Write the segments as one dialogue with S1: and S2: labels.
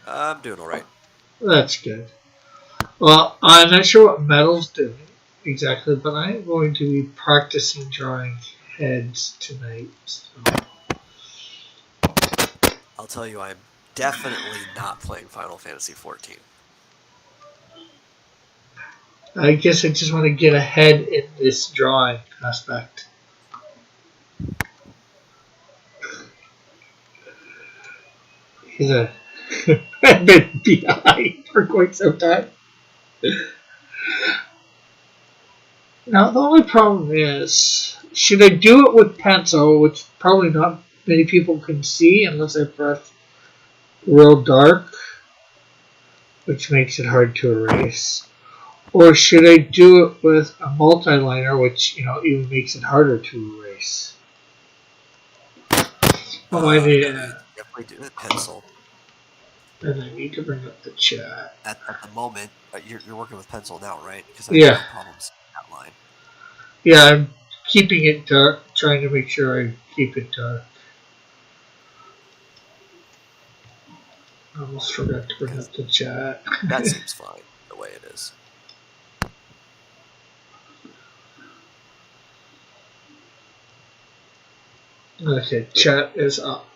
S1: I'm doing all right.
S2: That's good. Well, I'm not sure what metal's doing exactly, but I'm going to be practicing drawing heads tonight. So
S1: I'll tell you, I'm definitely not playing Final Fantasy 14.
S2: I guess I just want to get ahead in this drawing aspect. Because I've been behind for quite some time. Now, the only problem is, should I do it with pencil, which probably not many people can see unless I press real dark, which makes it hard to erase? Or should I do it with a multiliner, which even makes it harder to erase? Oh,
S1: No, you definitely do it with pencil.
S2: and I need to bring up the chat.
S1: At the moment, you're working with pencil now, right? Because I have
S2: Yeah,
S1: no problems with that line.
S2: yeah, I'm keeping it dark, trying to make sure I keep it dark. I almost forgot to bring
S1: Because
S2: up the chat.
S1: that seems fine the way it is.
S2: Okay, chat is up.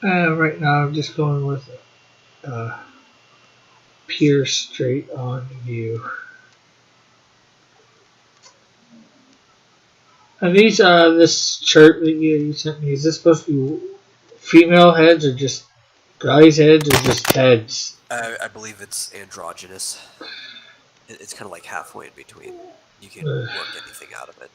S2: Right now, I'm just going with uh, pure straight on view. And this chart that you sent me, is this supposed to be female heads or just guys' heads or just heads?
S1: I believe it's androgynous. It's kind of like halfway in between. You can
S2: Uh,
S1: work anything out of it.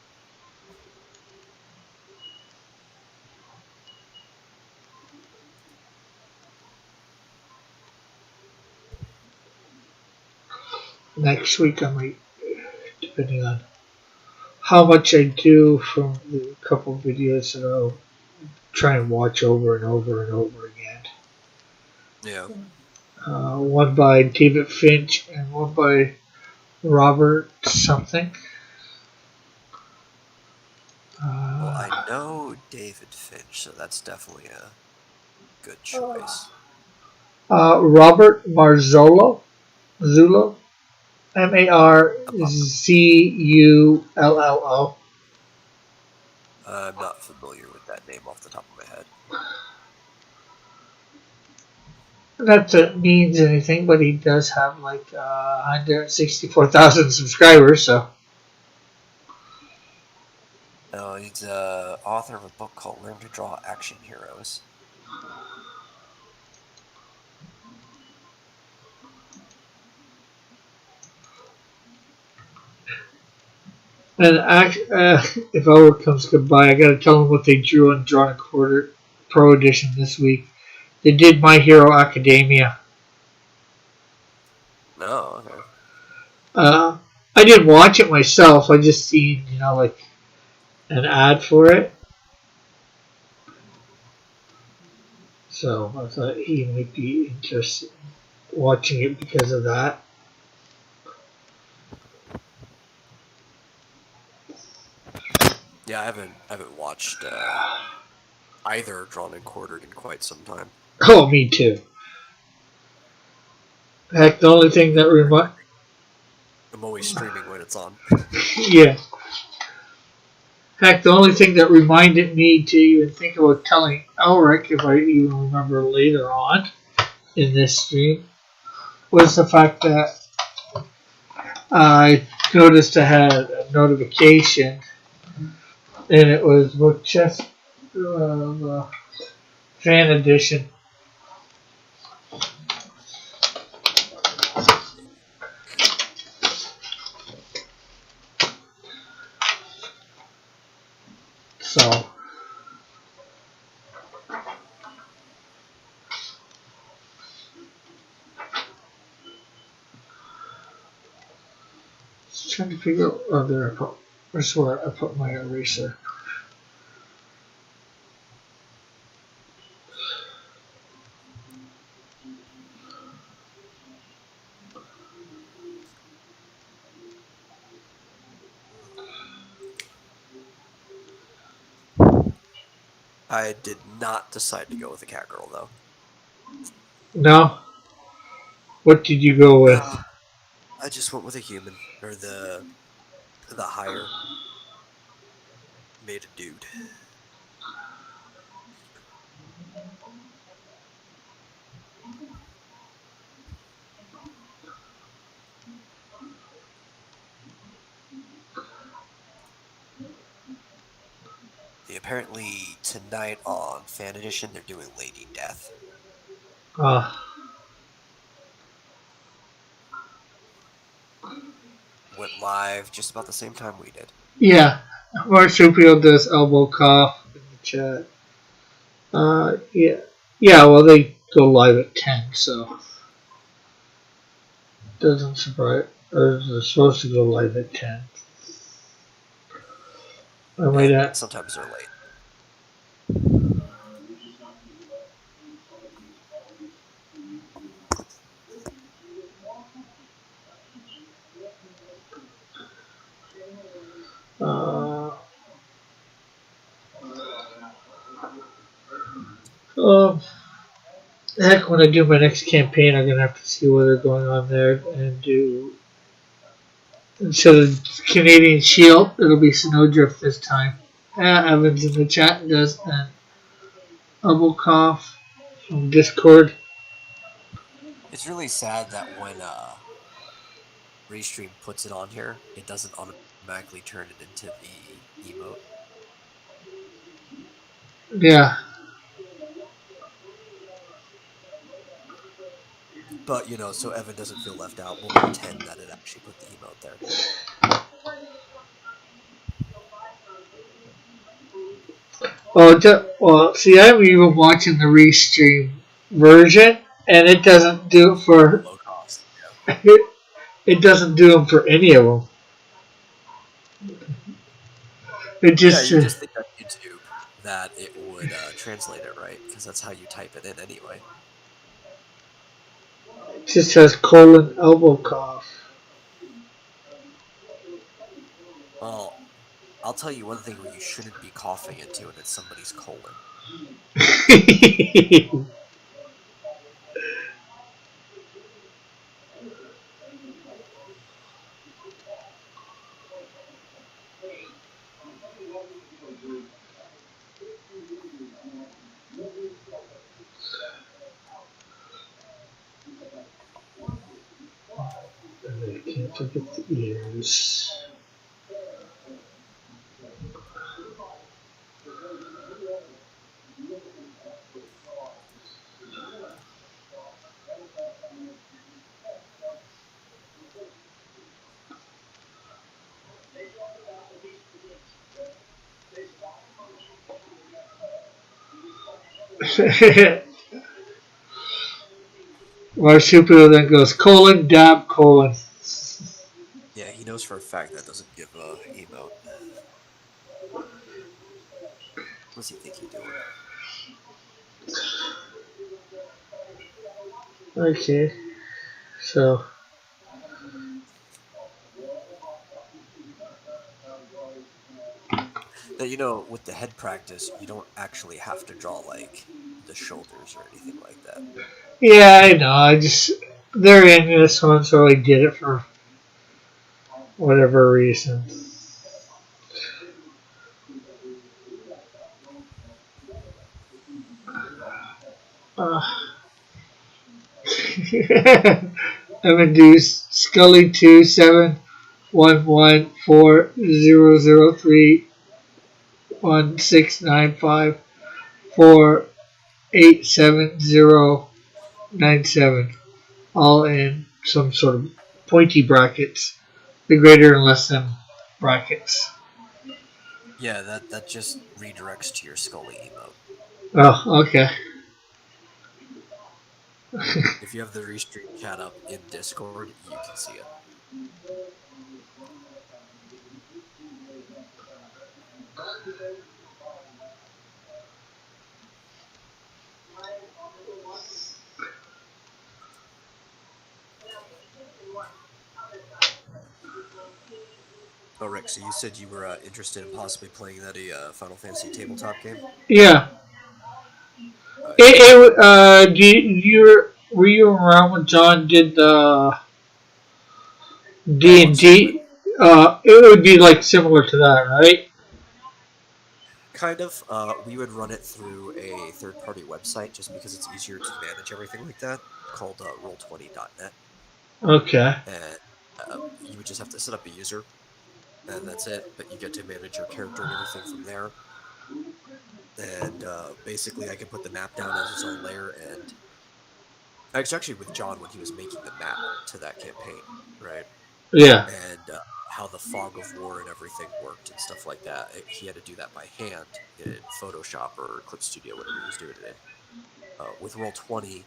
S2: Next week, I might, depending on how much I do from the couple videos that I'll try and watch over and over and over again.
S1: Yeah.
S2: One by David Finch and one by Robert something.
S1: Well,
S2: Uh,
S1: I know David Finch, so that's definitely a good choice.
S2: Robert Marzullo, Zullo, Marzullo.
S1: I'm not familiar with that name off the top of my head.
S2: Not that it means anything, but he does have like 164,000 subscribers, so.
S1: He's author of a book called Learn to Draw Action Heroes.
S2: And if Elwood comes goodbye, I gotta tell him what they drew on Drawn and Quarter Pro Edition this week. They did My Hero Academia.
S1: Oh, okay.
S2: Uh, I didn't watch it myself. I just seen, like an ad for it. So I thought he might be interested in watching it because of that.
S1: Yeah, I haven't watched either Drawn and Quartered in quite some time.
S2: Oh, me too. Heck, the only thing that
S1: I'm always streaming when it's on.
S2: yeah. Heck, the only thing that reminded me to even think about telling Elric, if I even remember later on in this stream, was the fact that I noticed I had a notification, and it was about chess fan edition. So just trying to figure out. Oh, there I put. Where's where I put my eraser?
S1: I did not decide to go with the cat girl though.
S2: No? What did you go with?
S1: No, I just went with a human or the higher made a dude. Apparently tonight on Fan Edition they're doing Lady Death.
S2: Uh,
S1: Went live just about the same time we did.
S2: yeah. Marsupial does elbow cough in the chat. Yeah. Yeah, well, they go live at 10, so. Doesn't surprise. Or they're supposed to go live at 10. I might
S1: And
S2: add.
S1: sometimes they're late.
S2: Uh, um, heck, when I do my next campaign, I'm gonna have to see what they're going on there and do. Instead of Canadian Shield, it'll be Snowdrift this time. Evans in the chat does an elbow cough from Discord.
S1: It's really sad that when Restream puts it on here, it doesn't automatically turn it into the emote.
S2: Yeah.
S1: But so Evan doesn't feel left out, we'll pretend that it actually put the emote there.
S2: Well, see, I'm even watching the Restream version, and it doesn't do it for.
S1: Low cost.
S2: It doesn't do them for any of them. It
S1: Yeah,
S2: just
S1: you just think on YouTube that it would translate it right, because that's how you type it in anyway.
S2: just has colon elbow cough.
S1: Well, I'll tell you one thing where you shouldn't be coughing into, and it's somebody's colon.
S2: I can't forget the ears. Marsupial then goes colon, dab, colon.
S1: Yeah, he knows for a fact that doesn't give a emote. What's he think he doing?
S2: Okay, so.
S1: That with the head practice, you don't actually have to draw like the shoulders or anything like that.
S2: Yeah, I know. They're in this one, so I did it for whatever reason. Uh, I'm gonna do Scully 2711400316954879097, all in some sort of pointy brackets, the greater and less than brackets.
S1: Yeah, that just redirects to your Scully emote.
S2: Oh, okay.
S1: If you have the Restream chat up in Discord, you can see it. Oh, Rick, so you said you were interested in possibly playing that Final Fantasy tabletop game?
S2: Yeah, were you around when John did the D
S1: Oh,
S2: and
S1: absolutely.
S2: D? It would be like similar to that, right?
S1: Kind of. We would run it through a third-party website just because it's easier to manage everything like that, called Roll20.net,
S2: Okay.
S1: and you would just have to set up a user, and that's it. But you get to manage your character and everything from there. And basically, I can put the map down as its own layer, and actually with John when he was making the map to that campaign, right?
S2: Yeah.
S1: And how the fog of war and everything worked and stuff like that. He had to do that by hand in Photoshop or Clip Studio, whatever he was doing it in. With Roll20,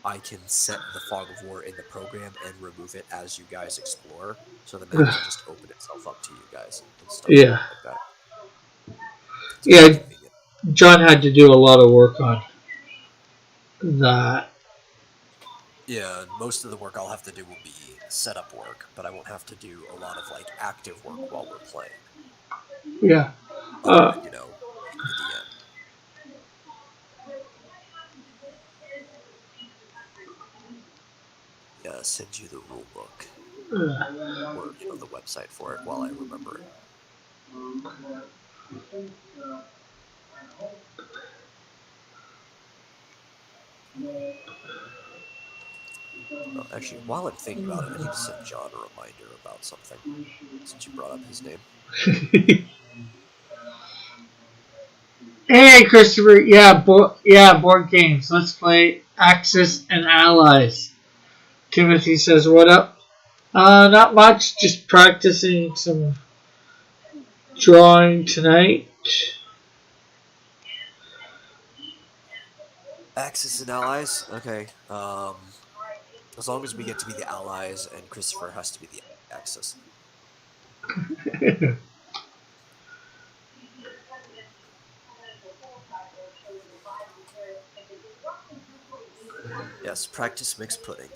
S1: I can set the fog of war in the program and remove it as you guys explore, so the map can just open itself up to you guys and stuff
S2: Yeah.
S1: like that. It's very
S2: Yeah.
S1: convenient.
S2: John had to do a lot of work on that.
S1: Yeah, most of the work I'll have to do will be setup work, but I won't have to do a lot of like active work while we're playing,
S2: Yeah.
S1: other
S2: Uh,
S1: than being the DM. Yeah, send you the rule book or the website for it while I remember it. Actually, while I'm thinking about it, I need to send John a reminder about something since you brought up his name.
S2: Hey, Christopher. Yeah, board games. Let's play Axis and Allies. Timothy says, "What up?" Not much. Just practicing some drawing tonight.
S1: Axis and allies. Okay. As long as we get to be the allies and Christopher has to be the Axis. Yes, practice makes pudding.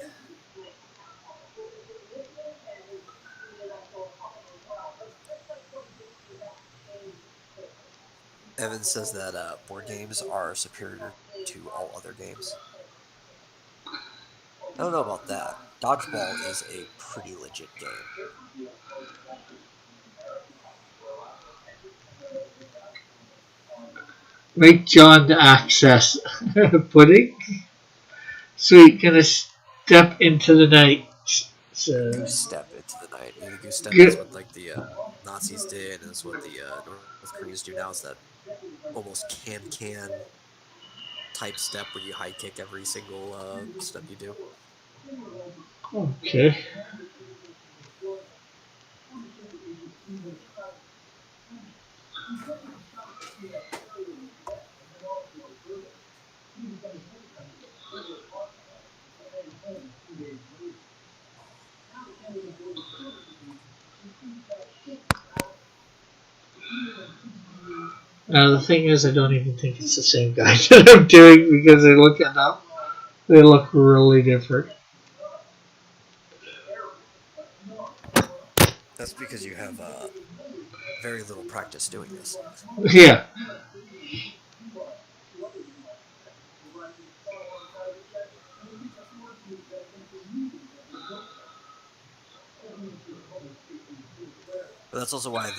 S1: Evan says that board games are superior to all other games. I don't know about that. Dodgeball is a pretty legit game.
S2: Make John the Access. Pudding. Sweet. Gonna step into the night.
S1: Goose
S2: So,
S1: step into the night. The goose step is
S2: good.
S1: what like the Nazis did, and it's what the North Koreans do now. Is that almost can type step where you high kick every single step you do.
S2: Okay. Now the thing is, I don't even think it's the same guy that I'm doing because they look it up. They look really different.
S1: That's because you have very little practice doing this.
S2: Yeah.
S1: But that's also why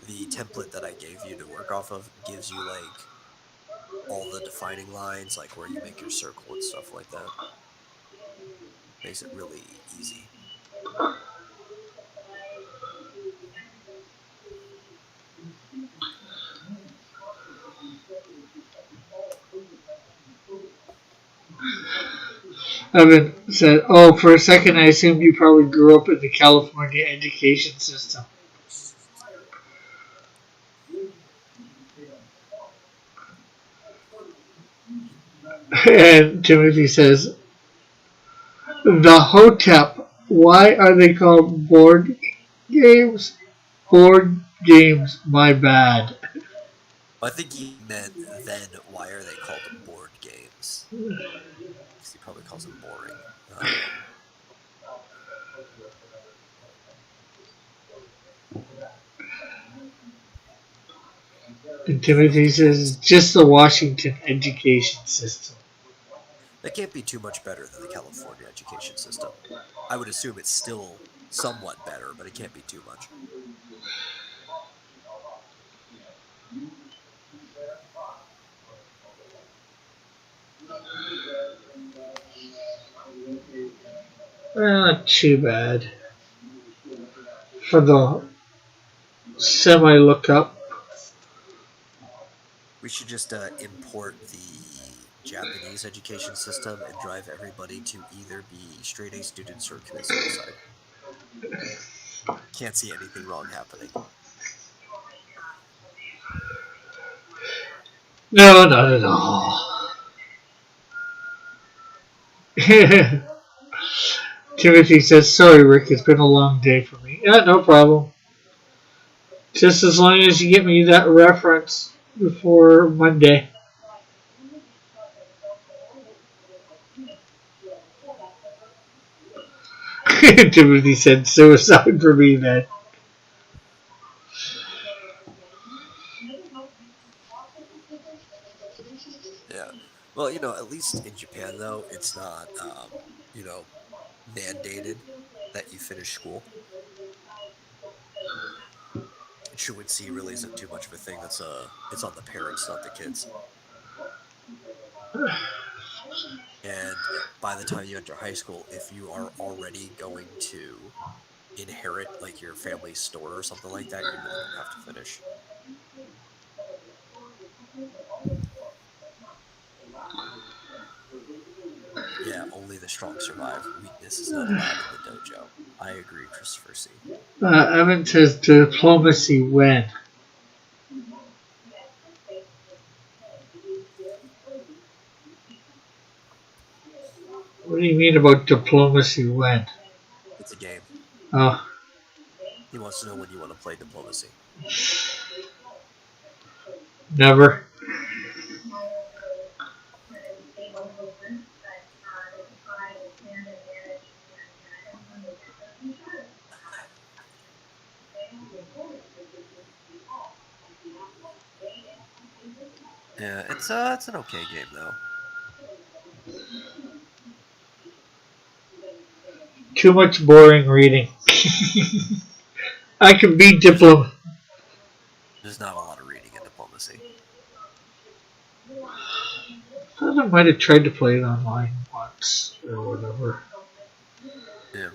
S1: the template that I gave you to work off of gives you like all the defining lines, like where you make your circle and stuff like that. Makes it really easy.
S2: Evan said, "Oh, for a second, I assumed you probably grew up in the California education system." And Timothy says, "The Hotep. Why are they called board games? Board games. My bad."
S1: I think he meant then why are they called board games? Because he probably calls them boring.
S2: And Timothy says, just the Washington education system.
S1: That can't be too much better than the California education system. I would assume it's still somewhat better, but it can't be too much.
S2: Well, not too bad. For the semi lookup.
S1: We should just import the Japanese education system and drive everybody to either be straight A students or commit suicide. Can't see anything wrong happening.
S2: No, not at all. Timothy says, sorry, Rick, it's been a long day for me. Yeah, no problem. Just as long as you get me that reference before Monday. Timothy said, suicide for me then.
S1: Yeah. Well, at least in Japan, though, it's not, you know, mandated that you finish school. Truancy really isn't too much of a thing. It's on the parents, not the kids. And by the time you enter high school, if you are already going to inherit like your family's store or something like that, you really don't have to finish. Yeah, only the strong survive. Weakness is not allowed in the dojo. I agree, Christopher C.
S2: Evan says, diplomacy when? What do you mean about diplomacy when?
S1: It's a game.
S2: Oh,
S1: He wants to know when you want to play diplomacy.
S2: never.
S1: Yeah, it's an okay game though.
S2: Too much boring reading. I can be
S1: There's
S2: diplomat.
S1: there's not a lot of reading in diplomacy.
S2: I thought I might have tried to play it online once or whatever.
S1: Yeah.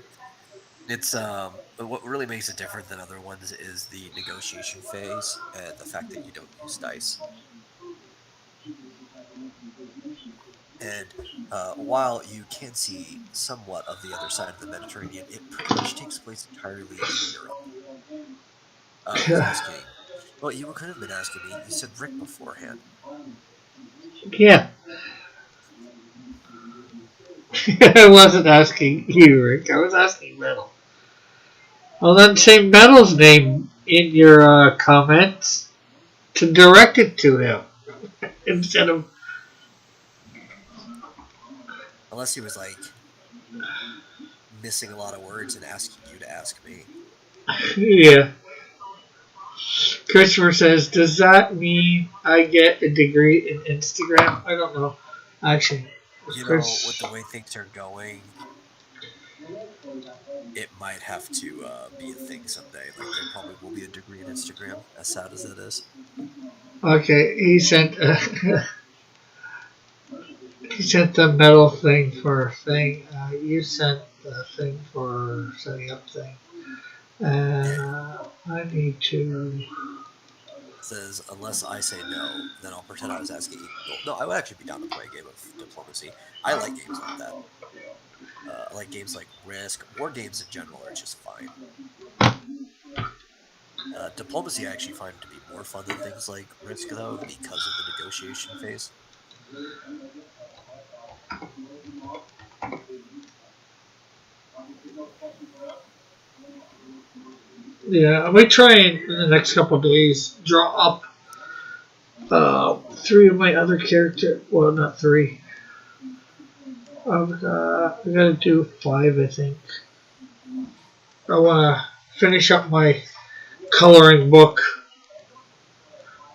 S1: It's what really makes it different than other ones is the negotiation phase and the fact that you don't use dice. And while you can see somewhat of the other side of the Mediterranean, it pretty much takes place entirely in Europe. He's asking. Well, you could have been asking me. You said Rick beforehand.
S2: Yeah. I wasn't asking you, Rick. I was asking Metal. Well, then say Metal's name in your comments to direct it to him instead of.
S1: Unless he was like missing a lot of words and asking you to ask me.
S2: Yeah. Christopher says, does that mean I get a degree in Instagram? I don't know. Actually,
S1: With the way things are going, it might have to be a thing someday. Like there probably will be a degree in Instagram, as sad as it is.
S2: Okay, he sent he sent the metal thing for thing. You sent the thing for setting up thing. And
S1: Yeah.
S2: I need to.
S1: Says unless I say no, then I'll pretend I was asking Eagle. No, I would actually be down to play a game of diplomacy. I like games like that. I like games like Risk. War games in general are just fine. Diplomacy I actually find to be more fun than things like Risk, though, because of the negotiation phase.
S2: Yeah, I might try and in the next couple of days draw up three of my other character. Well, not three. I gotta do five, I think. I want to finish up my coloring book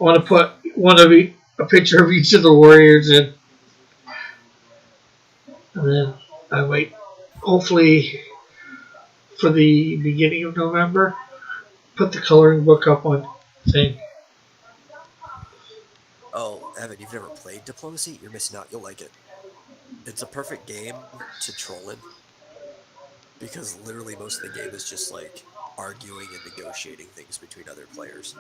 S2: I want to put a picture of each of the warriors in, and then I might hopefully for the beginning of November put the coloring book up on thing.
S1: Oh, Evan, you've never played Diplomacy? You're missing out. You'll like it. It's a perfect game to troll in because literally most of the game is just like arguing and negotiating things between other players.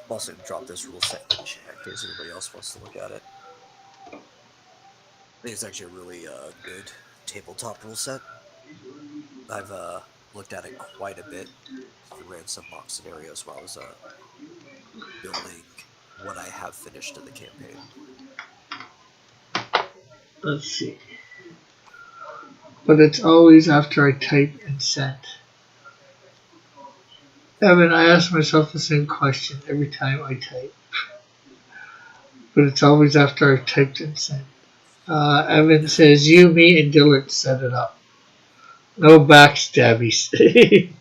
S1: I'm also going to drop this rule set in the chat in case anybody else wants to look at it. I think it's actually a really good tabletop rule set. I've looked at it quite a bit and ran some mock scenarios while I was building what I have finished in the campaign.
S2: Let's see. But it's always after I type and send. Evan, I ask myself the same question every time I type. But it's always after I've typed and sent. Evan says, you, me, and Dylan set it up. No backstabbies.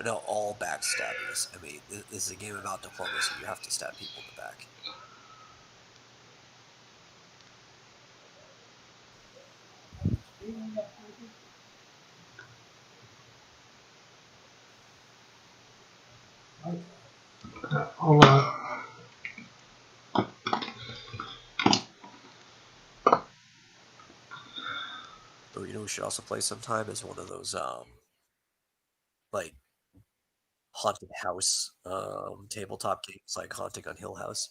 S1: No, all backstabbies. I mean, this is a game about diplomacy. You have to stab people in the back.
S2: Hold on.
S1: Oh, you know we should also play sometime is one of those like haunted house tabletop games like Haunting on Hill House.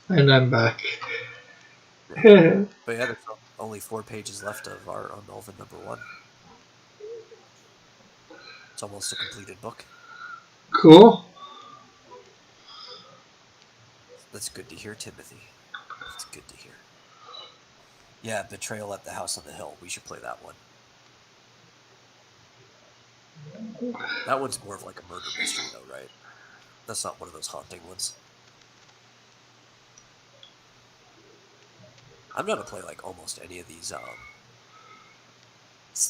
S2: And I'm back.
S1: But yeah, there's only 4 pages left of our Melvin #1. It's almost a completed book.
S2: Cool.
S1: That's good to hear, Timothy. That's good to hear. Yeah, Betrayal at the House on the Hill. We should play that one. That one's more of like a murder mystery, though, right? That's not one of those haunting ones. I'm gonna play like almost any of these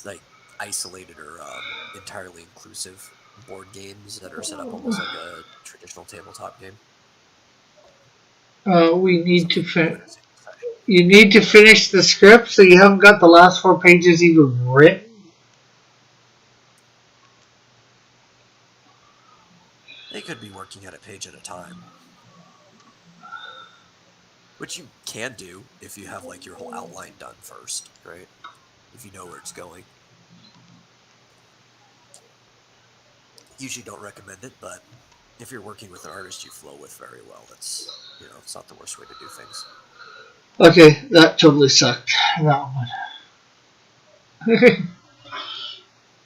S1: like isolated or entirely inclusive board games that are set up almost like a traditional tabletop game.
S2: We need to
S1: Something
S2: You need to finish the script, so you haven't got the last 4 pages even written.
S1: They could be working at a page at a time. Which you can do if you have like your whole outline done first, right? If you know where it's going. Usually don't recommend it, but if you're working with an artist you flow with very well, that's, you know, it's not the worst way to do things.
S2: Okay, that totally sucked. That one.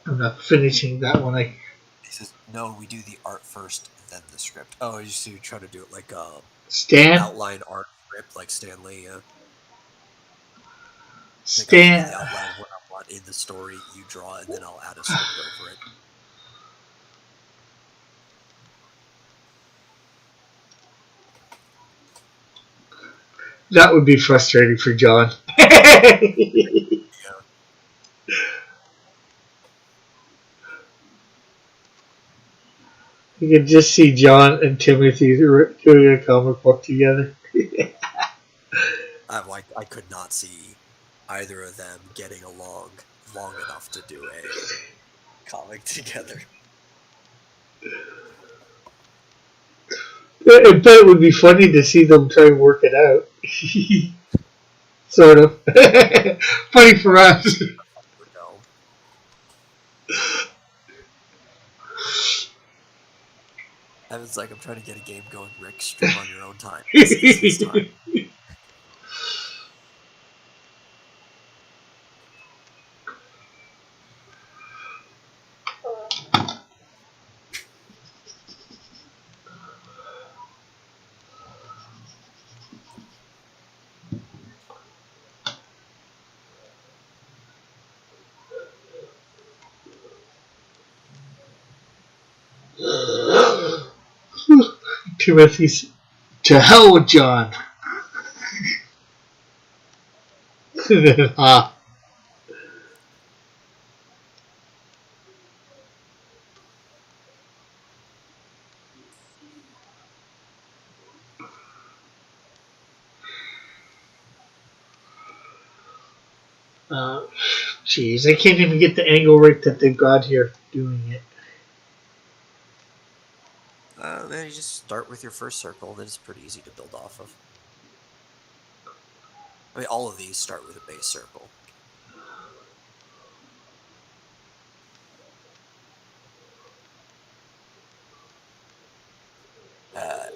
S2: I'm not finishing that one.
S1: He says, no, we do the art first, then the script. Oh, you see, you try to do it like
S2: Stan?
S1: outline art script, like Stan Lee.
S2: Stan.
S1: Like, I'll outline what I want in the story, you draw, and then I'll add a script over it.
S2: That would be frustrating for John.
S1: Yeah.
S2: You can just see John and Timothy doing a comic book together.
S1: I could not see either of them getting along long enough to do a comic together.
S2: I bet it would be funny to see them try and work it out. Sort of. Funny for us.
S1: No. Evan's like, I'm trying to get a game going, Rick. Stream on your own time. This is his time.
S2: Timothy's to hell with John. Ah. Jeez, I can't even get the angle right that they've got here doing it.
S1: Then you just start with your first circle, then it's pretty easy to build off of. I mean, all of these start with a base circle.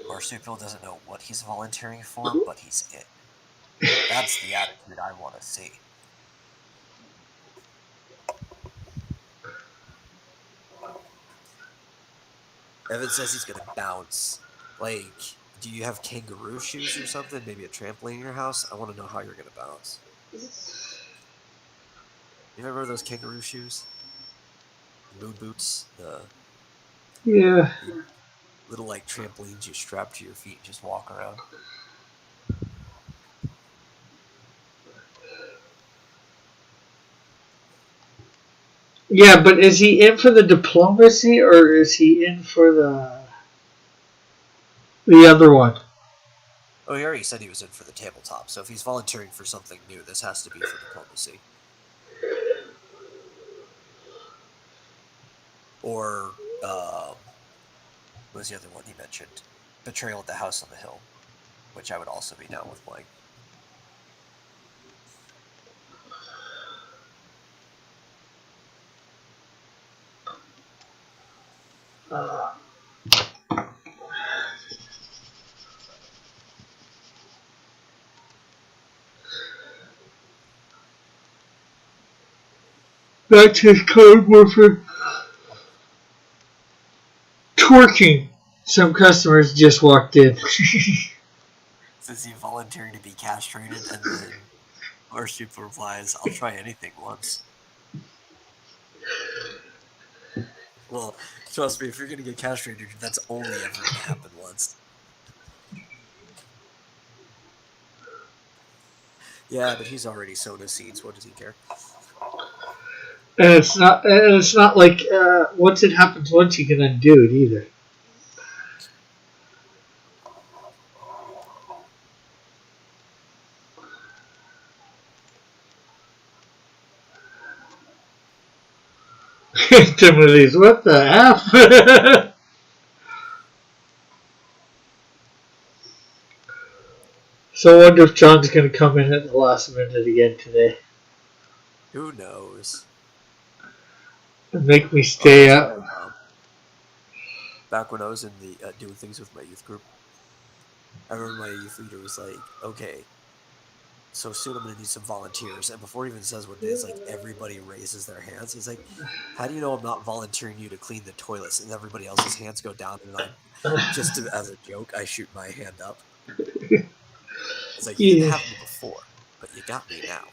S1: Marsupial doesn't know what he's volunteering for, but he's in. That's the attitude I want to see. Evan says he's gonna bounce. Like, do you have kangaroo shoes or something? Maybe a trampoline in your house? I want to know how you're gonna bounce. You remember those kangaroo shoes? Moon boots? The
S2: Yeah.
S1: little, like, trampolines you strap to your feet and just walk around.
S2: Yeah, but is he in for the diplomacy or is he in for the other one?
S1: Oh, he already said he was in for the tabletop, so if he's volunteering for something new, this has to be for diplomacy. Or, what was the other one he mentioned? Betrayal at the House on the Hill, which I would also be down with playing.
S2: That's his code word for twerking. Some customers just walked in.
S1: Says he volunteering to be castrated, and then Marsupial replies, I'll try anything once. Well, trust me, if you're gonna get castrated, that's only ever gonna happen once. Yeah, but he's already sown his seeds. What does he care?
S2: And it's not like once it happens once you can undo it either. Timothy's, what the F? So I wonder if John's going to come in at the last minute again today
S1: Who knows?
S2: and make me stay up.
S1: Back when I was in the doing things with my youth group, I remember my youth leader was like, okay, so soon I'm going to need some volunteers. And before he even says what it is, like, everybody raises their hands. He's like, how do you know I'm not volunteering you to clean the toilets? And everybody else's hands go down. And just as a joke, I shoot my hand up. It's like, you didn't have me before, but you got me now.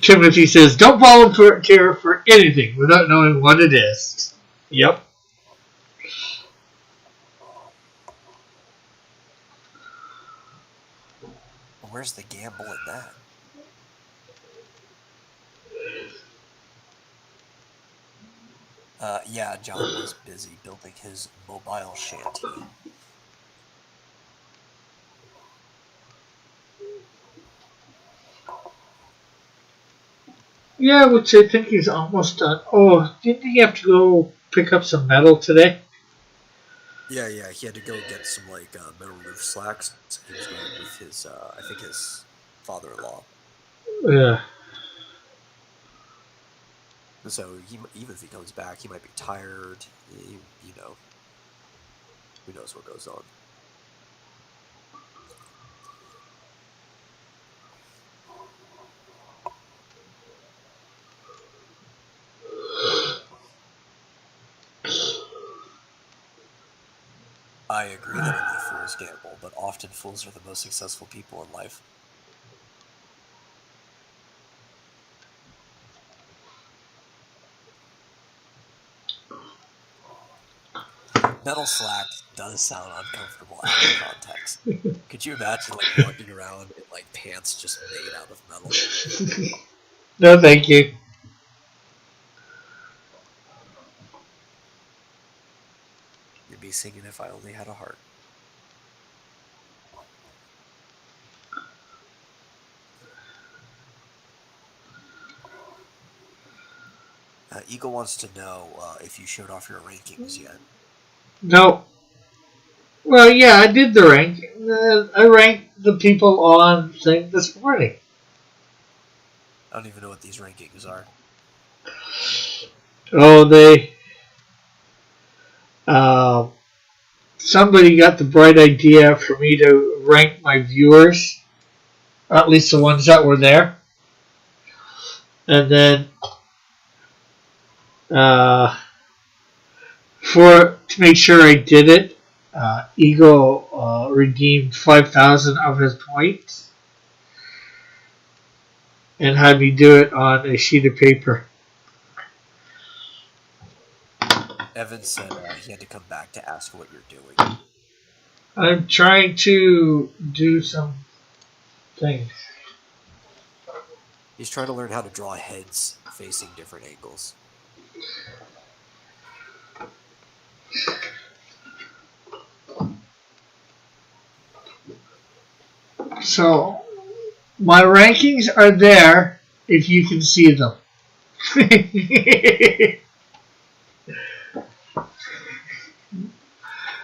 S2: Timothy says, don't volunteer for anything without knowing what it is. Yep.
S1: Where's the gamble in that? Yeah, John was busy building his mobile shanty.
S2: Yeah, which I think he's almost done. Oh, didn't he have to go pick up some metal today?
S1: Yeah, yeah, he had to go get some like metal roof slacks. He was going with his, I think his father-in-law.
S2: Yeah.
S1: So even if he comes back, he might be tired. You know, who knows what goes on. I agree that only fools gamble, but often fools are the most successful people in life. Metal slacks does sound uncomfortable out of context. Could you imagine like walking around in like pants just made out of metal?
S2: No, thank you.
S1: You'd be singing If I Only Had a Heart. Eagle wants to know if you showed off your rankings yet.
S2: No. Well, yeah, I did the rank. I ranked the people on thing this morning.
S1: I don't even know what these rankings are.
S2: Oh, they. Uh, Somebody got the bright idea for me to rank my viewers, or at least the ones that were there, and then uh, for to make sure I did it, Eagle redeemed 5,000 of his points and had me do it on a sheet of paper.
S1: Evan said he had to come back to ask what you're doing.
S2: I'm trying to do some things.
S1: He's trying to learn how to draw heads facing different angles.
S2: So my rankings are there if you can see them.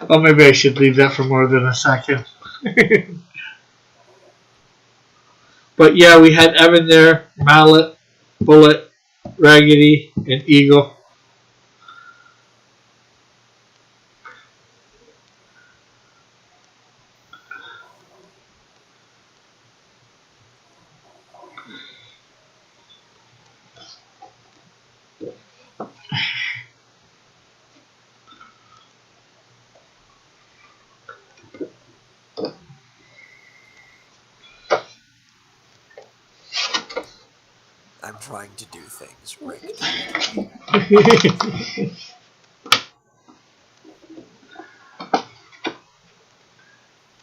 S2: Oh, maybe I should leave that for more than a second. But yeah, we had Evan there, Mallet, Bullet, Raggedy, and Eagle.
S1: I'm trying to do things rigged.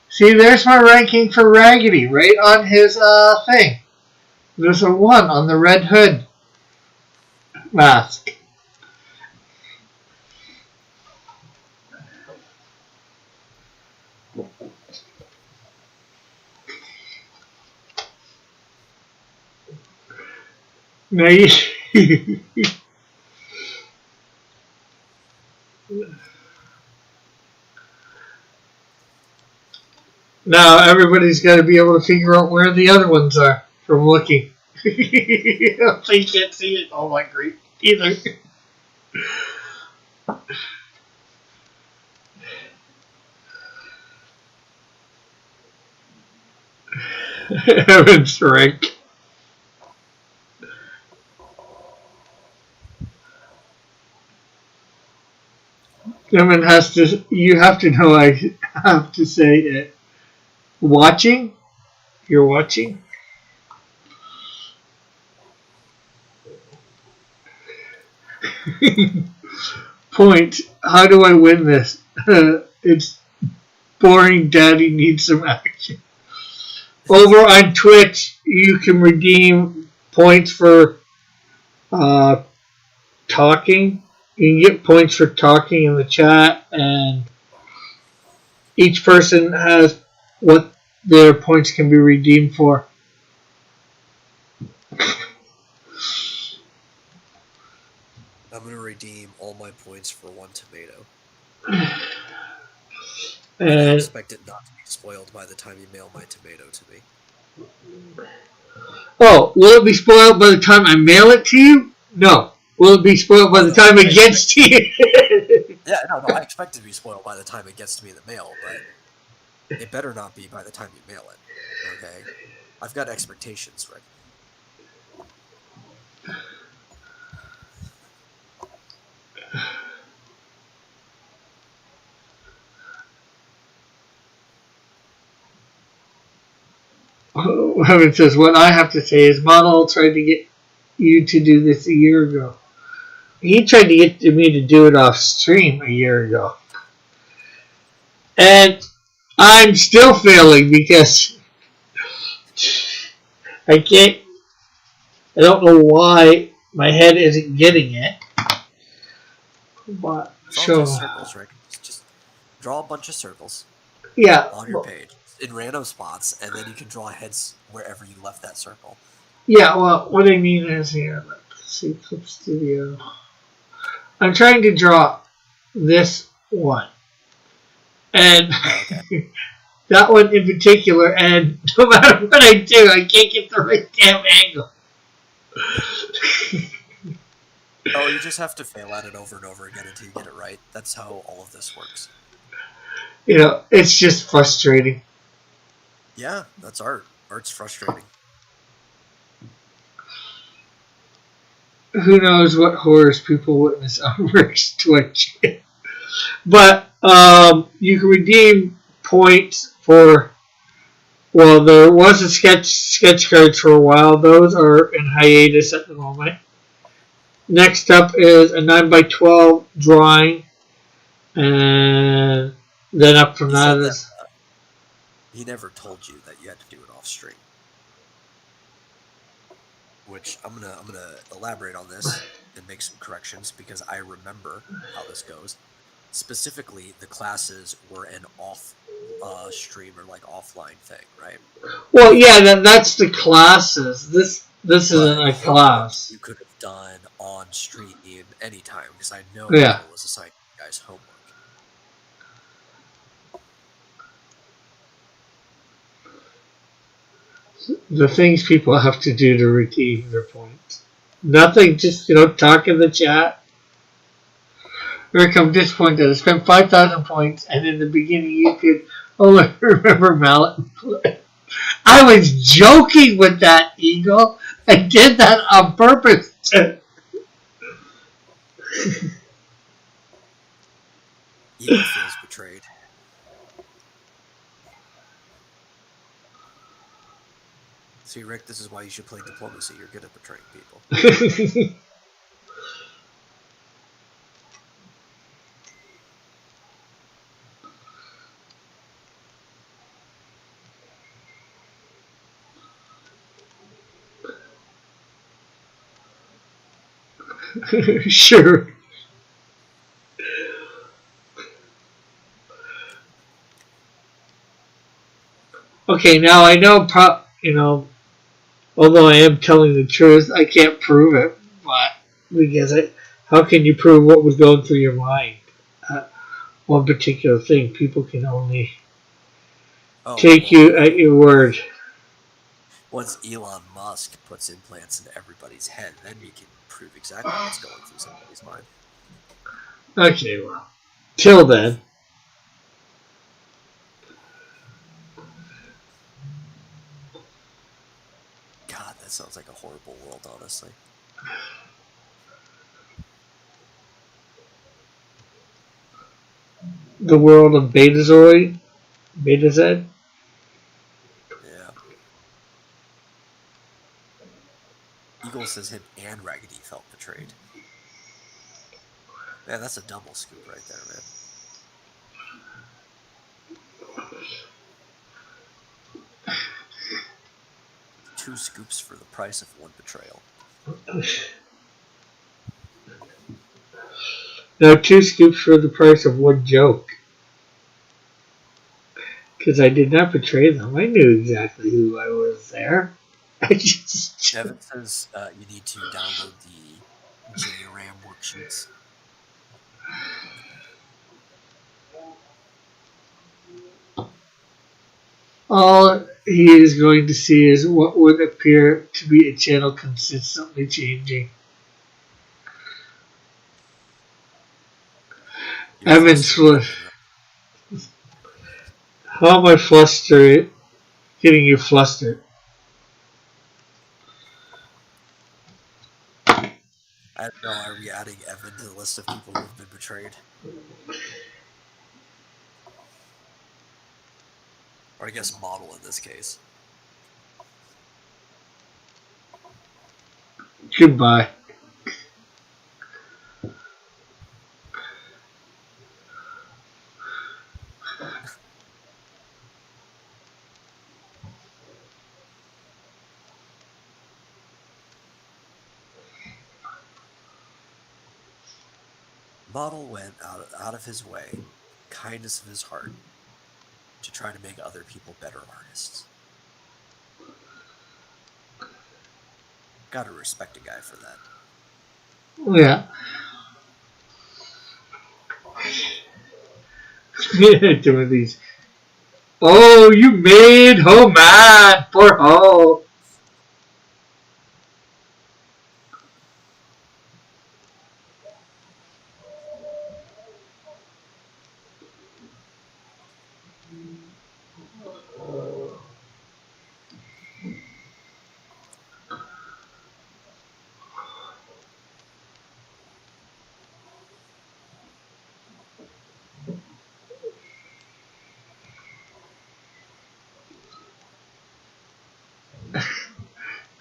S2: See, there's my ranking for Raggedy, right on his thing. There's a 1 on the Red Hood mask. Now, now everybody's got to be able to figure out where the other ones are from looking. So you can't see it. Oh my grief. Either. Evan's rank. Evan has to. You have to know. I have to say it. Watching. You're watching. Point. How do I win this? It's boring. Daddy needs some action. Over on Twitch, you can redeem points for uh, talking. You can get points for talking in the chat, and each person has what their points can be redeemed for.
S1: redeem all my points for 1 tomato.
S2: And
S1: I expect it not to be spoiled by the time you mail my tomato to me.
S2: Oh, will it be spoiled by the time I mail it to you? No. Will it be spoiled by the time it gets to you?
S1: Yeah, no, I expect it to be spoiled by the time it gets to me in the mail, but it better not be by the time you mail it. Okay? I've got expectations, Rick.
S2: It says, what I have to say is Model tried to get you to do this a year ago. He tried to get me to do it off stream a year ago. And I'm still failing because I don't know why my head isn't getting it. But,
S1: It's all just circles, Rick. Just draw a bunch of circles.
S2: Yeah.
S1: On your page. In random spots, and then you can draw heads wherever you left that circle.
S2: Yeah, well, what I mean is here, let's see, Clip Studio. I'm trying to draw this one. And that one in particular, and no matter what I do, I can't get the right damn angle.
S1: Oh, you just have to fail at it over and over again until you get it right. That's how all of this works.
S2: You know, it's just frustrating.
S1: Yeah, that's art. Art's frustrating.
S2: Who knows what horrors people witness on Rick's Twitch. But you can redeem points for, well, there was a sketch cards for a while. Those are in hiatus at the moment. Next up is a 9x12 drawing. And then up from that is...
S1: He never told you that you had to do it off stream. Which I'm gonna elaborate on this and make some corrections because I remember how this goes. Specifically, the classes were an off stream or like offline thing, right?
S2: Well, yeah, that's the classes. This isn't a class.
S1: You could have done on stream anytime because I know
S2: it
S1: was assigned you guys homework.
S2: The things people have to do to redeem their points. Nothing, just, talk in the chat. Rick, I'm disappointed. I spent 5,000 points, and in the beginning you could only remember Mallet. I was joking with that, Eagle. I did that on purpose.
S1: Eagle feels betrayed. See, Rick, this is why you should play diplomacy. You're good at betraying people.
S2: Sure. Okay, now I know, although I am telling the truth, I can't prove it, but because how can you prove what was going through your mind? One particular thing, people can only take you at your word.
S1: Once Elon Musk puts implants into everybody's head, then you can prove exactly what's going through somebody's mind.
S2: Okay, well, till then.
S1: God, that sounds like a horrible world, honestly.
S2: The world of Betazoid? Betazed?
S1: Yeah. Eagle says him and Raggedy felt betrayed. Man, that's a double scoop right there, man. 2 scoops for the price of 1 betrayal.
S2: No, 2 scoops for the price of 1 joke. Because I did not betray them. I knew exactly who I was there.
S1: Evan says you need to download the JRAM worksheets
S2: All he is going to see is what would appear to be a channel consistently changing.
S1: You're
S2: Evans,
S1: flustered.
S2: how am I flustered? Getting you flustered.
S1: I don't know. Are we adding Evan to the list of people who've been betrayed? Or I guess model in this case.
S2: Goodbye.
S1: Model went out of his way, kindness of his heart, to try to make other people better artists. Gotta respect a guy for that.
S2: Yeah. Timothy's. Oh, you made Ho mad. Poor Ho.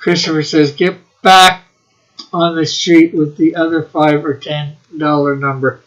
S2: Christopher says, get back on the street with the other $5 or $10 number.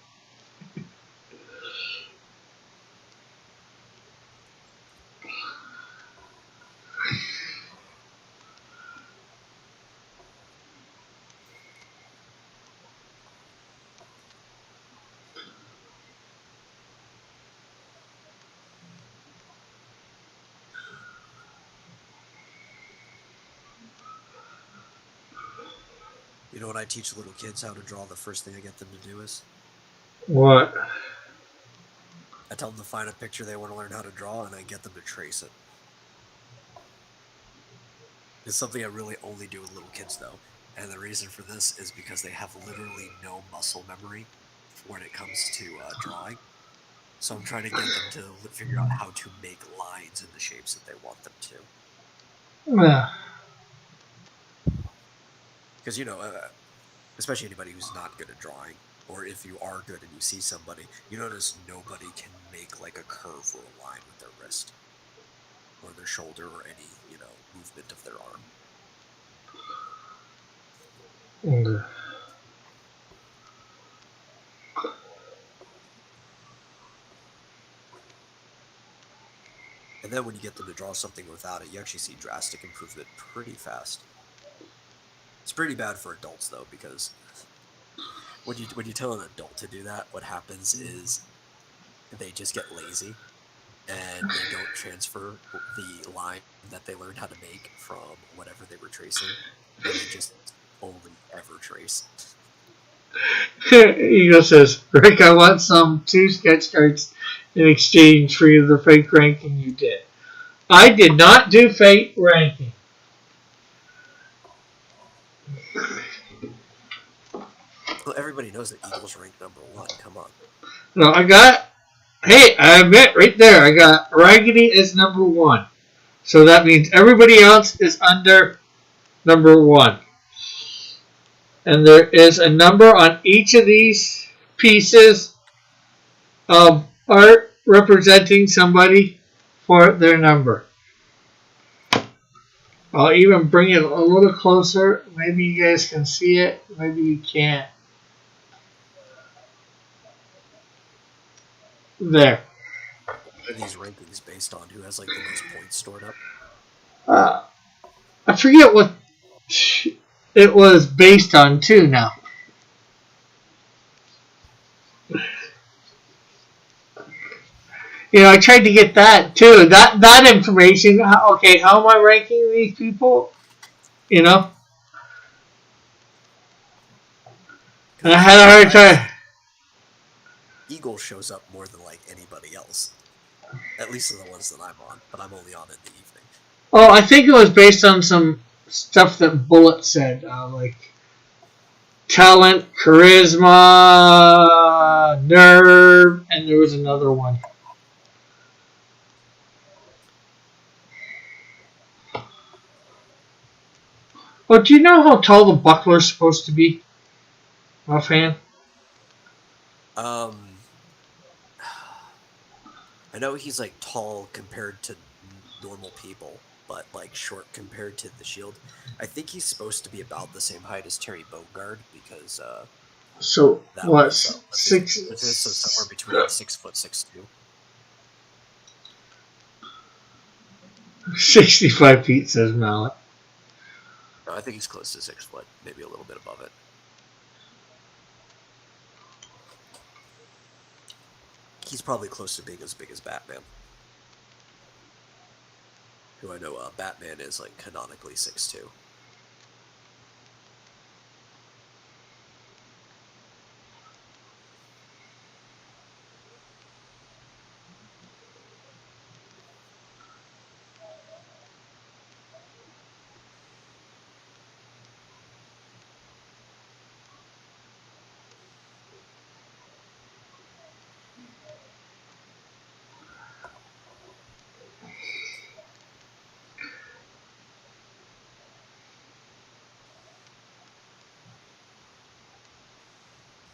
S1: You know when I teach little kids how to draw, the first thing I get them to do is?
S2: What?
S1: I tell them to find a picture they want to learn how to draw, and I get them to trace it. It's something I really only do with little kids, though. And the reason for this is because they have literally no muscle memory when it comes to drawing. So I'm trying to get them to figure out how to make lines in the shapes that they want them to.
S2: Yeah.
S1: Because, especially anybody who's not good at drawing, or if you are good and you see somebody, you notice nobody can make like a curve or a line with their wrist, or their shoulder, or any, movement of their arm.
S2: Okay.
S1: And then when you get them to draw something without it, you actually see drastic improvement pretty fast. It's pretty bad for adults, though, because when you tell an adult to do that, what happens is they just get lazy, and they don't transfer the line that they learned how to make from whatever they were tracing, and they just only ever trace.
S2: Eagle says, Rick, I want some 2 sketch cards in exchange for the fake ranking you did. I did not do fake ranking.
S1: Well, everybody knows that Eagles ranked #1. Come on.
S2: No, I admit right there, I got Raggedy as #1. So that means everybody else is under #1. And there is a number on each of these pieces of art representing somebody for their number. I'll even bring it a little closer. Maybe you guys can see it. Maybe you can't. There.
S1: What are these rankings based on? Who has like the most points stored up?
S2: I forget what it was based on too now. I tried to get that too. That information. Okay, how am I ranking these people? And I had a hard time.
S1: Eagle shows up more than like anybody else. At least in the ones that I'm on, but I'm only on in the evening.
S2: Oh, I think it was based on some stuff that Bullet said, like talent, charisma, nerve, and there was another one. Oh, do you know how tall the buckler's supposed to be? Offhand?
S1: Um, I know he's like tall compared to normal people, but like short compared to the Shield. I think he's supposed to be about the same height as Terry Bogard because
S2: So,
S1: that
S2: what,
S1: was limited, so somewhere between 6 foot 6'2".
S2: 65 feet, says Mallet.
S1: No, I think he's close to 6 foot, maybe a little bit above it. He's probably close to being as big as Batman, who I know Batman is like canonically 6'2".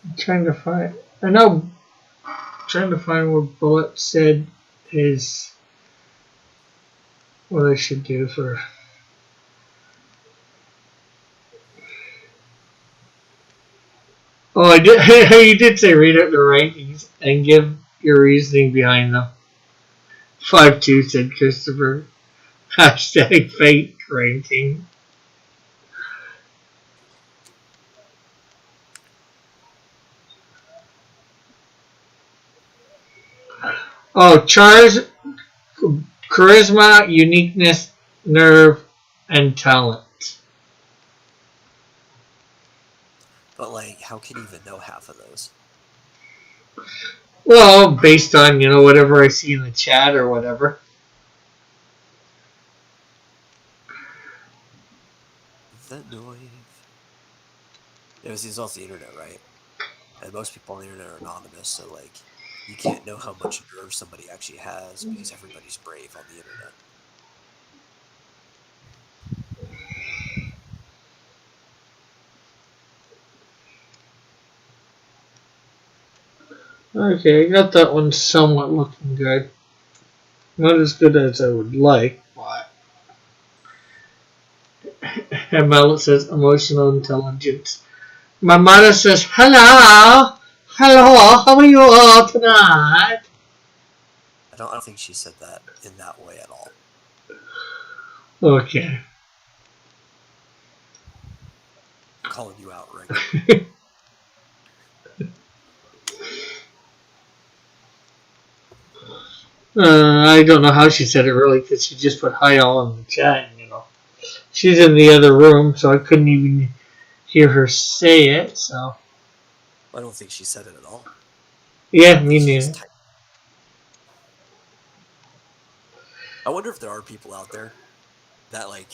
S2: I'm trying to find. I know. Trying to find where Bullet said his. What I should do for. Oh, I did. You did say read out the rankings and give your reasoning behind them. 5-2 said Christopher. Hashtag fake ranking. Oh, Char's charisma, uniqueness, nerve, and talent.
S1: But like, how can you even know half of those?
S2: Well, based on, whatever I see in the chat or whatever.
S1: The noise. It was off the internet, right? And most people on the internet are anonymous, so like, you can't know how much nerve somebody actually has because everybody's brave on the internet.
S2: Okay, I got that one somewhat looking good. Not as good as I would like, but. And Mallet says emotional intelligence. My mother says, hello, hello, how are you all tonight?
S1: I don't think she said that in that way at all.
S2: Okay.
S1: I'm calling you out right now.
S2: I don't know how she said it really because she just put hi all in the chat, She's in the other room, so I couldn't even hear her say it, so.
S1: I don't think she said it at all.
S2: Yeah, me neither.
S1: I wonder if there are people out there that, like,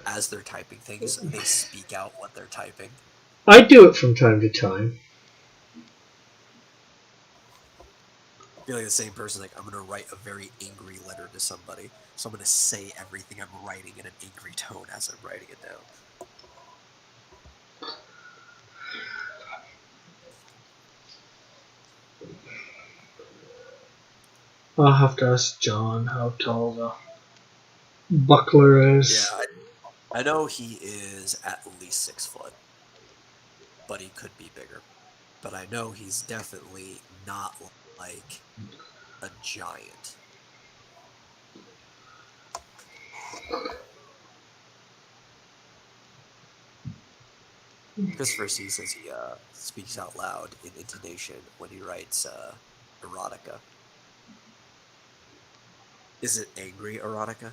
S1: as they're typing things, they speak out what they're typing.
S2: I do it from time to time.
S1: I feel like the same person, like, I'm going to write a very angry letter to somebody, so I'm going to say everything I'm writing in an angry tone as I'm writing it down.
S2: I'll have to ask John how tall the buckler is.
S1: Yeah, I know he is at least 6 foot, but he could be bigger. But I know he's definitely not like a giant. Christopher C says he speaks out loud in intonation when he writes erotica. Is it angry erotica?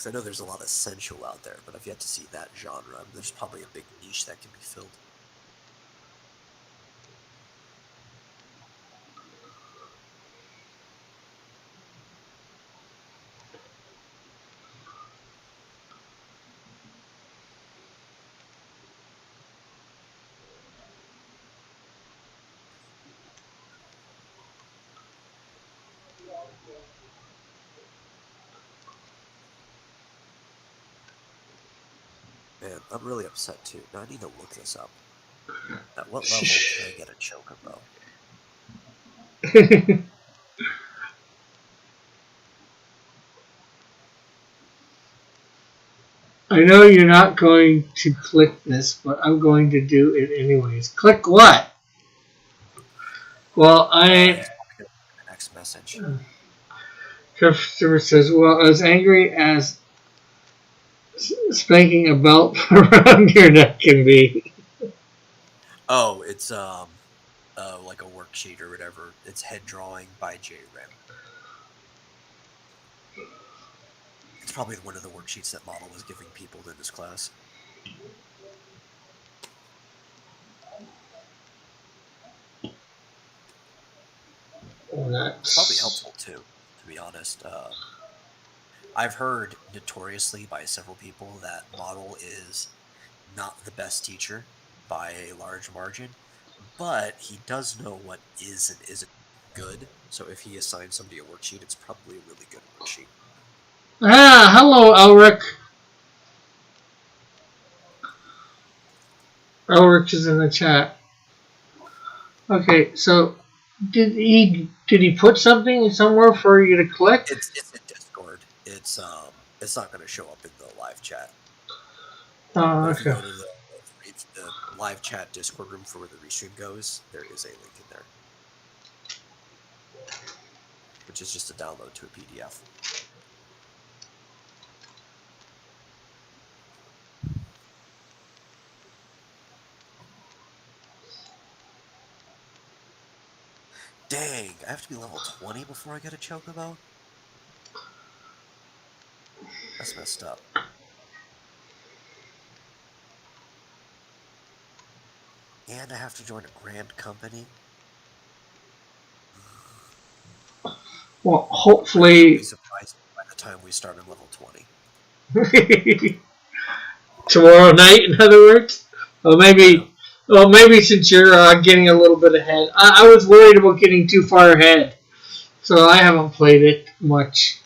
S1: Because I know there's a lot of sensual out there, but I've yet to see that genre. There's probably a big niche that can be filled. Man, I'm really upset too. Now I need to look this up. At what level can I get a chocobo?
S2: I know you're not going to click this, but I'm going to do it anyways. Click what? Well,
S1: He's probably going to the next message.
S2: Christopher says, well, as angry as spanking a belt around your neck can be.
S1: Oh, it's like a worksheet or whatever. It's head drawing by J. Rim. It's probably one of the worksheets that Model was giving people in this class. It's probably helpful too, to be honest. I've heard notoriously by several people that Model is not the best teacher by a large margin, but he does know what is and isn't good. So if he assigns somebody a worksheet, it's probably a really good worksheet.
S2: Ah, hello, Elric. Elric is in the chat. Okay, so did he put something somewhere for you to click?
S1: It's in Discord. It's not going to show up in the live chat.
S2: Oh,
S1: But if you
S2: okay.
S1: go to the live chat Discord room for where the restream goes, there is a link in there, which is just a download to a PDF. Dang, I have to be level 20 before I get a chocobo? That's messed up. And I have to join a grand company?
S2: Well, hopefully...
S1: I'll be surprised by the time we start on level 20.
S2: Tomorrow night, in other words? Or maybe...
S1: Yeah.
S2: Well, maybe since you're getting a little bit ahead. I was worried about getting too far ahead. So I haven't played it much.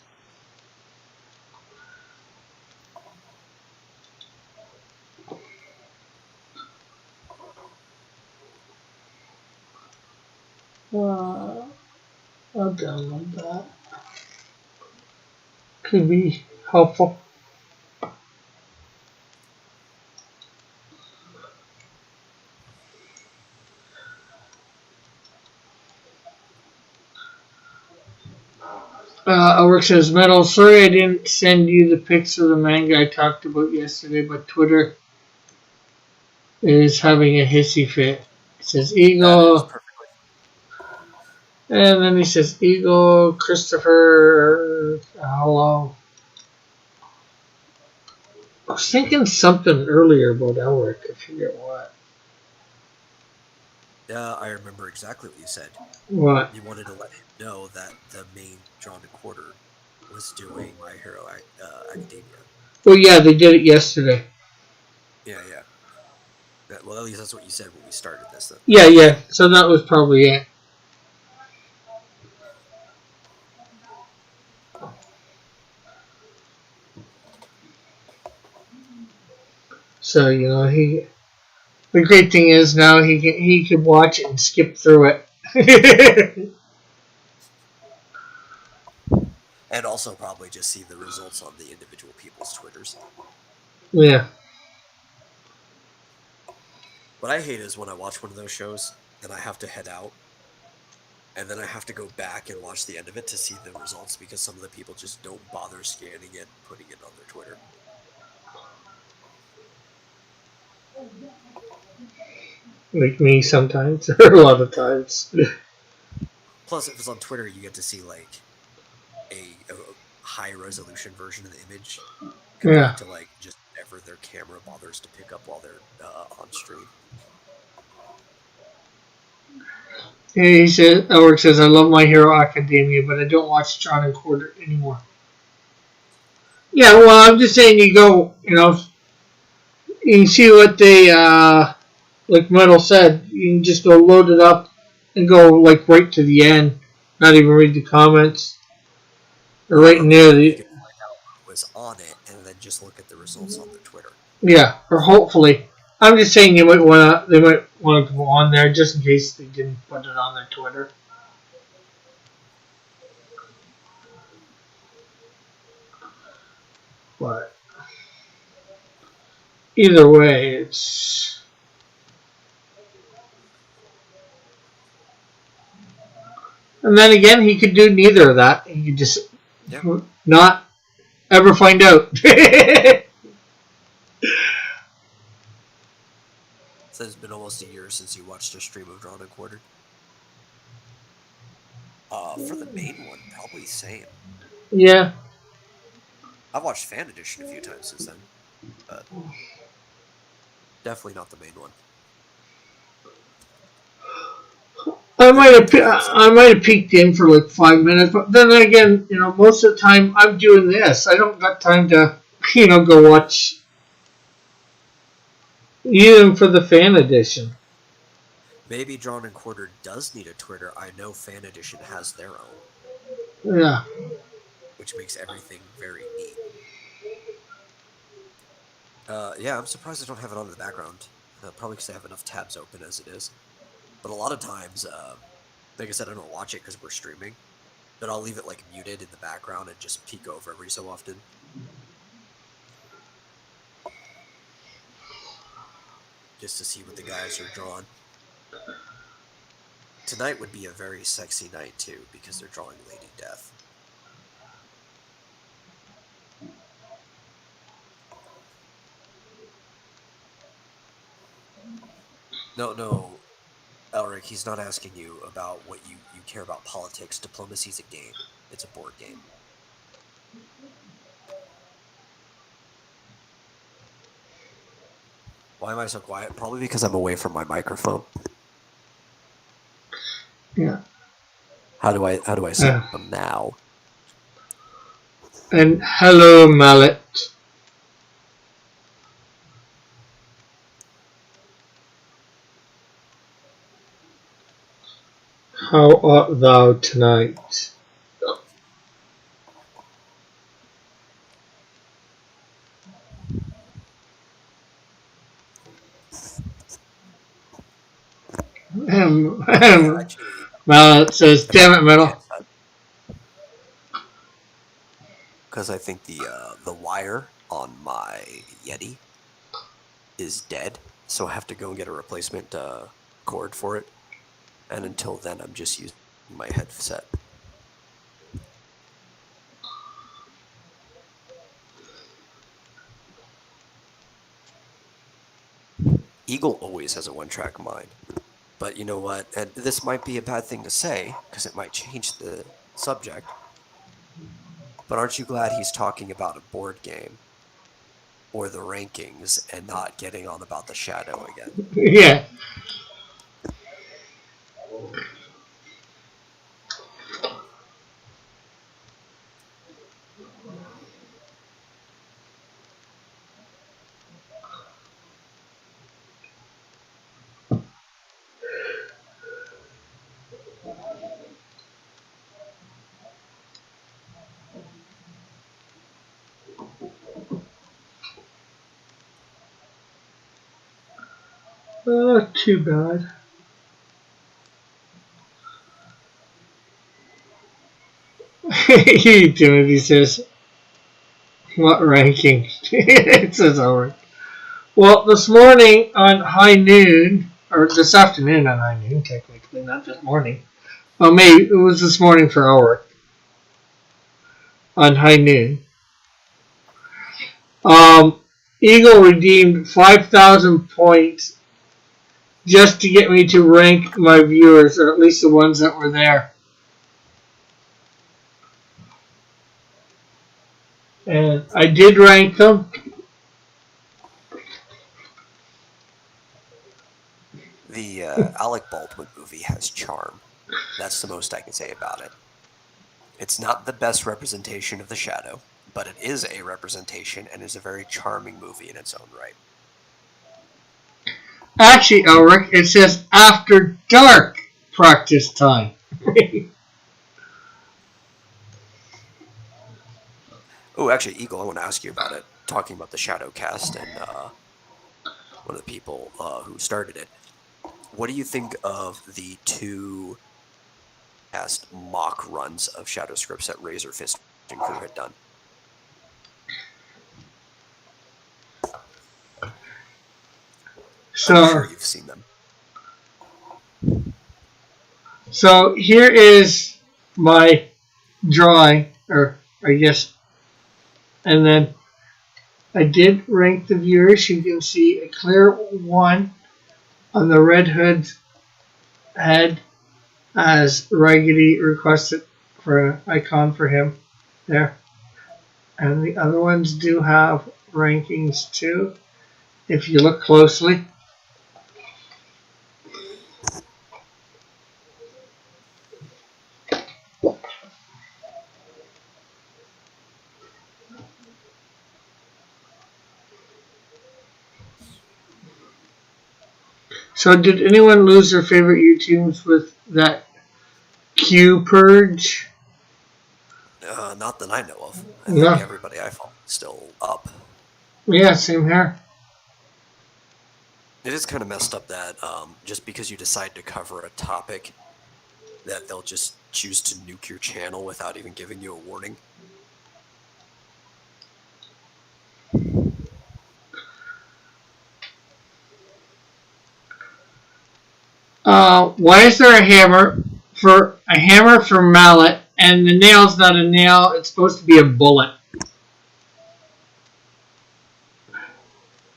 S2: I'll download that. Could be helpful. Ulrich says, Metal, sorry I didn't send you the pics of the manga I talked about yesterday, but Twitter is having a hissy fit. It says
S1: That is
S2: Eagle.
S1: perfectly.
S2: And then he says Eagle, Christopher, hello. I was thinking something earlier about Ulrich. I forget what.
S1: Yeah, I remember exactly what you said.
S2: What?
S1: You wanted to let him know that the main Drawn to Quarter was doing My Hero Academia.
S2: Well, yeah, they did it yesterday.
S1: Yeah. Well, at least that's what you said when we started this. Then.
S2: Yeah. So that was probably it. So the great thing is now he can watch it and skip through it.
S1: And also probably just see the results on the individual people's Twitters.
S2: Yeah.
S1: What I hate is when I watch one of those shows and I have to head out, and then I have to go back and watch the end of it to see the results because some of the people just don't bother scanning it and putting it on their Twitter.
S2: Like me sometimes, or a lot of times.
S1: Plus, if it's on Twitter, you get to see like a high resolution version of the image
S2: Yeah.
S1: compared to like just whatever their camera bothers to pick up while they're on stream.
S2: He says, Elric says, I love My Hero Academia, but I don't watch John and Quarter anymore. Yeah, well, I'm just saying you go, you can see what they, like Metal said, you can just go load it up and go, like, right to the end, not even read the comments. Or right near
S1: You
S2: the,
S1: can find out who was on it and then just look at the results on their Twitter.
S2: yeah, or hopefully. I'm just saying they might want to go on there just in case they didn't put it on their Twitter. But either way, it's. And then again, he could do neither of that. He could just not ever find out.
S1: So it's been almost a year since you watched a stream of Drawn and Quartered. For the main one, probably same.
S2: Yeah.
S1: I've watched Fan Edition a few times since then, but definitely not the main one.
S2: I might have peeked in for like 5 minutes, but then again, most of the time I'm doing this. I don't got time to, go watch even for the Fan Edition.
S1: Maybe Drawn and Quartered does need a Twitter. I know Fan Edition has their own.
S2: Yeah.
S1: Which makes everything very neat. Yeah, I'm surprised I don't have it on in the background. Probably because I have enough tabs open as it is. But a lot of times, like I said, I don't watch it because we're streaming. But I'll leave it like muted in the background and just peek over every so often. Just to see what the guys are drawing. Tonight would be a very sexy night too, because they're drawing Lady Death. No, Elric, he's not asking you about what you care about politics. Diplomacy's a game. It's a board game. Why am I so quiet? Probably because I'm away from my microphone.
S2: Yeah.
S1: How do I say them now?
S2: And hello, Mallet. How art thou tonight? Mallet says, damn it, Metal.
S1: Because I think the wire on my Yeti is dead, so I have to go and get a replacement cord for it. And until then, I'm just using my headset. Eagle always has a one-track mind. But you know what? And this might be a bad thing to say, because it might change the subject. But aren't you glad he's talking about a board game or the rankings and not getting on about the shadow again?
S2: Yeah. Too bad. Timothy says, what ranking? It says over. Well, this morning on high noon, or this afternoon on high noon, technically, not this morning. Well, maybe it was this morning for our on high noon. Eagle redeemed 5,000 points just to get me to rank my viewers, or at least the ones that were there. And I did rank them.
S1: The Alec Baldwin movie has charm. That's the most I can say about it. It's not the best representation of the Shadow, but it is a representation and is a very charming movie in its own right.
S2: Actually, Ulrich, it says after dark practice time.
S1: Oh, actually, Eagle, I want to ask you about it. Talking about the Shadow cast and one of the people who started it. What do you think of the two past mock runs of Shadow scripts that Razor Fist and crew had done?
S2: So,
S1: I'm sure you've seen them.
S2: So here is my drawing, or I guess, and then I did rank the viewers. You can see a clear 1 on the Red Hood's head as Raggedy requested for an icon for him there. And the other ones do have rankings too, if you look closely. So did anyone lose their favorite YouTubes with that Q purge?
S1: Not that I know of. I
S2: No.
S1: think everybody I follow is still up.
S2: Yeah, same here.
S1: It is kind of messed up that just because you decide to cover a topic, that they'll just choose to nuke your channel without even giving you a warning.
S2: Why is there a hammer for mallet and the nail's not a nail? It's supposed to be a bullet.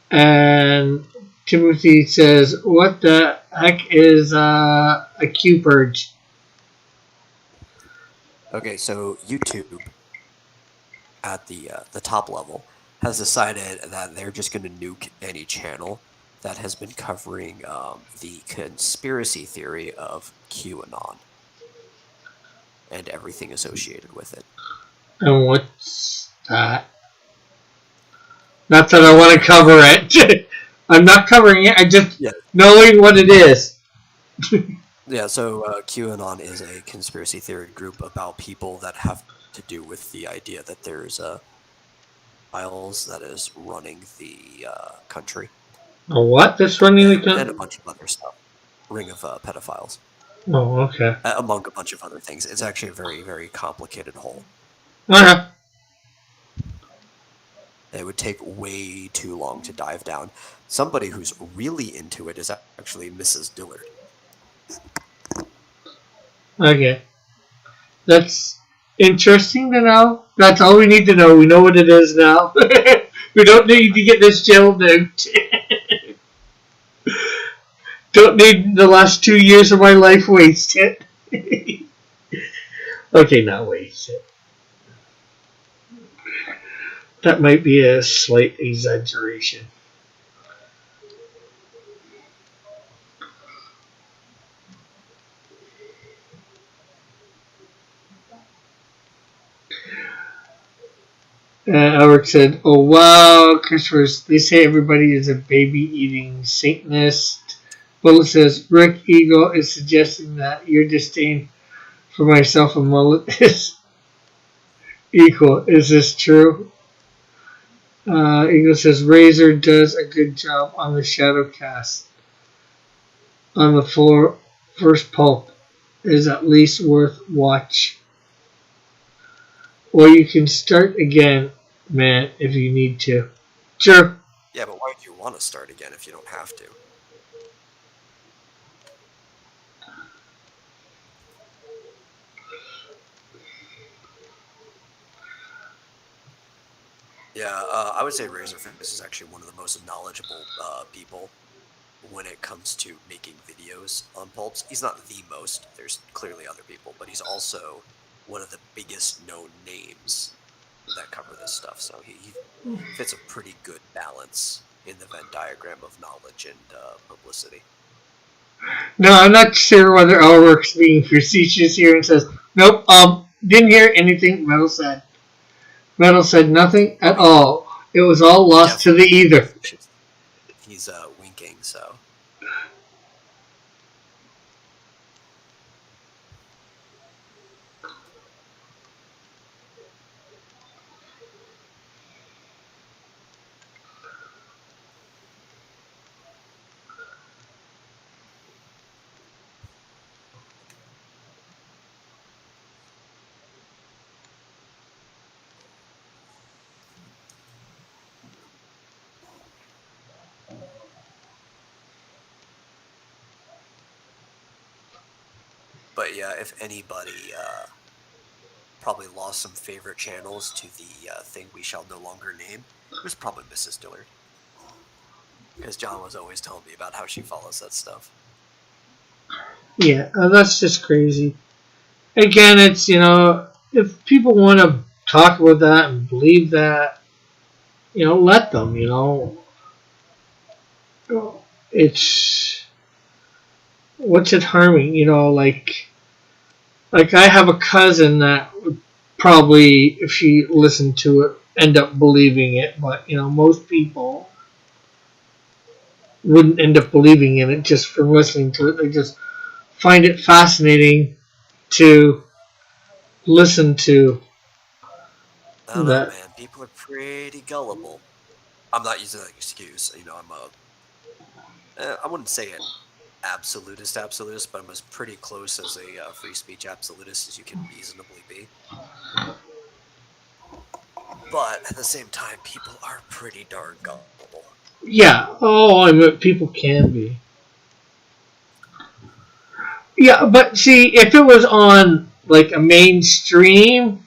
S2: And Timothy says, "What the heck is a Q purge?"
S1: Okay, so YouTube at the top level has decided that they're just going to nuke any channel that has been covering the conspiracy theory of QAnon and everything associated with it.
S2: And what's that? Not that I want to cover it. I'm not covering it. I just knowing what it is.
S1: Yeah, so QAnon is a conspiracy theory group about people that have to do with the idea that there's a files that is running the country.
S2: A what? That's running the country?
S1: And a bunch of other stuff. Ring of pedophiles.
S2: Oh, okay.
S1: Among a bunch of other things. It's actually a very, very complicated whole.
S2: Okay.
S1: It would take way too long to dive down. Somebody who's really into it is actually Mrs. Dillard.
S2: Okay. That's interesting to know. That's all we need to know. We know what it is now. We don't need to get this channel nuked. Don't need the last 2 years of my life wasted. Okay, not wasted. That might be a slight exaggeration. Albert said, "Oh wow, Christopher, they say everybody is a baby-eating Satanist." Bullet says, "Rick Eagle is suggesting that your disdain for myself and Mullet is equal. Is this true?" Eagle says, "Razor does a good job on the shadow cast. On the first pulp is at least worth watch. Or you can start again, man, if you need to." Sure.
S1: Yeah, but why would you want to start again if you don't have to? Yeah, I would say Razorfist is actually one of the most knowledgeable people when it comes to making videos on pulps. He's not the most. There's clearly other people, but he's also one of the biggest known names that cover this stuff, so he fits a pretty good balance in the Venn diagram of knowledge and publicity.
S2: No, I'm not sure whether Elrick's being facetious here and says, nope, didn't hear anything Metal said. Metal said nothing at all. It was all lost to the ether.
S1: He's winking, so. But yeah, if anybody probably lost some favorite channels to the thing we shall no longer name, it was probably Mrs. Dillard. Because John was always telling me about how she follows that stuff.
S2: Yeah, that's just crazy. Again, it's, if people want to talk about that and believe that, let them, It's, what's it harming? Like I have a cousin that would probably, if she listened to it, end up believing it, but, most people wouldn't end up believing in it just from listening to it. They just find it fascinating to listen to.
S1: I don't know, man. People are pretty gullible. I'm not using that excuse. I wouldn't say an absolutist, but I'm as pretty close as a free speech absolutist as you can reasonably be. But at the same time, people are pretty darn gullible.
S2: Yeah. Oh, I mean, people can be. Yeah, but see, if it was on like a mainstream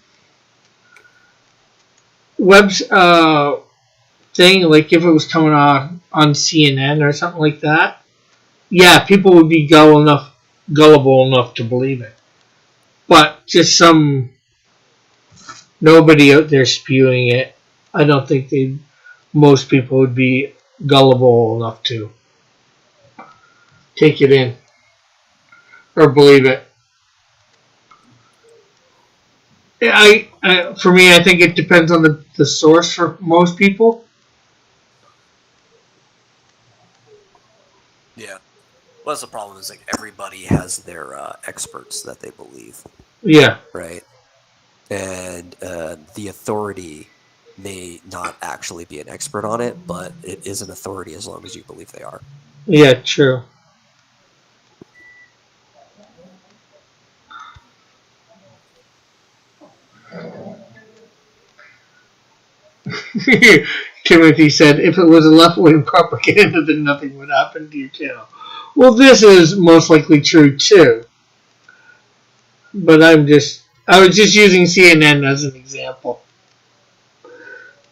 S2: web thing, like if it was coming on CNN or something like that, yeah, people would be gullible enough to believe it. But just some nobody out there spewing it, I don't think most people would be gullible enough to take it in or believe it. For me, I think it depends on the source for most people.
S1: Yeah. Well, that's the problem is like everybody has their experts that they believe.
S2: Yeah.
S1: Right. And the authority may not actually be an expert on it, but it is an authority as long as you believe they are.
S2: Yeah, true. Timothy said, if it was a left-wing propaganda, then nothing would happen to your channel. Well, this is most likely true, too. But I was just using CNN as an example.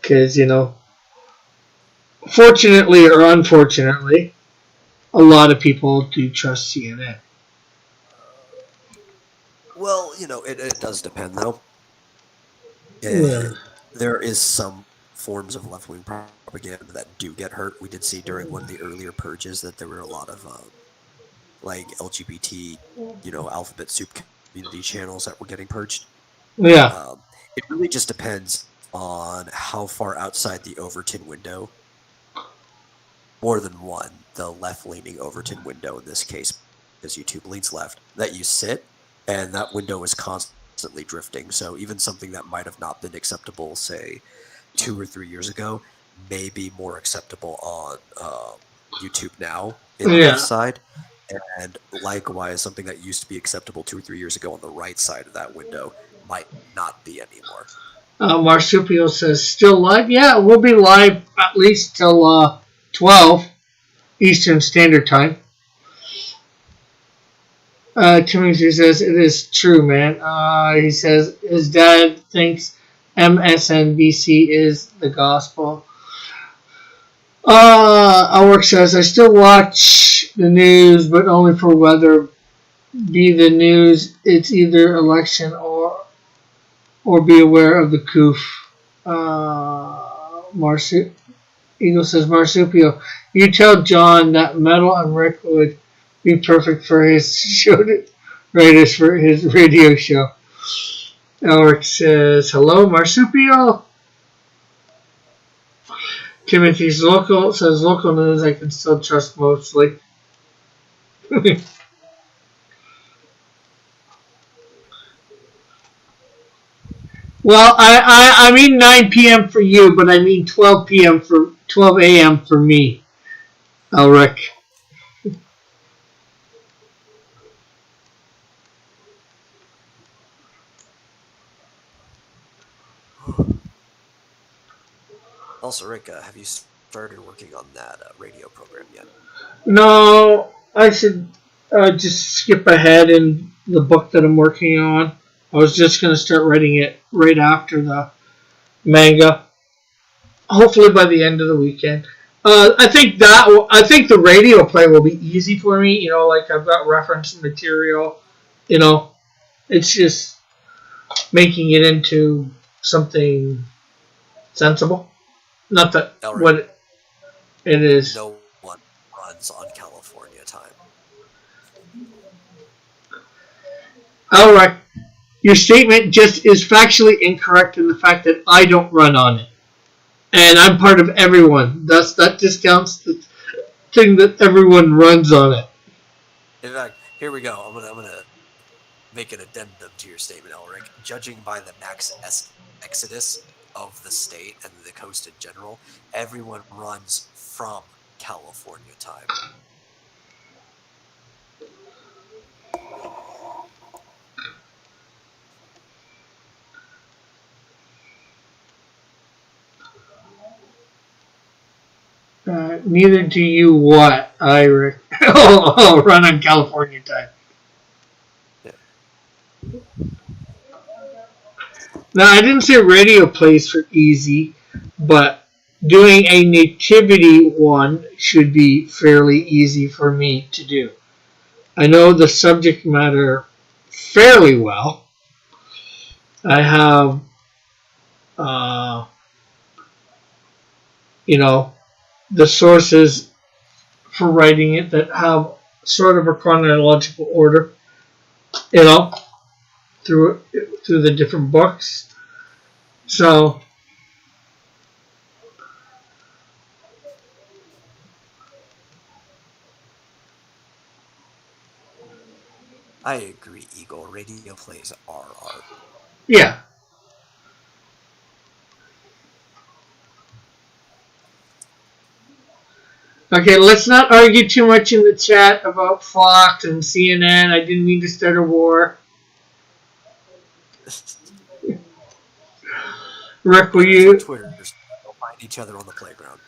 S2: Because, fortunately or unfortunately, a lot of people do trust CNN.
S1: Well, it does depend, though.
S2: Yeah.
S1: There is some forms of left-wing propaganda that do get hurt. We did see during one of the earlier purges that there were a lot of, like, LGBT, alphabet soup community channels that were getting purged.
S2: Yeah.
S1: It really just depends on how far outside the Overton window, more than one, the left-leaning Overton window in this case, because YouTube leans left, that you sit, and that window is constantly drifting. So even something that might have not been acceptable, say, 2 or 3 years ago, may be more acceptable on YouTube now in the left side. And likewise, something that used to be acceptable 2 or 3 years ago on the right side of that window might not be anymore.
S2: Marsupio says, still live? Yeah, we'll be live at least till 12 Eastern Standard Time. Timothy says, it is true, man. He says his dad thinks MSNBC is the gospel. Alwork says, I still watch the news, but only for whether be the news, it's either election or be aware of the coof. Eagle says, Marsupio, you tell John that Metal and Rick would be perfect for his show writers for his radio show. Elric says, hello, Marsupio. Timothy's local says local news I can still trust mostly. Well, I mean 9 p.m. for you, but I mean 12 p.m. for 12 a.m. for me, Elric.
S1: Also, Rick, have you started working on that radio program yet?
S2: No, I should just skip ahead in the book that I'm working on. I was just going to start writing it right after the manga. Hopefully by the end of the weekend. I think the radio play will be easy for me. You know, like I've got reference material. You know, it's just making it into something sensible. Not that
S1: Elric,
S2: what it is.
S1: no one runs on California time.
S2: All right. Your statement just is factually incorrect in the fact that I don't run on it. And I'm part of everyone. Thus, that discounts the thing that everyone runs on it.
S1: In fact, here we go. I'm gonna make an addendum to your statement, Elric. Judging by the max exodus of the state and the coast in general, everyone runs from California time.
S2: Neither do you what, Iric? Run on California time.
S1: Yeah.
S2: Now, I didn't say radio plays for easy, but doing a nativity one should be fairly easy for me to do. I know the subject matter fairly well. I have, you know, the sources for writing it that have sort of a chronological order, you know, through the different books. So
S1: I agree, Eagle. Radio plays are art.
S2: yeah. Okay, let's not argue too much in the chat about Fox and CNN. I didn't mean to start a war. Rick, will
S1: That's what
S2: you?
S1: Twitter's. They'll find each other on the playground.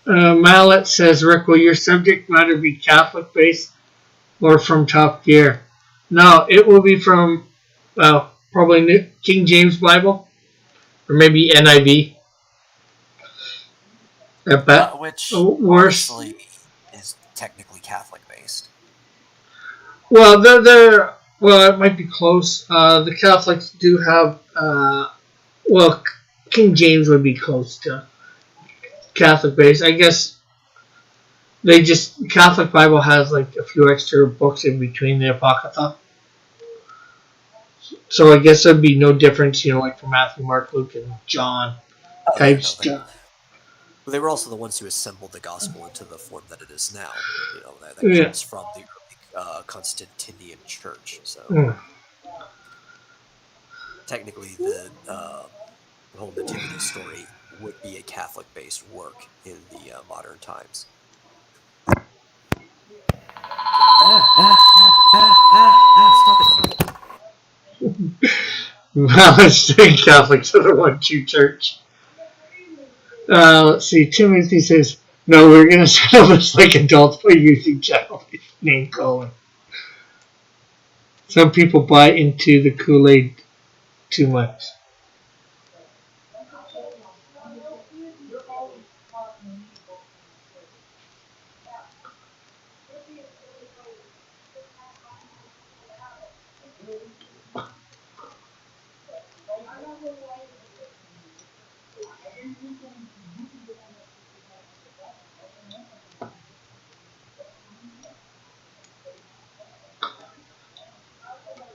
S2: Mallet says, Rick, will your subject matter be Catholic based or from Top Gear? No, it will be from, well, probably King James Bible or maybe NIV. I bet.
S1: Which
S2: Worse.
S1: honestly is technically Catholic based.
S2: Well, they're well, it might be close. The Catholics do have, well, King James would be close to Catholic base. I guess they just Catholic Bible has like a few extra books in between the Apocrypha. So I guess there'd be no difference, you know, like for Matthew, Mark, Luke, and John type stuff.
S1: They were also the ones who assembled the gospel into the form that it is now. You know, that comes from the early Constantinian Church. So technically, the whole nativity story would be a Catholic-based work in the modern times. Stop it!
S2: Let's take Catholics to the one true church. Let's see. Timothy says, "No, we're going to settle this like adults by using childish name calling." Some people buy into the Kool-Aid too much.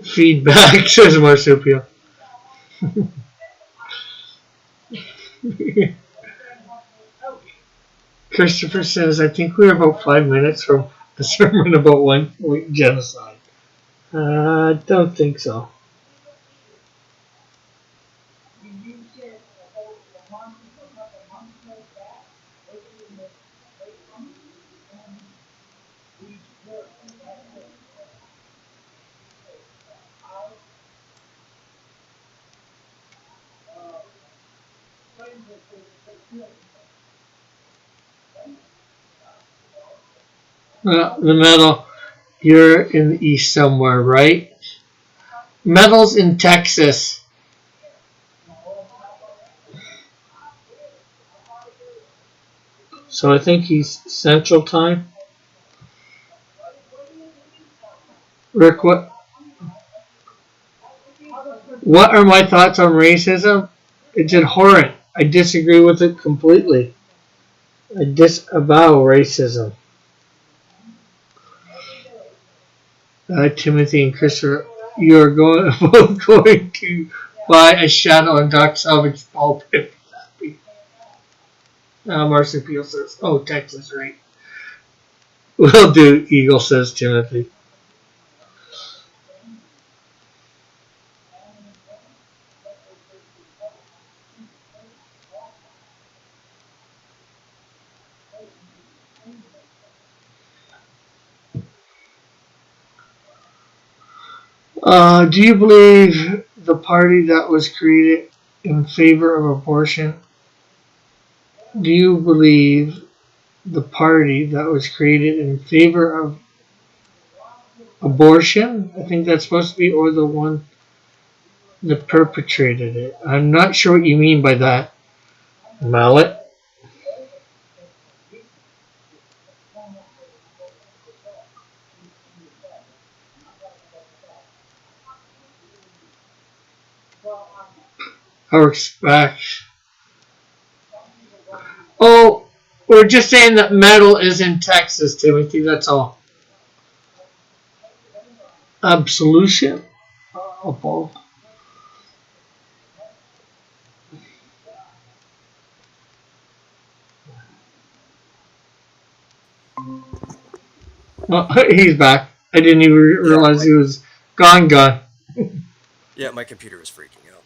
S2: Feedback, says Marsupial. Christopher says, I think we're about 5 minutes from a sermon about one genocide. I don't think so. The medal, you're in the east somewhere, right? Medal's in Texas. So I think he's Central Time. Rick, what are my thoughts on racism? It's abhorrent. I disagree with it completely. I disavow racism. Timothy and Christopher, you are both going to buy a Shadow and Dark Salvage ball pit. Marsupial says, oh, Texas, right? Will do, Eagle says Timothy. Do you believe the party that was created in favor of abortion? Do you believe the party that was created in favor of abortion? I think that's supposed to be, or the one that perpetrated it. I'm not sure what you mean by that, Mallet. I respect. Oh, we're just saying that metal is in Texas, Timothy, that's all. Absolution? Well, he's back. I didn't even realize he was gone.
S1: Yeah, my computer was freaking out.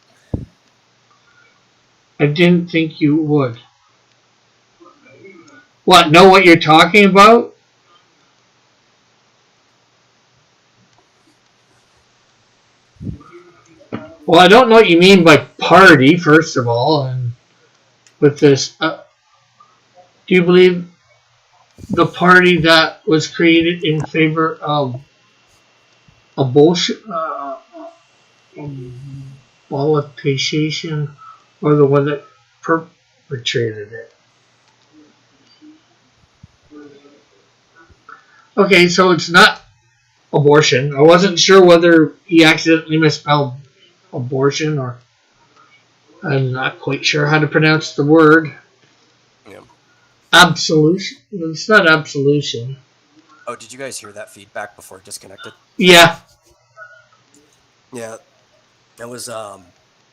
S2: I didn't think you would. What, know what you're talking about? Well, I don't know what you mean by party, first of all, and with this. Do you believe the party that was created in favor of abortion, politician, or the one that perpetrated it? Okay, so it's not abortion. I wasn't sure whether he accidentally misspelled abortion, or I'm not quite sure how to pronounce the word.
S1: Yeah.
S2: Absolution. It's not absolution.
S1: Oh, did you guys hear that feedback before it disconnected?
S2: Yeah.
S1: Yeah. That was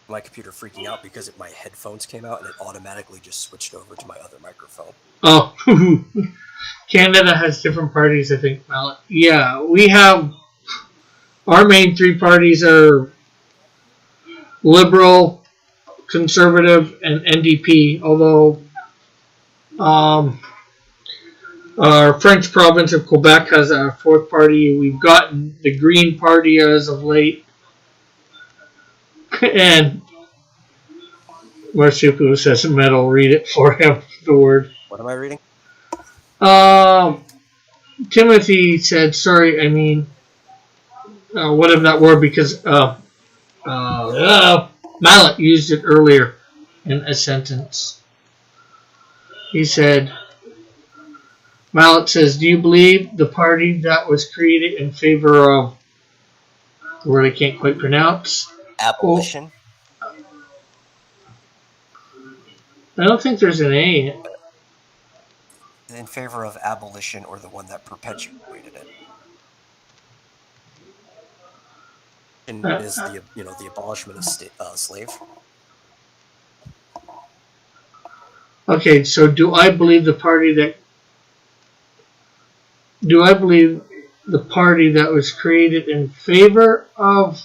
S1: my computer freaking out because my headphones came out and it automatically just switched over to my other microphone.
S2: Oh. Canada has different parties, I think, Mallet. Yeah, we have... Our main three parties are Liberal, Conservative, and NDP, although our French province of Quebec has a fourth party. We've gotten the Green Party as of late. And Marsupial says metal, read it for him, the word.
S1: What am I reading?
S2: Timothy said, sorry, I mean, whatever that word, because Mallet used it earlier in a sentence. He said, Mallet says, do you believe the party that was created in favor of the word I can't quite pronounce?
S1: Abolition?
S2: I don't think there's an A.
S1: In favor of abolition or the one that perpetuated it. And is
S2: Uh,
S1: the the abolishment of slave.
S2: okay, so do I believe the party that was created in favor of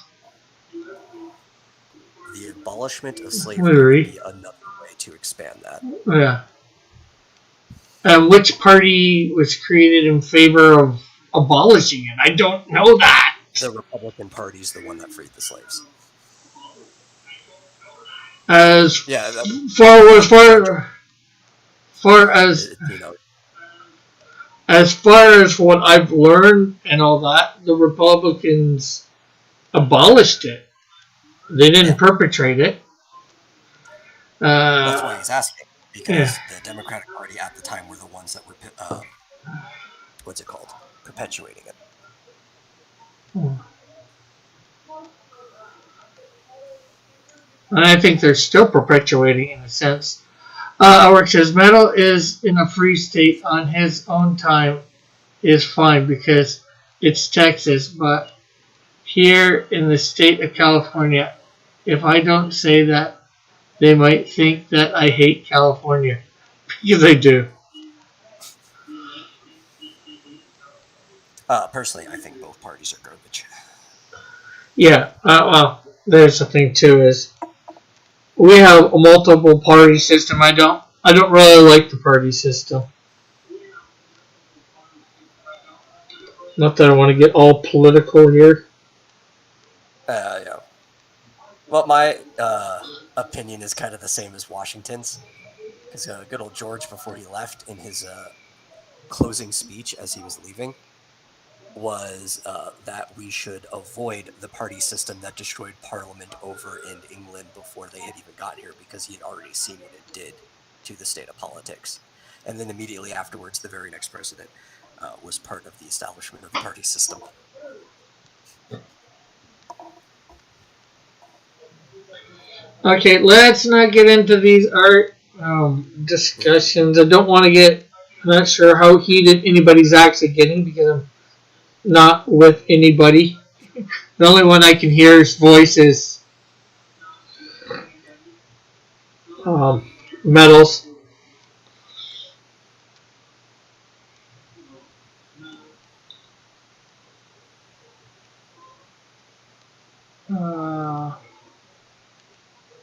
S1: The abolishment of slavery would
S2: slavery?
S1: be another way to expand that.
S2: Yeah. Which party was created in favor of abolishing it? I don't know that.
S1: The Republican Party is the one that freed the slaves.
S2: As
S1: Yeah, that,
S2: far as as far as what I've learned and all that, the Republicans abolished it. They didn't perpetrate it.
S1: That's why he's asking, because
S2: Yeah.
S1: the Democratic Party at the time were the ones that were what's it called, perpetuating it.
S2: And I think they're still perpetuating in a sense. Our says metal is in a free state on his own time is fine because it's Texas, but here in the state of California, if I don't say that, they might think that I hate California. Because I do.
S1: Personally, I think both parties are garbage.
S2: Yeah, well, there's the thing too is we have a multiple party system. I don't really like the party system. Not that I want to get all political here.
S1: Yeah. Well, my opinion is kind of the same as Washington's. Because good old George, before he left, in his closing speech as he was leaving, was that we should avoid the party system that destroyed Parliament over in England before they had even got here, because he had already seen what it did to the state of politics. And then immediately afterwards, the very next president was part of the establishment of the party system.
S2: Okay, let's not get into these art discussions. I don't want to get. I'm not sure how heated anybody's actually getting because I'm not with anybody. The only one I can hear his voice is Metals. Uh,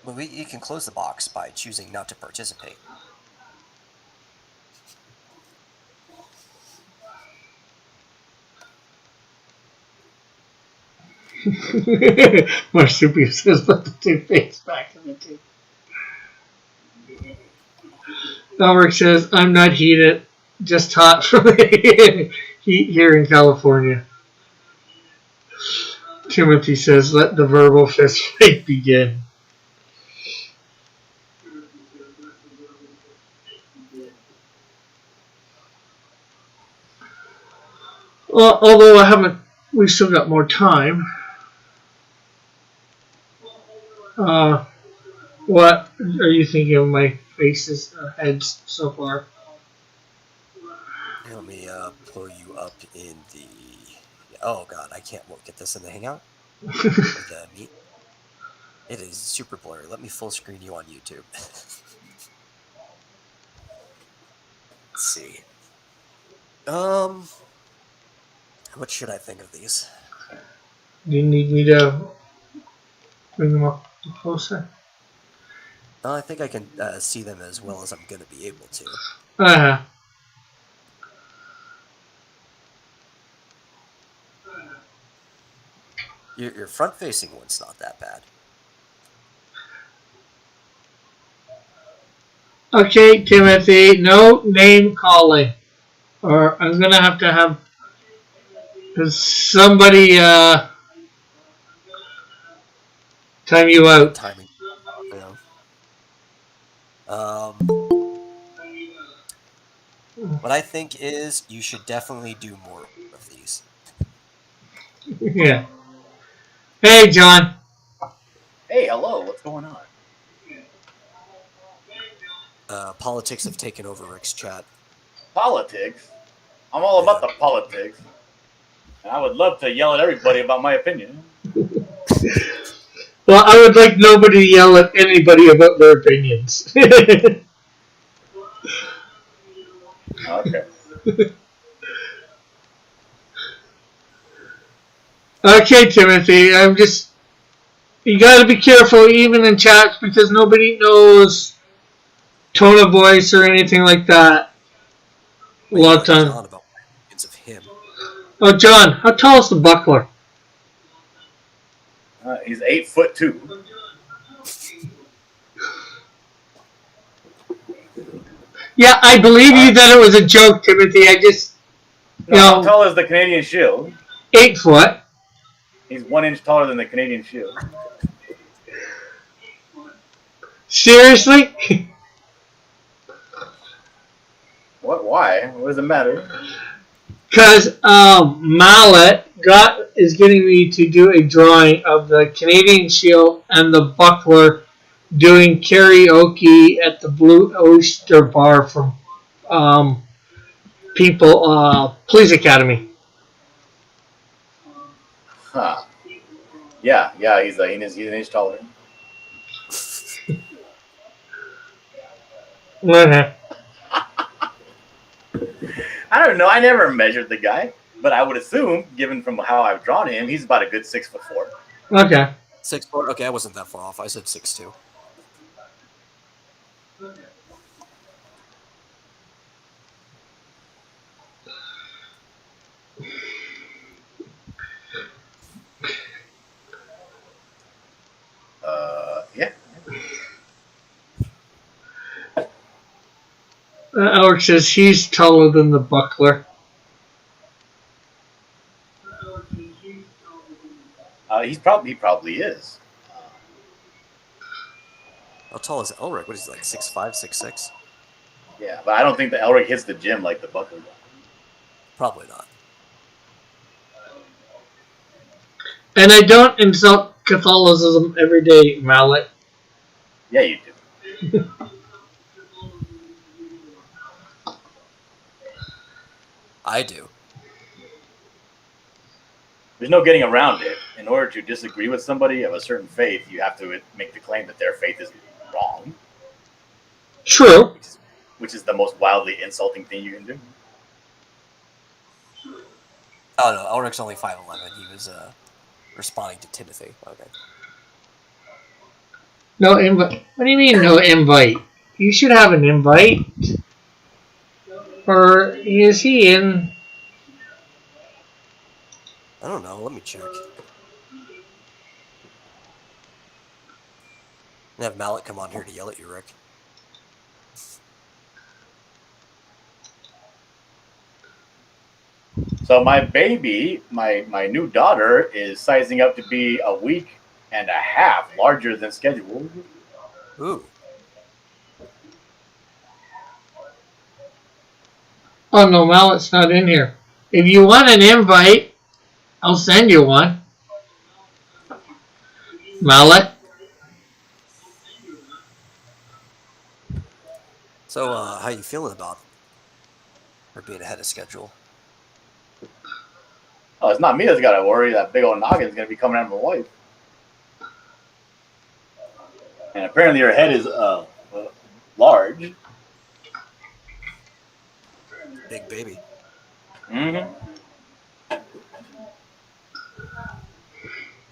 S1: Well, you can close the box by choosing not to participate.
S2: Marsupial says, put the toothpaste back in the tube. Elric says, I'm not heated, just hot from the heat here in California. Timothy says, let the verbal fist fight begin. Well, although we've still got more time. What are you thinking of my faces, heads so far?
S1: Let me pull you up in the. Oh god, I can't look at this in the Hangout. Or the Meet. It is super blurry. Let me full screen you on YouTube. Let's see. What should I think of these?
S2: Do you need me to bring them up closer?
S1: I think I can see them as well as I'm going to be able to.
S2: Uh-huh.
S1: Your front-facing one's not that bad.
S2: Okay, Timothy, no name calling. Or I'm going to have somebody time you out.
S1: Timing, you know. What I think is you should definitely do more of these.
S2: Yeah. Hey, John.
S3: Hey, hello. What's going on?
S1: Politics have taken over Rick's chat.
S3: Politics? I'm all about the politics. And I would love to yell at everybody about my opinion.
S2: Well, I would like nobody to yell at anybody about their opinions.
S3: Okay.
S2: Okay, Timothy, you gotta be careful even in chats because nobody knows tone of voice or anything like that. A lot of times.
S1: John about my opinions of him.
S2: Oh, John, how tall is the buckler?
S3: He's 8'2".
S2: Yeah, I believe you that it was a joke, Timothy.
S3: How tall is the Canadian Shield?
S2: 8 foot.
S3: He's 1 inch taller than the Canadian Shield.
S2: Seriously?
S3: What? Why? What does it matter?
S2: Because Mallet is getting me to do a drawing of the Canadian Shield and the buckler doing karaoke at the Blue Oyster Bar from Police Academy.
S3: Huh. Yeah, he's an inch taller.
S2: Okay.
S3: I don't know. I never measured the guy, but I would assume, given from how I've drawn him, he's about a good 6'4".
S2: Okay.
S1: 6'4"? Okay, I wasn't that far off. I said 6'2".
S3: Yeah.
S2: Alex says he's taller than the buckler.
S3: He probably is.
S1: How tall is Elric? What is he, like 6'5", 6'6"?
S3: Yeah, but I don't think the Elric hits the gym like the buckler does.
S1: Probably not.
S2: And I don't insult Catholicism every day, Mallet.
S3: Yeah, you do.
S1: I do.
S3: There's no getting around it. In order to disagree with somebody of a certain faith, you have to make the claim that their faith is wrong.
S2: True.
S3: Which is the most wildly insulting thing you can do.
S1: Oh no, Elric's only 5'11". He was responding to Timothy. Okay.
S2: No invite. What do you mean no invite? You should have an invite. Or is he in?
S1: I don't know. Let me check. And have Mallet come on here to yell at you, Rick.
S3: So my baby, my new daughter, is sizing up to be a week and a half larger than scheduled.
S1: Ooh.
S2: Oh no, Mallet's not in here. If you want an invite, I'll send you one. Mallet.
S1: So, how you feeling about her being ahead of schedule?
S3: Oh, it's not me that's got to worry. That big old noggin's going to be coming out of my wife. And apparently her head is large.
S1: Big baby.
S3: Mm-hmm.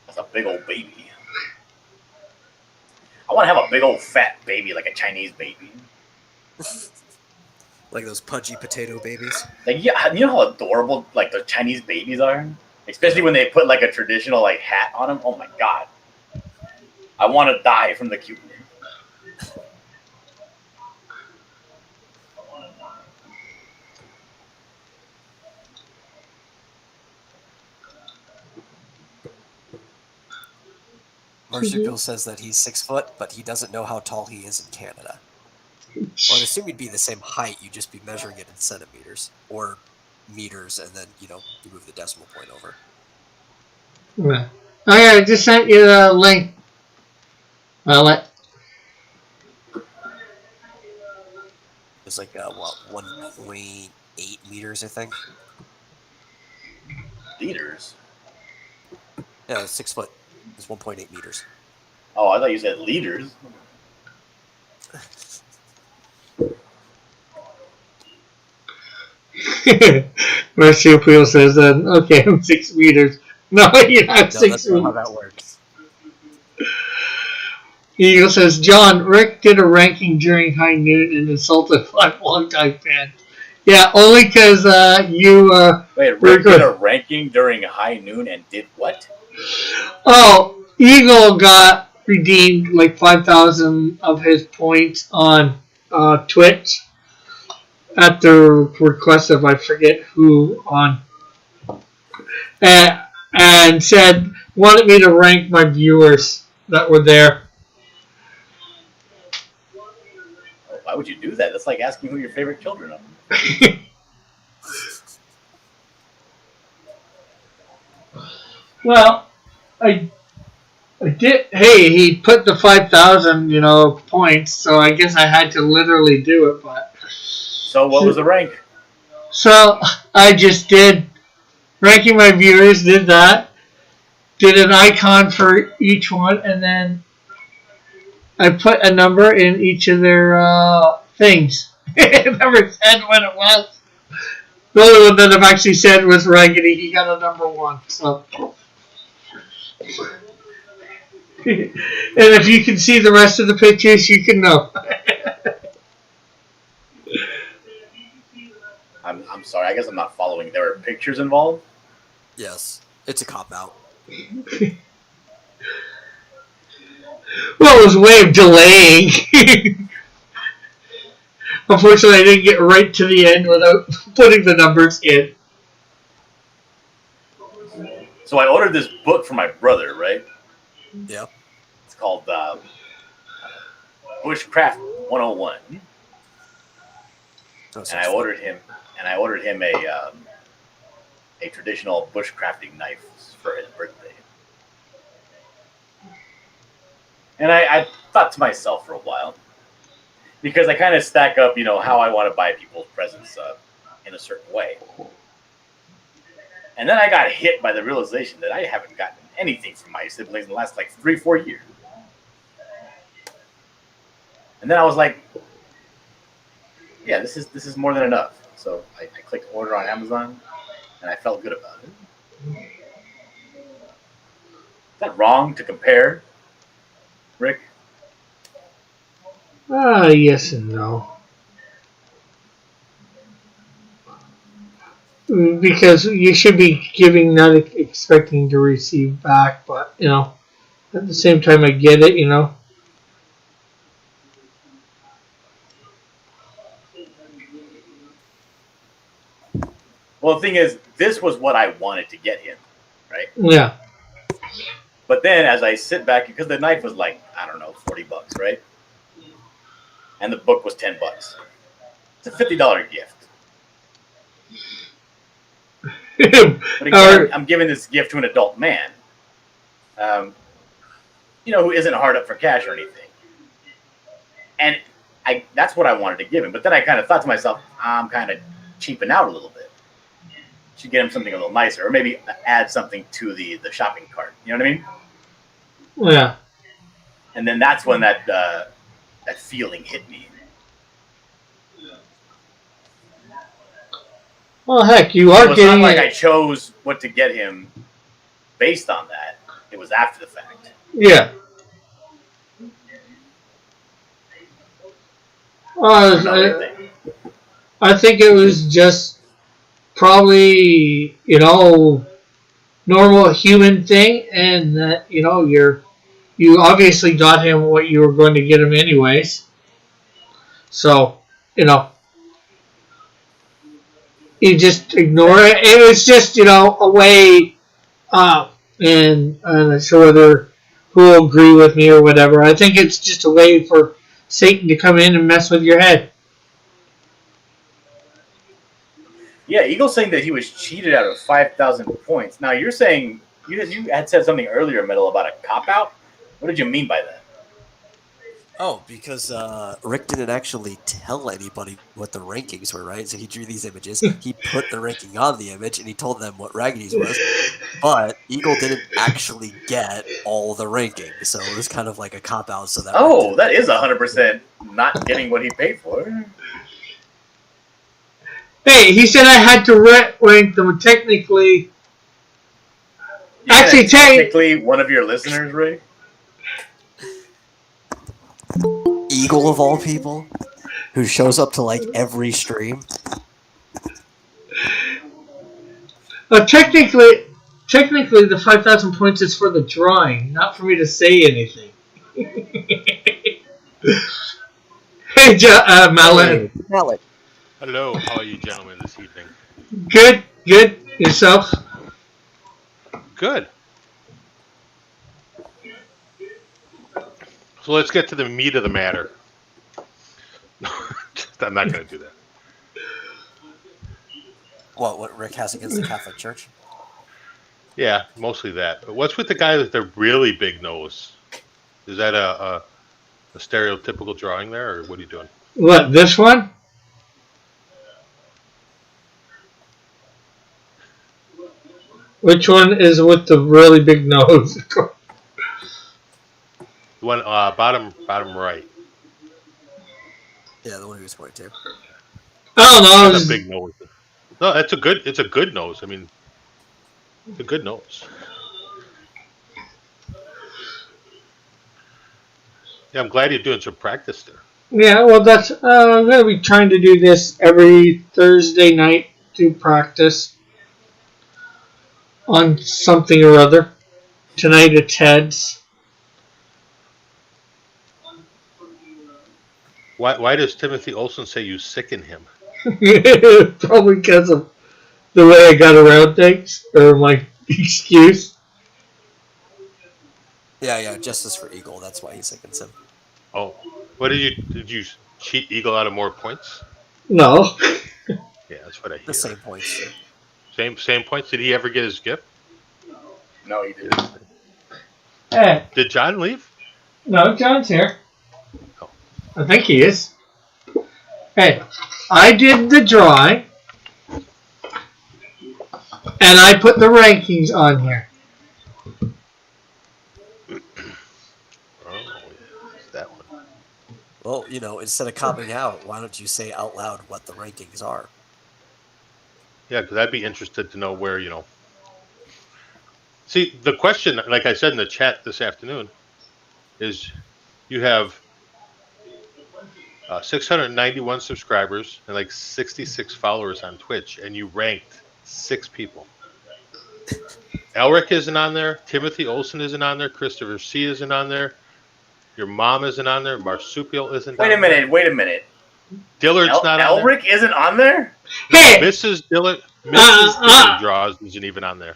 S3: That's a big old baby. I want to have a big old fat baby, like a Chinese baby.
S1: Like those pudgy potato babies?
S3: Like, yeah, you know how adorable like the Chinese babies are? Especially when they put like a traditional like hat on them. Oh my god. I want to die from the cuteness.
S1: Marsupial says that he's 6 foot, but he doesn't know how tall he is in Canada. Well, I'd assume you'd be the same height, you'd just be measuring it in centimeters. Or meters, and then, you move the decimal point over.
S2: Oh yeah, I just sent you the link. Mallet.
S1: was like, 1.8 meters, I think.
S3: Liters?
S1: Yeah, 6 foot. It's 1.8 meters.
S3: Oh, I thought you said liters.
S2: Marcio Peel says, okay, I'm 6 meters. No, you're not
S1: No,
S2: 6
S1: that's not how
S2: meters.
S1: that works.
S2: Eagle says, John, Rick did a ranking during high noon and insulted 5 longtime fans. Yeah, only because you
S3: Wait,
S2: were
S3: Rick did a ranking during high noon and did what?
S2: Oh, Eagle got redeemed like 5,000 of his points on Twitch at the request of I forget who on, and said wanted me to rank my viewers that were there.
S3: Oh, why would you do that? That's like asking who your favorite children are.
S2: Well, I did. Hey, he put the 5,000 points, so I guess I had to literally do it. But
S3: So what was the rank?
S2: so I just did ranking my viewers. Did that. Did an icon for each one, and then I put a number in each of their things. It never said what it was. The only one that I've actually said was Raggedy. He got a number 1. So, and if you can see the rest of the pictures, you can know.
S3: I'm sorry. I guess I'm not following. There were pictures involved.
S1: Yes, it's a cop out.
S2: Well, it was a way of delaying. Unfortunately, I didn't get right to the end without putting the numbers in.
S3: So I ordered this book for my brother, right?
S1: Yep.
S3: It's called Bushcraft 101, and I ordered him a traditional bushcrafting knife for his birthday. And I thought to myself for a while, because I kind of stack up, how I want to buy people's presents in a certain way. And then I got hit by the realization that I haven't gotten anything from my siblings in the last 3-4 years. And then I was like, yeah, this is more than enough. So I clicked order on Amazon, and I felt good about it. Is that wrong to compare, Rick?
S2: Yes and no. Because you should be giving, not expecting to receive back, but, at the same time I get it,
S3: Well, the thing is, this was what I wanted to get him, right?
S2: Yeah.
S3: But then as I sit back, because the knife was $40, right? And the book was $10. It's a $50 gift. But again, I'm giving this gift to an adult man, who isn't hard up for cash or anything. And that's what I wanted to give him. But then I kind of thought to myself, I'm kind of cheaping out a little bit. Should get him something a little nicer, or maybe add something to the shopping cart. You know what I mean?
S2: Yeah.
S3: And then that's when that feeling hit me.
S2: Well, heck, you are
S3: It's
S2: getting
S3: not like I chose what to get him based on that. It was after the fact.
S2: Yeah. I think it was just probably, normal human thing, and that, you obviously got him what you were going to get him anyways. So, you just ignore it. It was just, a way, and I'm not sure whether who will agree with me or whatever. I think it's just a way for Satan to come in and mess with your head.
S3: Yeah, Eagle's saying that he was cheated out of 5,000 points. Now, you're saying, you had said something earlier, Metal, about a cop-out? What did you mean by that?
S1: Oh, because Rick didn't actually tell anybody what the rankings were, right? So he drew these images. He put the ranking on the image, and he told them what Raggy's was. But Eagle didn't actually get all the rankings, so it was kind of like a cop out. So that Rick
S3: Oh,
S1: didn't
S3: that is
S1: know.
S3: 100% not getting what he paid for.
S2: Hey, he said I had to rank them technically.
S3: You
S2: Actually,
S3: technically one of your listeners, Ray.
S1: Eagle of all people, who shows up to like every stream.
S2: technically, the 5,000 points is for the drawing, not for me to say anything. Hey, Malin.
S1: Mallet.
S4: Hello, how are you gentlemen this evening?
S2: Good, good. Yourself?
S4: Good. So let's get to the meat of the matter. I'm not going to do that.
S1: What Rick has against the Catholic Church?
S4: Yeah, mostly that. But what's with the guy with the really big nose? Is that a stereotypical drawing there, or what are you doing?
S2: What, this one? Which one is with the really big nose?
S4: The one bottom right.
S1: Yeah, the one he was pointing to.
S2: I don't know.
S4: That's a big nose. No, it's a good nose. I mean, it's a good nose. Yeah, I'm glad you're doing some practice there.
S2: Yeah, well, that's I'm gonna be trying to do this every Thursday night to practice on something or other. Tonight it's heads.
S4: Why does Timothy Olsen say you sicken him?
S2: Probably because of the way I got around things or my excuse.
S1: Yeah, Justice for Eagle. That's why he's against him.
S4: Oh, what did you cheat Eagle out of more points?
S2: No.
S4: Yeah, that's what I hear.
S1: The same points.
S4: Same points. Did he ever get his gift?
S3: No, he didn't.
S2: Hey,
S4: Did John leave?
S2: no, John's here.
S4: Oh.
S2: I think he is. Hey, I did the drawing, and I put the rankings on here.
S4: Oh, it's that one.
S1: Well, instead of copping out, why don't you say out loud what the rankings are?
S4: Yeah, because I'd be interested to know where, See, the question, like I said in the chat this afternoon, is you have 691 subscribers and like 66 followers on Twitch, and you ranked 6 people. Elric isn't on there. Timothy Olsen isn't on there. Christopher C. isn't on there. Your mom isn't on there. Marsupial isn't on there.
S3: Wait a minute.
S4: Dillard's not on there.
S3: Elric isn't on there?
S2: Hey,
S4: Mrs. Dillard Draws isn't even on there.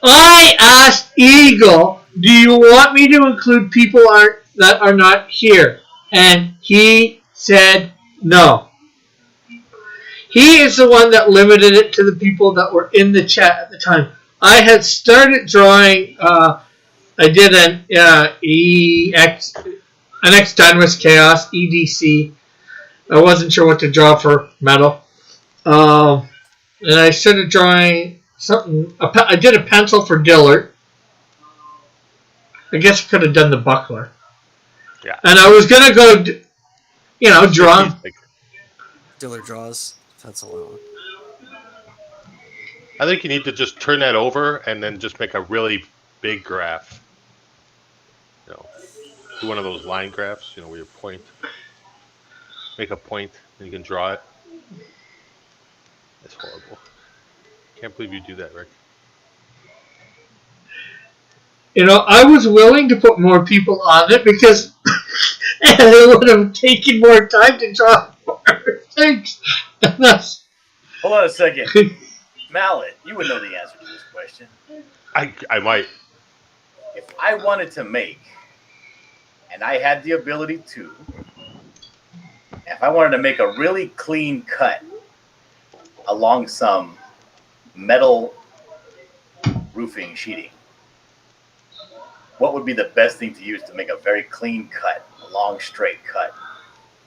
S2: I asked Eagle, do you want me to include people that are not here? And he said no. He is the one that limited it to the people that were in the chat at the time. I had started drawing. I did an X Dynamos Chaos EDC. I wasn't sure what to draw for metal, and I started drawing something. I did a pencil for Dillard. I guess I could have done the buckler.
S4: Yeah.
S2: And I was gonna go, draw.
S1: Dillard draws. Pencil.
S4: I think you need to just turn that over and then just make a really big graph. Do one of those line graphs, where you point. Make a point and you can draw it. That's horrible. Can't believe you do that, Rick.
S2: I was willing to put more people on it because it would have taken more time to draw more things.
S3: Hold on a second. Mallet, you would know the answer to this question.
S4: I might.
S3: If I wanted to make, and I had the ability to, if I wanted to make a really clean cut along some metal roofing sheeting, what would be the best thing to use to make a very clean cut long straight cut.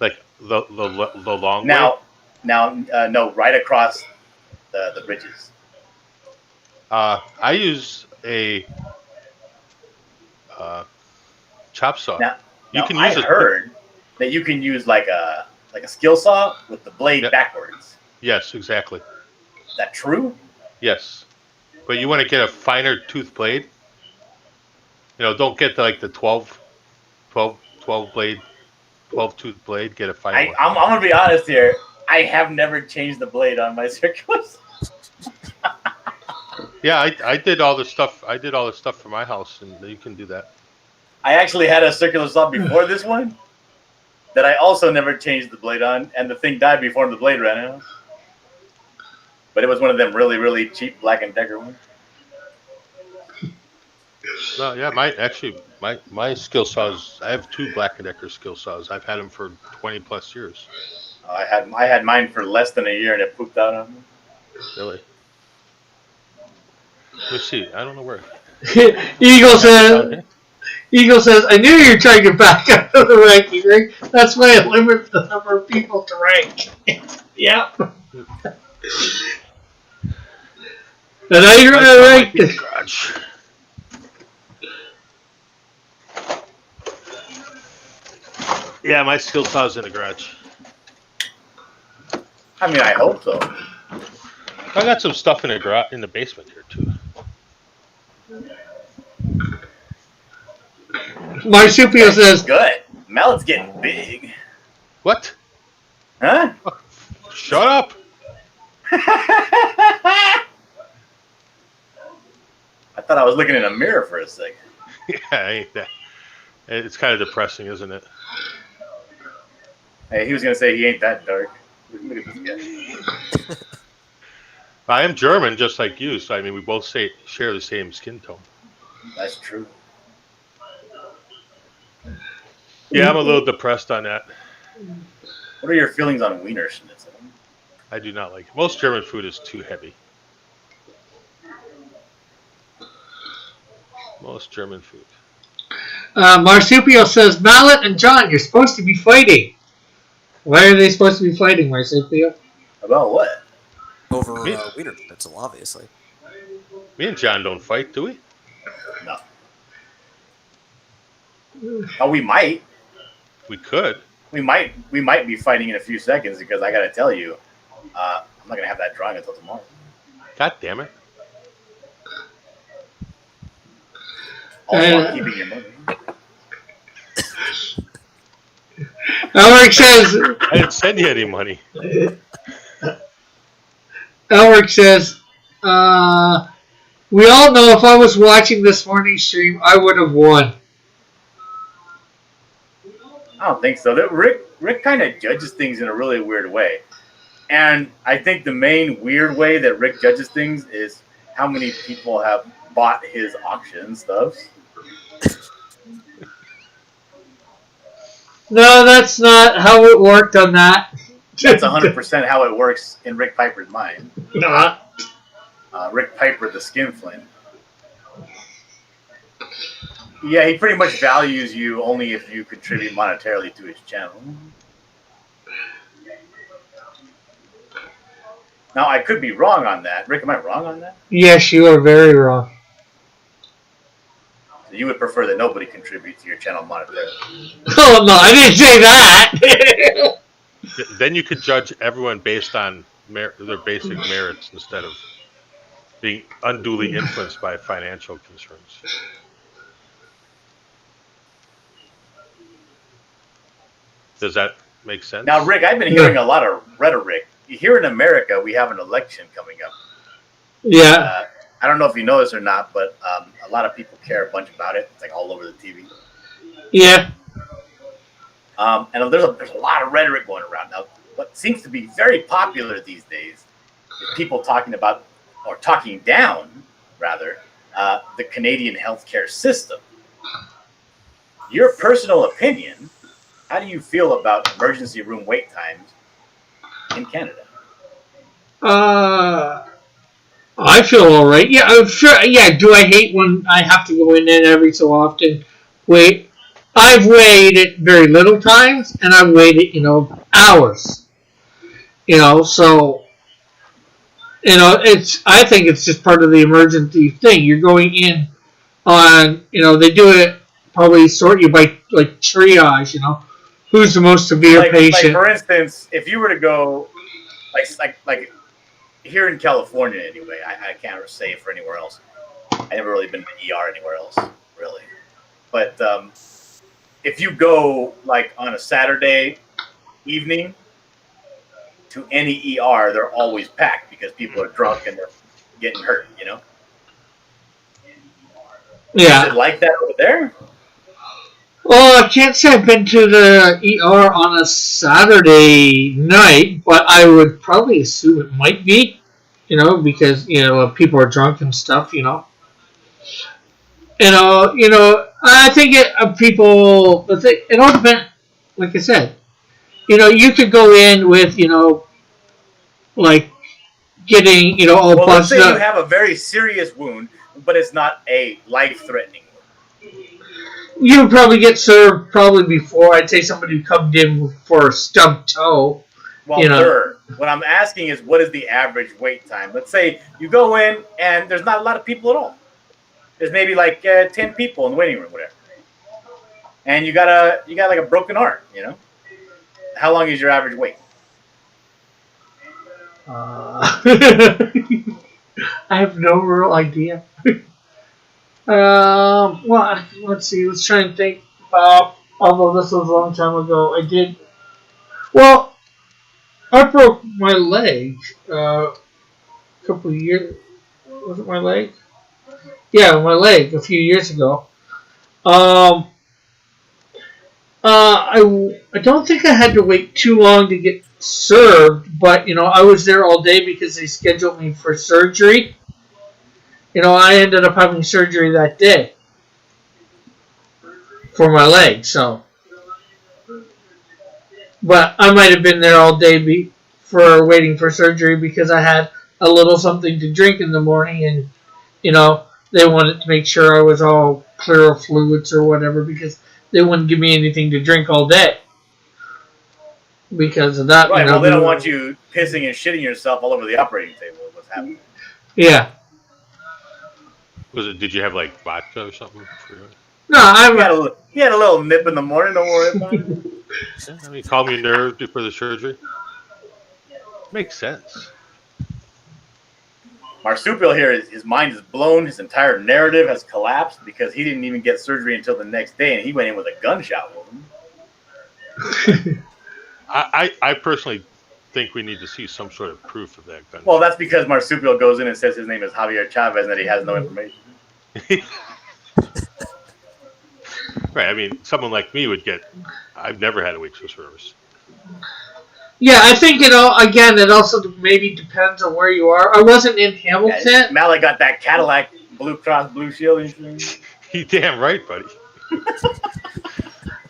S4: Like the long way?
S3: Now, no, right across the ridges.
S4: I use a chop saw.
S3: Now,
S4: I
S3: heard that you can use like a skill saw with the blade backwards.
S4: Yes, exactly.
S3: Is that true?
S4: Yes, but you want to get a finer tooth blade. Don't get the 12 blade, 12 tooth blade. Get a finer one.
S3: I'm gonna be honest here. I have never changed the blade on my circular saw.
S4: Yeah, I did all the stuff. I did all the stuff for my house, and you can do that.
S3: I actually had a circular saw before this one that I also never changed the blade on, and the thing died before the blade ran out. But it was one of them really, really cheap Black & Decker ones.
S4: Well, yeah, my skill saws. I have 2 Black & Decker skill saws. I've had them for 20 plus years.
S3: I had mine for less than a year, and it pooped out on me.
S4: Really? Let's see. I don't know where.
S2: Eagle says, I knew you were trying to back out of the ranking, Rick. That's why it limits the number of people to rank. Yep. And I ranked the
S4: garage. Yeah, my skill saw's in the garage.
S3: I mean, I hope so.
S4: I got some stuff in the basement here too.
S2: Marsupio says,
S3: Good. Mallet's getting big.
S4: What?
S3: Huh?
S4: Shut up.
S3: I thought I was looking in a mirror for a second.
S4: Yeah, it's kind of depressing, isn't it?
S3: Hey, he was going to say he ain't that dark. Look at this guy.
S4: I am German, just like you, so I mean, we both share the same skin tone.
S3: That's true.
S4: Yeah, I'm a little depressed on that.
S3: What are your feelings on Wiener Schnitzel?
S4: I do not like it. Most German food is too heavy. Most German food.
S2: Marsupio says, Mallet and John, you're supposed to be fighting. Why are they supposed to be fighting, Marsupio?
S3: About what?
S1: Over Wiener Schnitzel, obviously.
S4: Me and John don't fight, do we?
S3: No. Oh, we might.
S4: We could.
S3: We might be fighting in a few seconds because I got to tell you, I'm not going to have that drawing until tomorrow.
S4: God damn it.
S3: Also, I'm keeping your money.
S2: Elric says,
S4: I didn't send you any money.
S2: Elric says, we all know if I was watching this morning's stream, I would have won.
S3: I don't think so. Rick kind of judges things in a really weird way. And I think the main weird way that Rick judges things is how many people have bought his auction stuff.
S2: No, that's not how it worked on that.
S3: That's 100% how it works in Rick Piper's mind.
S2: Not.
S3: Rick Piper, the skinflint. Yeah, he pretty much values you only if you contribute monetarily to his channel. Now, I could be wrong on that. Rick, am I wrong on that?
S2: Yes, you are very wrong.
S3: So you would prefer that nobody contribute to your channel monetarily?
S2: Oh, no, I didn't say that.
S4: Then you could judge everyone based on their basic merits instead of being unduly influenced by financial concerns. Does that make sense?
S3: Now, Rick, I've been hearing a lot of rhetoric. Here in America, we have an election coming up.
S2: Yeah.
S3: I don't know if you know this or not, but a lot of people care a bunch about it. It's like all over the TV.
S2: Yeah.
S3: And there's a lot of rhetoric going around now. What seems to be very popular these days is people talking about, or talking down, rather, the Canadian healthcare system. Your personal opinion, how do you feel about emergency room wait times in Canada?
S2: I feel all right. Yeah, I'm sure. Yeah, do I hate when I have to go in there every so often? Wait. I've weighed it very little times, and I've weighed it, hours. So it's. I think it's just part of the emergency thing. You're going in on, they do it probably sort you by like triage. Who's the most severe
S3: Like
S2: patient?
S3: for instance, if you were to go, like here in California anyway, I can't say for anywhere else. I never really been to ER anywhere else, really. But if you go like on a Saturday evening to any ER, they're always packed because people are drunk and they're getting hurt.
S2: Yeah.
S3: Is it like that over there?
S2: Well, I can't say I've been to the ER on a Saturday night, but I would probably assume it might be, because people are drunk and stuff. I think people. It all depends. Like I said, you could go in with, like getting, all
S3: Well, let's
S2: busted
S3: say you
S2: up.
S3: have a very serious wound, but it's not a life-threatening wound.
S2: You would probably get served probably before. I'd say somebody who come in for a stubbed toe.
S3: Well, sure. What I'm asking is, what is the average wait time? Let's say you go in and there's not a lot of people at all. There's maybe like 10 people in the waiting room, whatever. And you got like a broken arm, How long is your average wait?
S2: I have no real idea. Well, let's see. Let's try and think. Although this was a long time ago, I did. Well, I broke my leg a couple of years. Was it my leg? Yeah, my leg a few years ago. I don't think I had to wait too long to get served, but I was there all day because they scheduled me for surgery. I ended up having surgery that day for my leg, so. But I might have been there all day for waiting for surgery because I had a little something to drink in the morning, and they wanted to make sure I was all clear of fluids or whatever because they wouldn't give me anything to drink all day because of that.
S3: Right. Well, they don't want you pissing and shitting yourself all over the operating table. What's happening?
S2: Yeah.
S4: Did you have like vodka or something?
S2: No,
S3: he had a little nip in the morning. Don't worry about it.
S4: Yeah, calm your nerves before the surgery. Makes sense.
S3: Marsupial here, his mind is blown. His entire narrative has collapsed because he didn't even get surgery until the next day, and he went in with a gunshot wound.
S4: I personally think we need to see some sort of proof of that gunshot.
S3: Well, that's because Marsupial goes in and says his name is Javier Chavez and that he has no information.
S4: Right. I mean, someone like me would get. I've never had a week's of service.
S2: Yeah, I think it also maybe depends on where you are. I wasn't in Hamilton.
S3: Yeah, Malik got that Cadillac Blue Cross Blue Shield insurance.
S4: You damn right, buddy.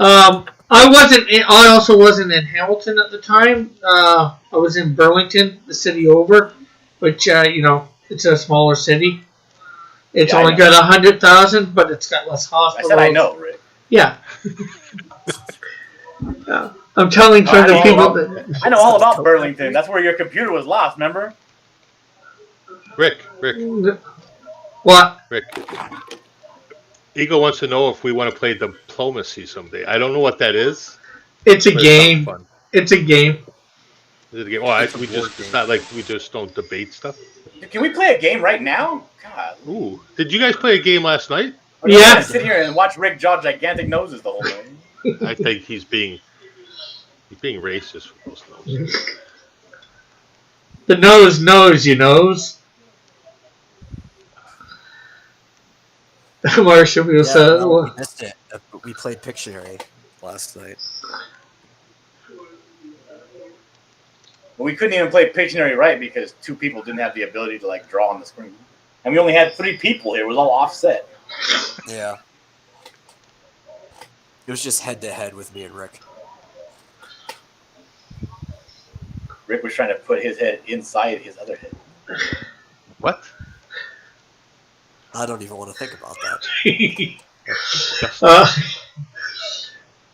S2: I also wasn't in Hamilton at the time. I was in Burlington, the city over, which it's a smaller city. It's only got 100,000, but it's got less hospitals.
S3: I said I know, Rick.
S2: Yeah. I'm telling for the people
S3: I know all about Burlington. That's where your computer was lost, remember?
S4: Rick.
S2: What?
S4: Rick. Eagle wants to know if we want to play diplomacy someday. I don't know what that is.
S2: It's a game. It's a game.
S4: Is it a game? Oh, it's not like we just don't debate stuff.
S3: Can we play a game right now? God.
S4: Ooh. Did you guys play a game last night?
S2: Yeah.
S3: Sit here and watch Rick draw gigantic noses the whole night.
S4: I think he's being racist with those noses.
S2: The nose knows, you knows. Marshall said.
S1: We missed it. We played Pictionary last night.
S3: But we couldn't even play Pictionary right because two people didn't have the ability to draw on the screen. And we only had 3 people here. It was all offset.
S1: Yeah. It was just head to head with me and Rick.
S3: Rick was trying to put his head inside his other head.
S4: What?
S1: I don't even want to think about that.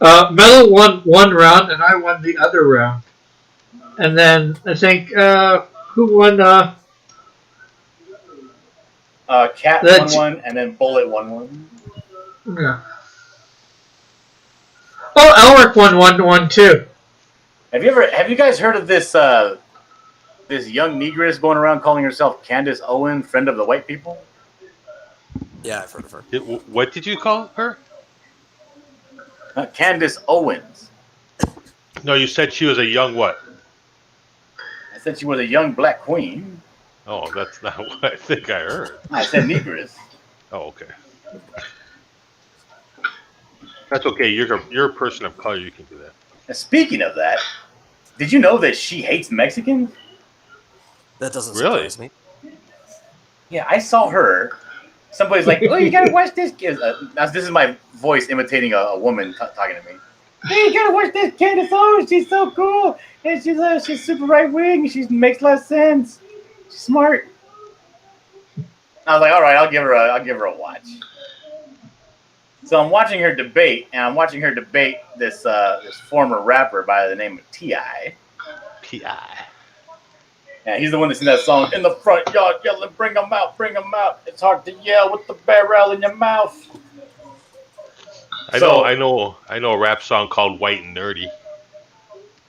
S2: Metal won one round, and I won the other round. And then I think who won?
S3: Cat
S2: That's-
S3: won one, and then Bullet won one.
S2: Yeah. Oh, Elric won one too.
S3: Have you guys heard of this this young negress going around calling herself Candace Owen, friend of the white people?
S1: Yeah, I've heard of her.
S4: What did you call her?
S3: Candace Owens.
S4: No, you said she was a young what?
S3: I said she was a young black queen.
S4: Oh, that's not what I think I heard.
S3: I said negress.
S4: Oh, okay. That's okay. You're a person of color. You can do that.
S3: And speaking of that, did you know that she hates Mexicans?
S1: That doesn't
S4: Really?
S1: surprise me.
S3: Yeah, I saw her. Somebody's like, "Oh, you gotta watch this." This is my voice imitating a woman talking to me. Hey, you gotta watch this Candace Owens. She's so cool, and she's super right wing. She makes a lot of sense. She's smart. I was like, "All right, I'll give her a watch." So I'm watching her debate, and I'm watching her debate this former rapper by the name of T.I.
S4: P.I.
S3: Yeah, he's the one that's in that song, "In the front yard yelling, bring them out, bring them out. It's hard to yell with the barrel in your mouth."
S4: I know a rap song called "White and Nerdy."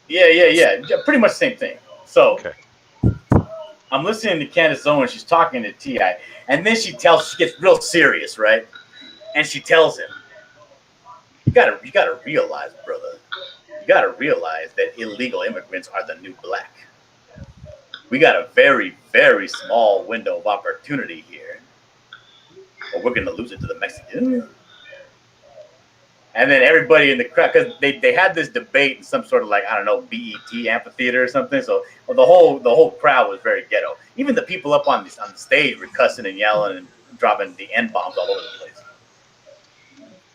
S3: Yeah. Pretty much the same thing. So
S4: Okay.
S3: I'm listening to Candace Owens. She's talking to T.I. And then she gets real serious, right? And she tells him, you gotta realize, brother, you gotta realize that illegal immigrants are the new black. We got a very, very small window of opportunity here, but we're gonna lose it to the Mexicans. And then everybody in the crowd, because they had this debate in some sort of like, I don't know, BET amphitheater or something. So the whole crowd was very ghetto. Even the people up on the stage were cussing and yelling and dropping the N-bombs all over the place.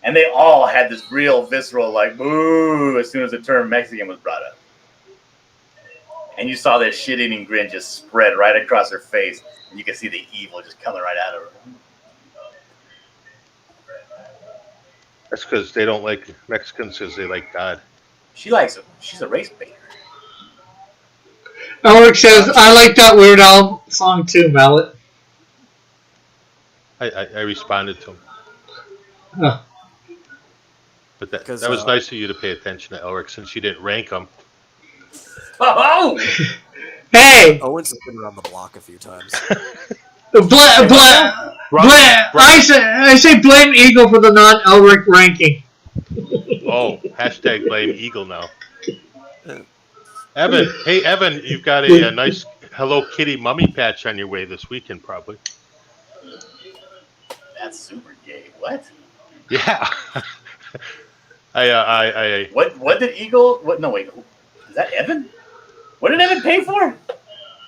S3: And they all had this real visceral like boo as soon as the term Mexican was brought up. And you saw this shit-eating grin just spread right across her face, and you could see the evil just coming right out of her.
S4: That's because they don't like Mexicans because they like God.
S3: She's a race baiter.
S2: Elric says, I like that Weird Al song too, Mallet.
S4: I responded to him.
S2: Huh.
S4: But that
S1: 'Cause,
S4: was nice of you to pay attention to Elric since you didn't rank him.
S3: Oh!
S2: Hey!
S1: Owens has been around the block a few times.
S2: I say blame Eagle for the non-Elric ranking.
S4: Oh, hashtag blame Eagle now. Evan, hey Evan, you've got a nice Hello Kitty mummy patch on your way this weekend, probably.
S3: That's super gay. What?
S4: Yeah.
S3: What did Eagle? What? No, wait. Is that Evan? What did Evan pay for?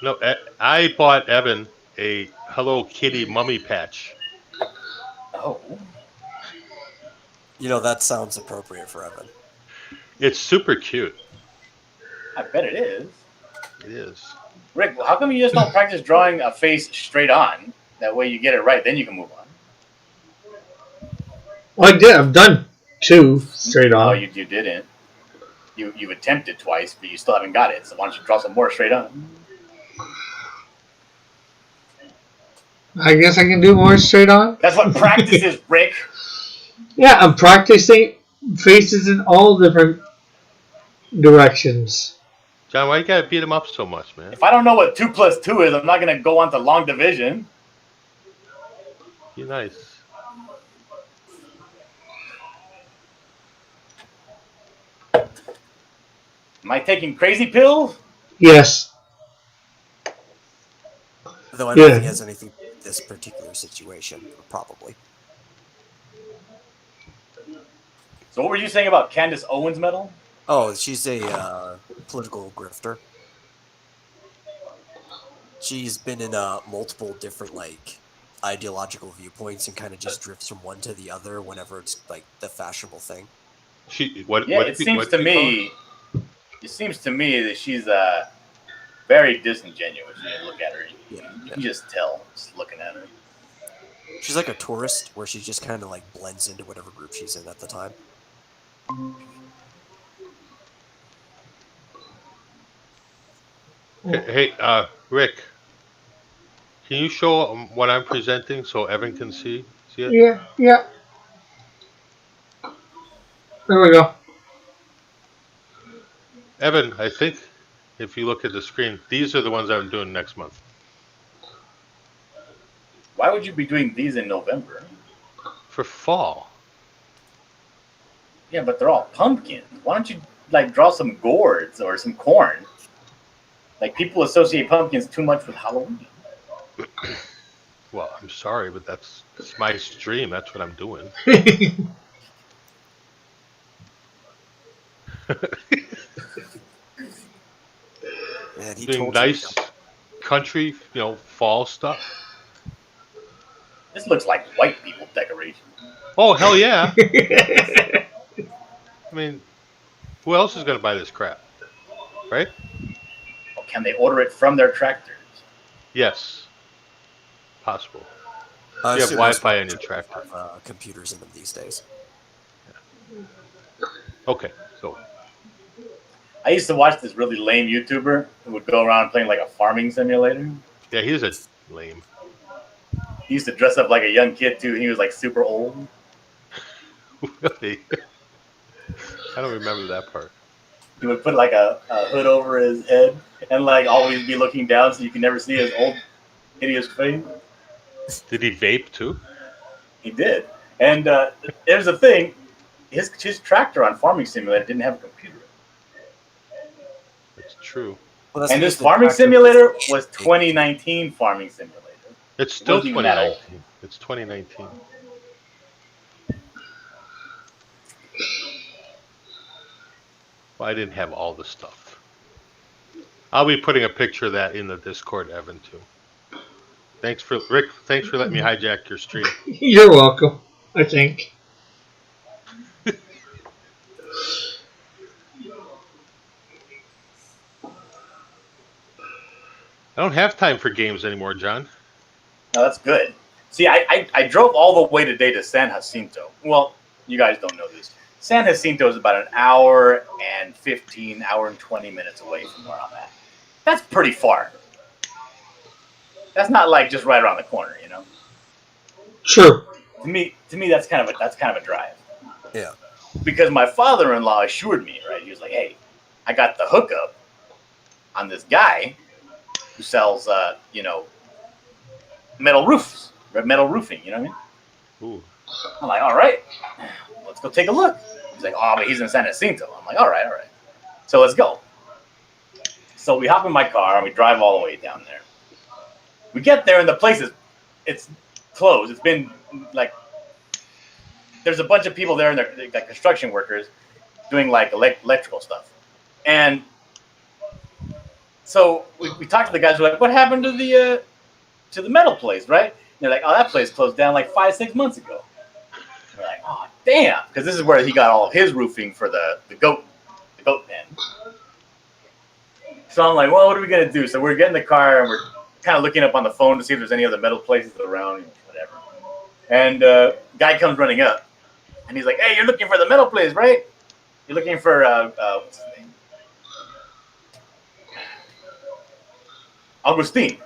S4: No, I bought Evan a Hello Kitty mummy patch.
S3: Oh.
S1: You know, that sounds appropriate for Evan.
S4: It's super cute.
S3: I bet it is.
S4: It is.
S3: Rick, how come you just don't practice drawing a face straight on? That way you get it right, then you can move on.
S2: Well, I did. I've done two straight
S3: Oh,
S2: on.
S3: you didn't. You've attempted twice, but you still haven't got it. So why don't you draw some more straight on?
S2: I guess I can do more straight on.
S3: That's what practice is, Rick.
S2: Yeah, I'm practicing faces in all different directions.
S4: John, why you gotta beat him up so much, man?
S3: If I don't know what 2 + 2 is, I'm not gonna go on to long division.
S4: Be nice.
S3: Am I taking crazy pills?
S2: Yes.
S1: Though I don't
S2: Yeah.
S1: think he has anything to do with this particular situation, probably.
S3: So what were you saying about Candace Owens medal?
S1: Oh, she's a political grifter. She's been in multiple different like ideological viewpoints and kind of just drifts from one to the other whenever it's like the fashionable thing.
S3: Yeah, it seems to me that she's very disingenuous when you look at her. You can just tell just looking at her.
S1: She's like a tourist where she just kind of like blends into whatever group she's in at the time.
S4: Hey, Rick, can you show what I'm presenting so Evan can see it?
S2: Yeah, yeah. There we go.
S4: Evan, I think if you look at the screen, these are the ones I'm doing next month.
S3: Why would you be doing these in November?
S4: For fall.
S3: Yeah, but they're all pumpkins. Why don't you like draw some gourds or some corn? Like people associate pumpkins too much with Halloween.
S4: Well, I'm sorry, but that's my stream. That's what I'm doing.
S1: Man, he
S4: Doing
S1: told
S4: nice
S1: you.
S4: country, fall stuff.
S3: This looks like white people decoration.
S4: Oh, hell yeah. I mean, who else is going to buy this crap? Right?
S3: Or can they order it from their tractors?
S4: Yes. Possible.
S1: I
S4: You have
S1: assume most
S4: Wi-Fi on your tractor.
S1: have, computers in them these days.
S4: Okay, so
S3: I used to watch this really lame YouTuber who would go around playing like a farming simulator.
S4: yeah, he's a lame.
S3: He used to dress up like a young kid too. And he was like super old.
S4: Really? I don't remember that part.
S3: He would put like a hood over his head and like always be looking down so you can never see his old hideous face.
S4: Did he vape too?
S3: He did. And there's a thing. His tractor on Farming Simulator didn't have a computer.
S4: That's true.
S1: Well, that's
S3: And
S1: because
S3: this
S1: the
S3: Farming
S1: tractor
S3: Simulator was 2019 Farming Simulator.
S4: It's still
S3: wasn't even that old.
S4: 2019. It's 2019. Well, I didn't have all the stuff. I'll be putting a picture of that in the Discord, Evan, too. Thanks for Rick. Thanks for letting me hijack your stream.
S2: You're welcome, I think.
S4: I don't have time for games anymore, John.
S3: No, that's good. See, I drove all the way today to San Jacinto. Well, you guys don't know this. San Jacinto is about an hour and 20 minutes away from where I'm at. That's pretty far. That's not like just right around the corner, you know.
S2: Sure.
S3: To me, that's kind of a drive.
S1: Yeah.
S3: Because my father-in-law assured me, right? He was like, "Hey, I got the hookup on this guy who sells, metal roofs, metal roofing. You know what I mean?"
S4: Ooh.
S3: I'm like, "All right, let's go take a look." He's like, "Oh, but he's in San Jacinto." I'm like, "All right. So let's go." So we hop in my car and we drive all the way down there. We get there and the place it's closed. It's been like there's a bunch of people there and they're like construction workers doing like electrical stuff. And so we talked to the guys. We're like, "What happened to the metal place, right?" And they're like, "Oh, that place closed down like 5-6 months ago." We're like, "Oh, damn," because this is where he got all of his roofing for the goat pen. So I'm like, "Well, what are we gonna do?" So we're getting the car and we're kind of looking up on the phone to see if there's any other metal places around, whatever. And guy comes running up, and he's like, "Hey, you're looking for the metal place, right? You're looking for what's his name? Augustine."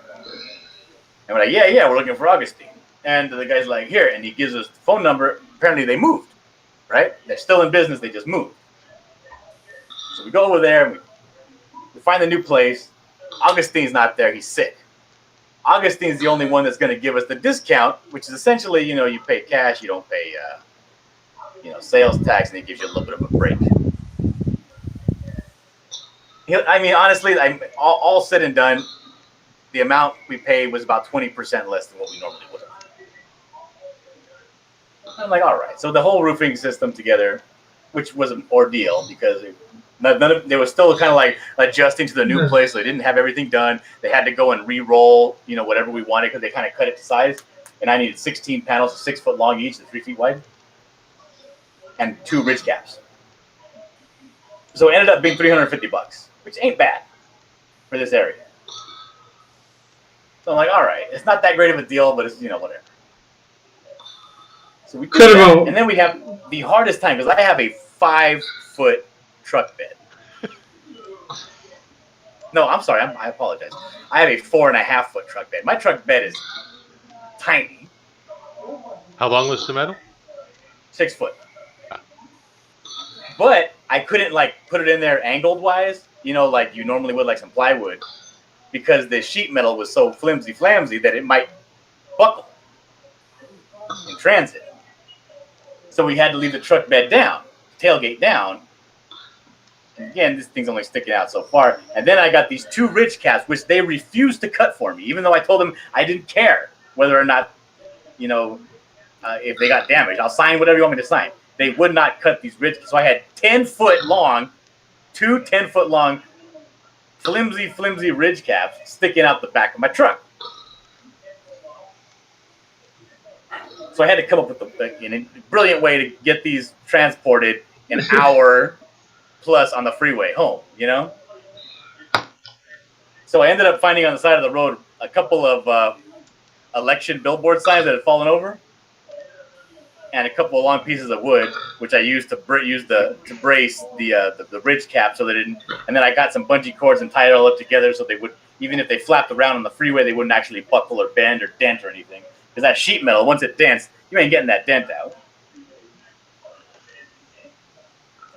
S3: And we're like, yeah, we're looking for Augustine. And the guy's like, "Here," and he gives us the phone number. Apparently they moved, right? They're still in business. They just moved. So we go over there and we find the new place. Augustine's not there. He's sick. Augustine's the only one that's going to give us the discount, which is essentially, you pay cash, you don't pay, sales tax, and it gives you a little bit of a break. I mean, honestly, all said and done, the amount we paid was about 20% less than what we normally would have. I'm like, all right. So the whole roofing system together, which was an ordeal because they were still kind of like adjusting to the new place. So they didn't have everything done. They had to go and re-roll, whatever we wanted because they kind of cut it to size. And I needed 16 panels, 6 foot long each, and 3 feet wide, and 2 ridge caps. So it ended up being $350, which ain't bad for this area. So I'm like, all right, it's not that great of a deal, but it's whatever. So we did that, and then we have the hardest time because I have a 5-foot truck bed. No, I'm sorry. I apologize. I have a 4.5 foot truck bed. My truck bed is tiny,
S4: How long was the metal?
S3: 6 foot. But I couldn't like put it in there angled wise, like you normally would like some plywood, because the sheet metal was so flimsy flamsy that it might buckle in transit. So we had to leave the truck bed down, tailgate down. And again, this thing's only sticking out so far. And then I got these 2 ridge caps, which they refused to cut for me, even though I told them I didn't care whether or not, if they got damaged. I'll sign whatever you want me to sign. They would not cut these ridge caps. So I had 10-foot long, 2 10-foot long, flimsy ridge caps sticking out the back of my truck. So I had to come up with a brilliant way to get these transported an hour plus on the freeway home, So I ended up finding on the side of the road a couple of election billboard signs that had fallen over, and a couple of long pieces of wood, which I used to brace the ridge cap so they didn't. And then I got some bungee cords and tied it all up together so they would, even if they flapped around on the freeway, they wouldn't actually buckle or bend or dent or anything. Because that sheet metal, once it dents, you ain't getting that dent out.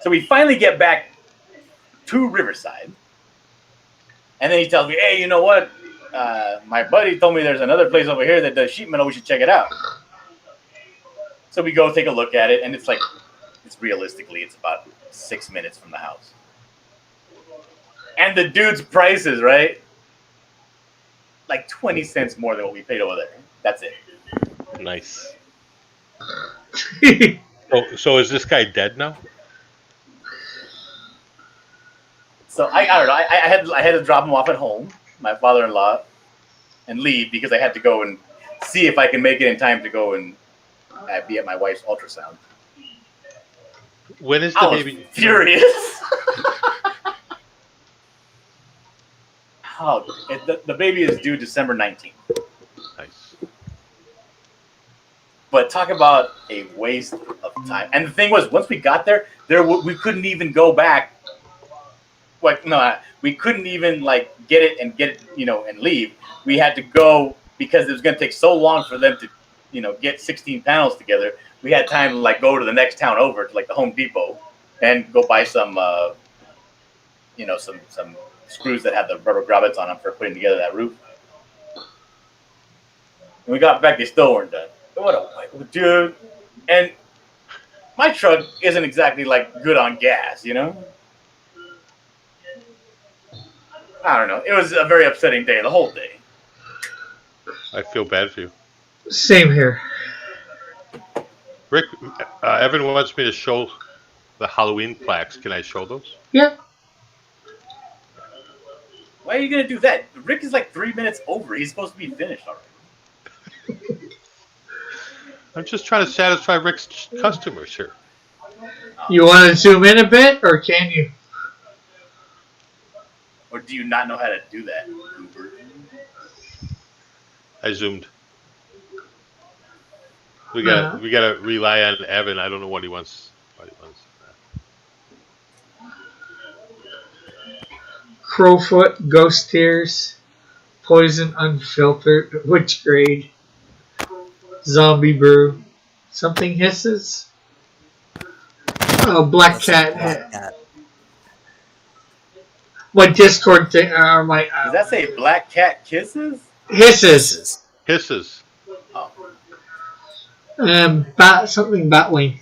S3: So we finally get back to Riverside, and then he tells me, "Hey, you know what? My buddy told me there's another place over here that does sheet metal. We should check it out." So we go take a look at it, and it's realistically, it's about 6 minutes from the house. And the dude's prices, right? Like 20 cents more than what we paid over there. That's it.
S4: Nice. So is this guy dead now?
S3: So I don't know. I had to drop him off at home, my father-in-law, and leave because I had to go and see if I can make it in time to go and be at my wife's ultrasound.
S4: When is the baby?
S3: Furious. The baby is due December 19th.
S4: Nice.
S3: But talk about a waste of time. And the thing was, once we got there, we couldn't even go back. We couldn't even get it, and leave. We had to go because it was going to take so long for them to, get 16 panels together. We had time to go to the next town over to the Home Depot and go buy some, some screws that had the rubber grommets on them for putting together that roof. When we got back, they still weren't done. What a dude! And my truck isn't exactly good on gas, I don't know. It was a very upsetting day, the whole day.
S4: I feel bad for you.
S2: Same here.
S4: Rick, Evan wants me to show the Halloween plaques. Can I show those?
S2: Yeah.
S3: Why are you going to do that? Rick is 3 minutes over. He's supposed to be finished already.
S4: I'm just trying to satisfy Rick's customers here.
S2: You want to zoom in a bit, or can you?
S3: Or do you not know how to do that, Uber?
S4: I zoomed. We gotta rely on Evan. I don't know what he wants.
S2: Crowfoot, Ghost Tears, Poison Unfiltered, Which Grade, Zombie Brew, Something Hisses. Oh, Black Cat. My Discord thing, my.
S3: Does that say Black Cat Kisses?
S2: Hisses.
S4: Hisses.
S3: Oh.
S2: Something Batwing.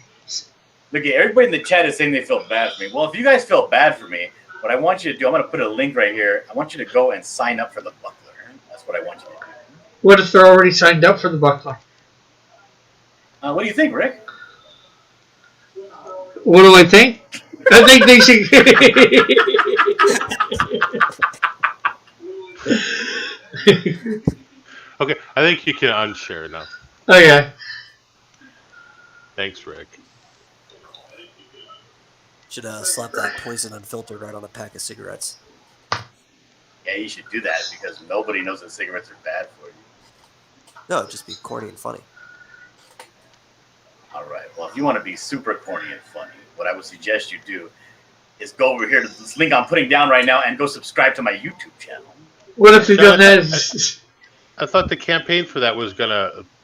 S3: Look, everybody in the chat is saying they feel bad for me. Well, if you guys feel bad for me, what I want you to do, I'm going to put a link right here. I want you to go and sign up for the Buckler. That's what I want you to do.
S2: What if they're already signed up for the Buckler?
S3: What do you think, Rick?
S2: What do I think? I think they should.
S4: Okay, I think you can unshare now.
S2: Okay.
S4: Thanks, Rick.
S1: Should slap that Poison Unfiltered right on a pack of cigarettes.
S3: Yeah, you should do that because nobody knows that cigarettes are bad for you.
S1: No, it'd just be corny and funny.
S3: All right. Well, if you want to be super corny and funny, what I would suggest you do is go over here to this link I'm putting down right now and go subscribe to my YouTube channel.
S2: What if you
S4: No,
S2: done that?
S4: I thought the campaign for that was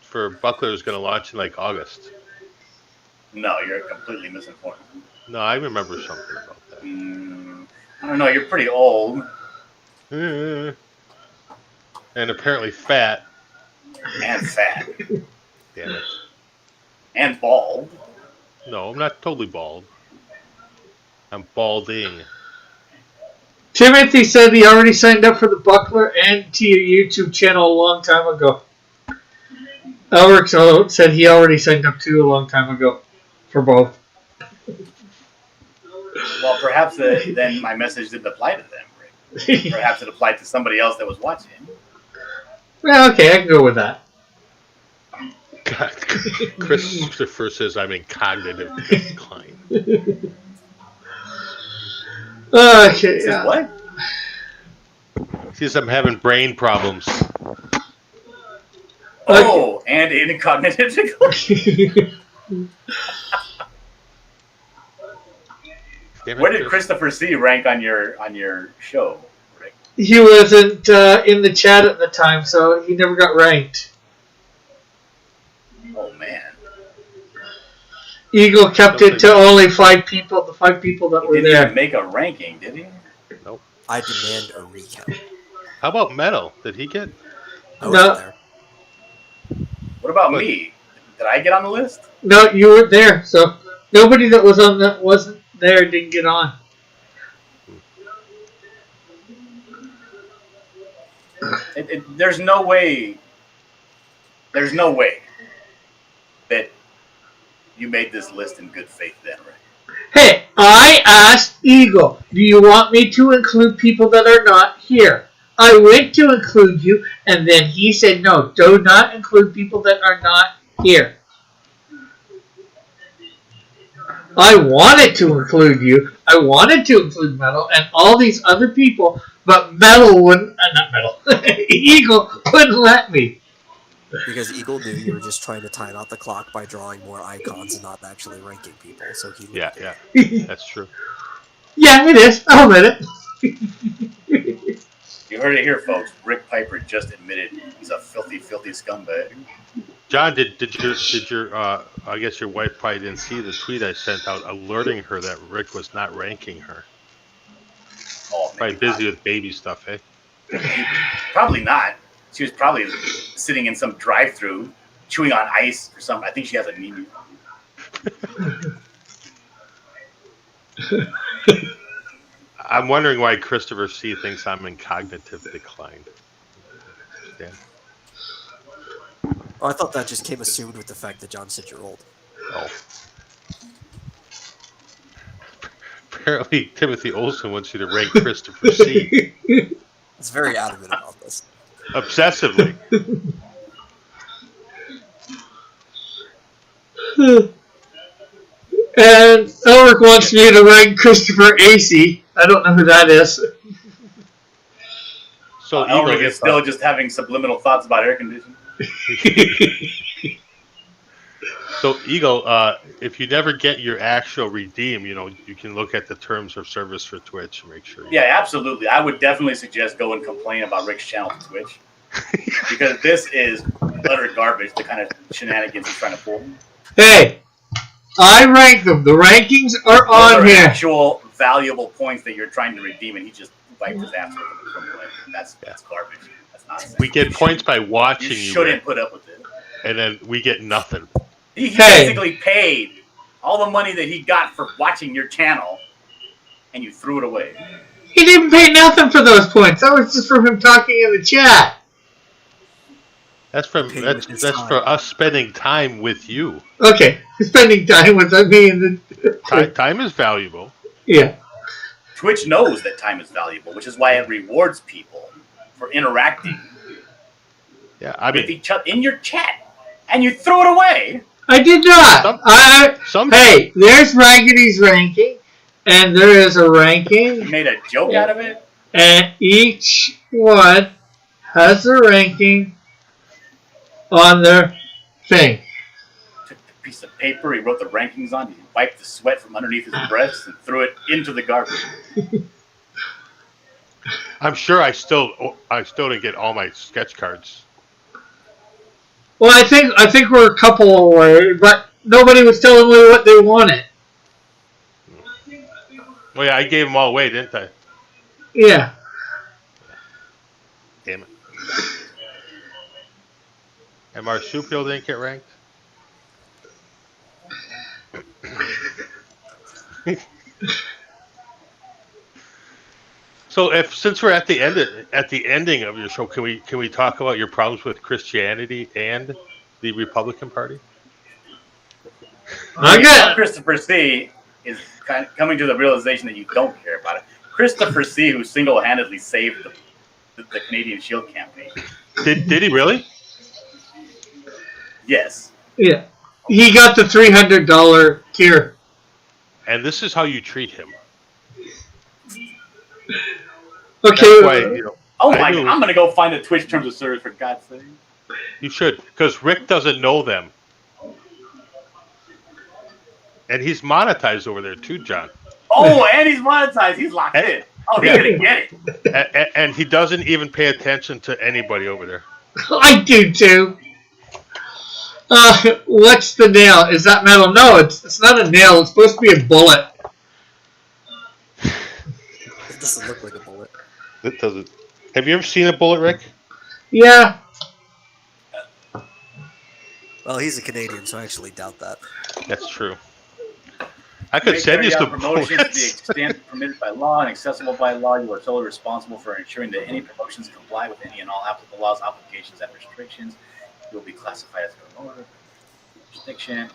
S4: for Buckler was gonna launch in like August.
S3: No, you're completely misinformed.
S4: No, I remember something about that.
S3: I don't know. You're pretty old
S4: And apparently fat.
S3: and fat
S4: Damn it.
S3: and bald.
S4: No, I'm not totally bald. I'm balding.
S2: Timothy said he already signed up for the Buckler and to your YouTube channel a long time ago. Elric said he already signed up too a long time ago for both.
S3: Well, perhaps then my message didn't apply to them, Rick. Perhaps it applied to somebody else that was watching.
S2: Well, okay, I can go with that.
S4: God, Christopher says I'm in cognitive decline.
S2: Okay.
S3: Says what?
S4: He says I'm having brain problems.
S3: Oh, and in cognitive decline. Where did Christopher C rank on your show, Rick?
S2: He wasn't in the chat at the time, so he never got ranked.
S3: Oh man.
S2: Eagle kept it to only 5 people, the 5 people that
S3: He
S2: were
S3: didn't
S2: there.
S3: even make a ranking, did he?
S4: Nope.
S1: I demand a recount.
S4: How about Metal? Did he get?
S1: I wasn't there.
S3: What about me? Did I get on the list?
S2: No, you weren't there, so nobody that was on that wasn't there didn't get on.
S3: There's no way. There's no way that you made this list in good faith, then, Rick.
S2: Hey, I asked Eagle, do you want me to include people that are not here? I went to include you, and then he said, no, do not include people that are not here. I wanted to include you. I wanted to include Metal and all these other people, but Metal wouldn't, not Metal, Eagle wouldn't let me.
S1: Because Eagle knew you were just trying to time out the clock by drawing more icons and not actually ranking people, so he
S4: Yeah,
S1: limited
S4: yeah, that's true.
S2: Yeah, it is. I'll admit it.
S3: You heard it here, folks. Rick Piper just admitted he's a filthy, filthy scumbag.
S4: John, did your I guess your wife probably didn't see the tweet I sent out alerting her that Rick was not ranking her.
S3: Oh,
S4: Probably
S3: maybe
S4: busy with baby stuff, eh?
S3: Probably not. She was probably sitting in some drive-through, chewing on ice or something. I think she has anemia.
S4: I'm wondering why Christopher C thinks I'm in cognitive decline. Yeah.
S1: Oh, I thought that just came assumed with the fact that John said you're old.
S4: Oh. Apparently, Timothy Olsen wants you to rank Christopher C.
S1: It's very adamant about this.
S4: Obsessively.
S2: And Elric wants me to rank Christopher AC. I don't know who that is.
S4: So
S3: Elric is still just having subliminal thoughts about air conditioning.
S4: So Eagle, if you never get your actual redeem, you can look at the terms of service for Twitch and make sure.
S3: Yeah, absolutely. I would definitely suggest go and complain about Rick's channel to Twitch. Because this is utter garbage, the kind of shenanigans he's trying to pull.
S2: Hey, I rank them. The rankings are
S3: Those
S2: on
S3: are
S2: here.
S3: actual valuable points that you're trying to redeem, and he just wiped his ass with them from playing. That's garbage. That's nonsense.
S4: We get points by watching
S3: You
S4: you,
S3: shouldn't put up with it.
S4: and then we get nothing.
S3: He
S2: Hey.
S3: basically paid all the money that he got for watching your channel, and you threw it away.
S2: He didn't pay nothing for those points. That was just from him talking in the chat.
S4: That's for us spending time with you.
S2: Okay, spending time with me and the...
S4: Time is valuable.
S2: Yeah.
S3: Twitch knows that time is valuable, which is why it rewards people for interacting
S4: Yeah, I
S3: with
S4: mean,
S3: each other in your chat, and you threw it away.
S2: I did not. Hey, there's Raggedy's ranking, and there is a
S3: You
S2: ranking,
S3: made a joke out of it.
S2: and each one has a ranking on their thing.
S3: To piece of paper he wrote the rankings on. He wiped the sweat from underneath his breast and threw it into the garbage.
S4: I'm sure I still didn't get all my sketch cards.
S2: Well, I think we're a couple away, but nobody was telling me what they wanted.
S4: Well, yeah, I gave them all away, didn't I?
S2: Yeah.
S4: Damn it. And Marsupial didn't get ranked? So, since we're at the ending of your show, can we talk about your problems with Christianity and the Republican Party?
S2: I got
S3: Christopher C. is kind of coming to the realization that you don't care about it. Christopher C., who single-handedly saved the Canadian Shield campaign.
S4: Did he really?
S3: Yes.
S2: Yeah. He got the $300 tier.
S4: And this is how you treat him.
S2: Okay.
S4: That's why,
S3: Oh my God, I'm going to go find the Twitch terms of service, for God's sake.
S4: You should, because Rick doesn't know them. And he's monetized over there too, John.
S3: Oh, and he's monetized. He's locked in. Oh, he's going to get it.
S4: And he doesn't even pay attention to anybody over there.
S2: I do too. What's the nail? Is that metal? No, it's not a nail. It's supposed to be a bullet.
S1: It doesn't look like a bullet.
S4: It doesn't. Have you ever seen a bullet, Rick?
S2: Yeah.
S1: Well, he's a Canadian, so I actually doubt that.
S4: That's true. I could send you some
S3: promotions to the
S4: bullets.
S3: extent permitted by law and accessible by law. You are solely responsible for ensuring that any promotions comply with any and all applicable laws, obligations, and restrictions. You will be classified as a promoter, jurisdiction,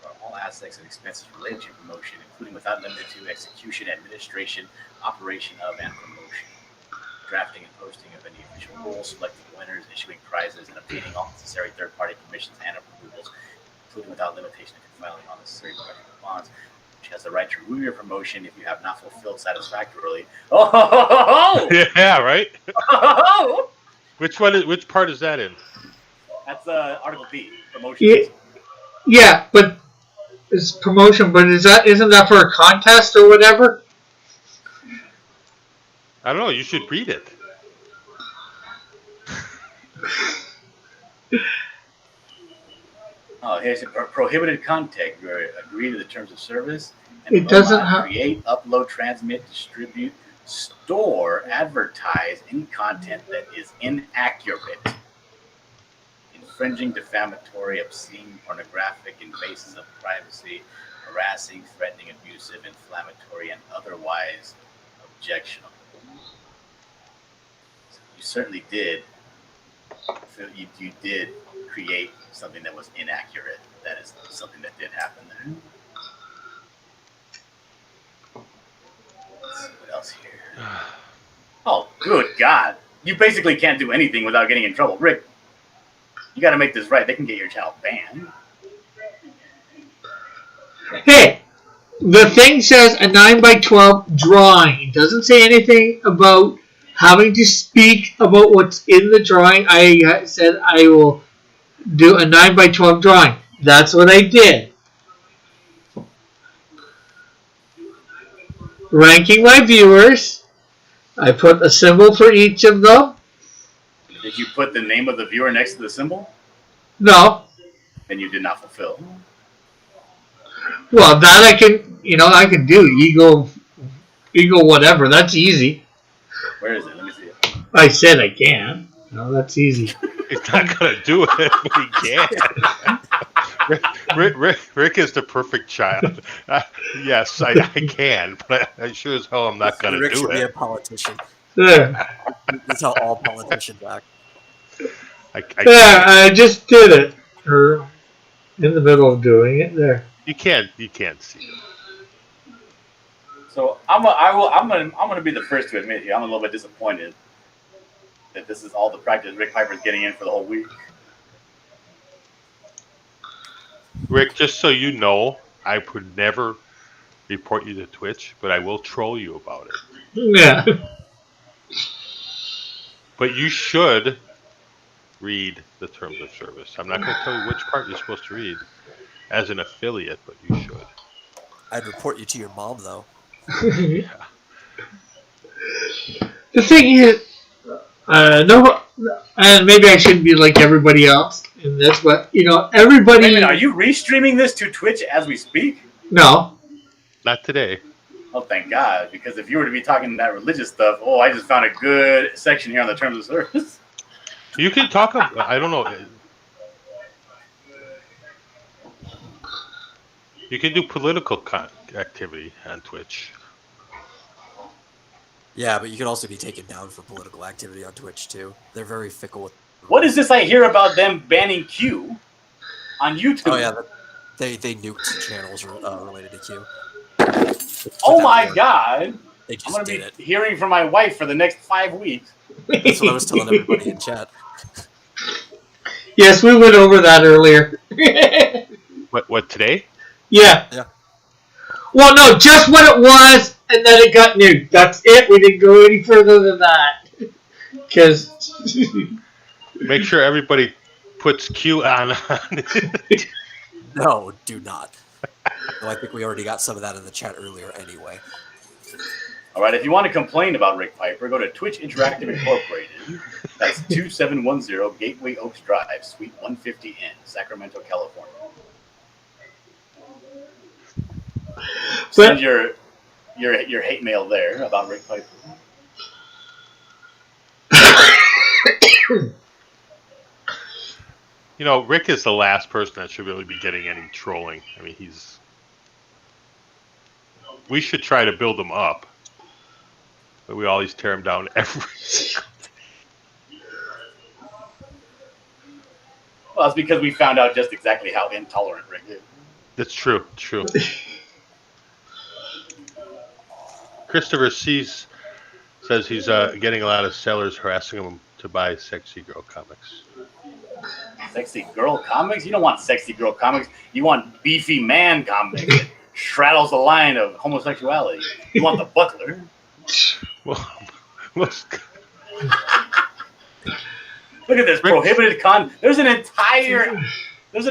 S3: for all aspects and expenses related to your promotion, including without limit to execution, administration, operation of, and promotion, drafting and posting of any official rules, selecting winners, issuing prizes, and obtaining all necessary third-party permissions and approvals, including without limitation to filing all necessary bonds, which has the right to remove your promotion if you have not fulfilled satisfactorily. Oh!
S4: Yeah, right.
S3: Oh!
S4: Which part is that in?
S3: That's Article B, promotion.
S2: Yeah, but it's promotion. But isn't that for a contest or whatever?
S4: I don't know. You should read it.
S3: Oh, here's a prohibited content. You agree to the terms of service. And
S2: It doesn't
S3: create, upload, transmit, distribute, store, advertise any content that is inaccurate, infringing, defamatory, obscene, pornographic, invasive of privacy, harassing, threatening, abusive, inflammatory, and otherwise objectionable. So you certainly did. You did create something that was inaccurate. That is something that did happen there. Let's see what else here. Oh, good God. You basically can't do anything without getting in trouble. Rick, you got to make this right. They can get your channel banned.
S2: Hey, the thing says a 9x12 drawing. It doesn't say anything about having to speak about what's in the drawing. I said I will do a 9x12 drawing. That's what I did. Ranking my viewers. I put a symbol for each of them.
S3: Did you put the name of the viewer next to the symbol?
S2: No.
S3: Then you did not fulfill.
S2: Well, that I can do. Eagle whatever. That's easy.
S3: Where is it? Let me see it.
S2: I said I can. No, that's easy.
S4: He's not gonna do it, but he can. Rick is the perfect child. Yes, I can, but I sure as hell I'm not gonna
S1: Rick
S4: do
S1: should be a
S4: it.
S1: politician.
S2: There.
S1: That's how all politicians act.
S2: There, I just did it. Or in the middle of doing it. There.
S4: You can't see it.
S3: So I'm gonna be the first to admit here. I'm a little bit disappointed that this is all the practice Rick Piper's getting in for the whole week.
S4: Rick, just so you know, I would never report you to Twitch, but I will troll you about it.
S2: Yeah.
S4: But you should read the terms of service. I'm not going to tell you which part you're supposed to read as an affiliate, but you should.
S1: I'd report you to your mom, though.
S2: The thing is, no, and maybe I shouldn't be like everybody else in this, but everybody.
S3: Wait a minute, are you restreaming this to Twitch as we speak?
S2: No.
S4: Not today.
S3: Oh, thank God! Because if you were to be talking that religious stuff, I just found a good section here on the terms of service.
S4: You can talk about, I don't know. You can do political activity on Twitch.
S1: Yeah, but you could also be taken down for political activity on Twitch, too. They're very fickle with...
S3: What is this I hear about them banning Q on YouTube?
S1: Oh, yeah. They nuked channels related to Q.
S3: Oh, my God.
S1: They
S3: I'm
S1: just
S3: going to
S1: did
S3: be
S1: it.
S3: hearing from my wife for the next 5 weeks.
S1: That's what I was telling everybody in chat.
S2: Yes, we went over that earlier.
S4: What today?
S2: Yeah.
S1: Yeah.
S2: Well, no, just what it was, and then it got nuked. That's it. We didn't go any further than that. Because...
S4: Make sure everybody puts Q on.
S1: No, do not. Though I think we already got some of that in the chat earlier anyway.
S3: All right, if you want to complain about Rick Piper, go to Twitch Interactive Incorporated. That's 2710 Gateway Oaks Drive, Suite 150N, Sacramento, California. Send your hate mail there about Rick Piper.
S4: Rick is the last person that should really be getting any trolling. I mean, we should try to build him up, but we always tear him down every single day.
S3: Well, it's because we found out just exactly how intolerant Rick is.
S4: That's true. True. Christopher Cease says he's getting a lot of sellers harassing him to buy Sexy Girl comics.
S3: Sexy girl comics? You don't want sexy girl comics. You want beefy man comics that straddles the line of homosexuality. You want the Butler.
S4: Well,
S3: Look at this prohibited There's an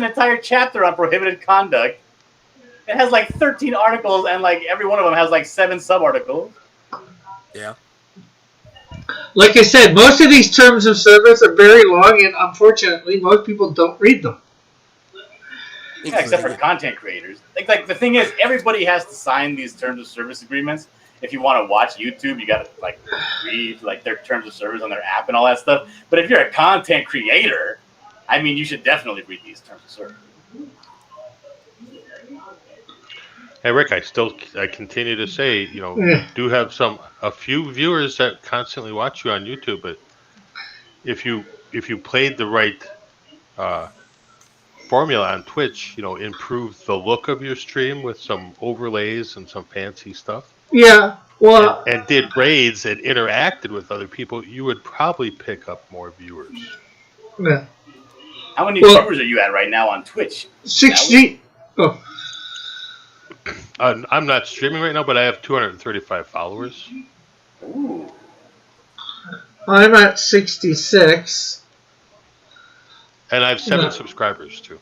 S3: entire chapter on prohibited conduct. It has like 13 articles, and like every one of them has like 7 sub-articles.
S1: Yeah.
S2: Like I said, most of these terms of service are very long, and unfortunately, most people don't read them.
S3: Yeah, except for content creators. Like the thing is, everybody has to sign these terms of service agreements. If you want to watch YouTube, you got to like read like their terms of service on their app and all that stuff. But if you're a content creator, I mean, you should definitely read these terms of service.
S4: Hey Rick, I continue to say, do have a few viewers that constantly watch you on YouTube, but if you played the right formula on Twitch, improve the look of your stream with some overlays and some fancy stuff.
S2: Yeah, well,
S4: and did raids and interacted with other people, you would probably pick up more viewers.
S2: Yeah.
S3: How many viewers are you at right now on Twitch?
S2: 60. Oh.
S4: I'm not streaming right now, but I have 235 followers.
S3: Ooh.
S2: I'm at 66.
S4: And I have 7 subscribers, too.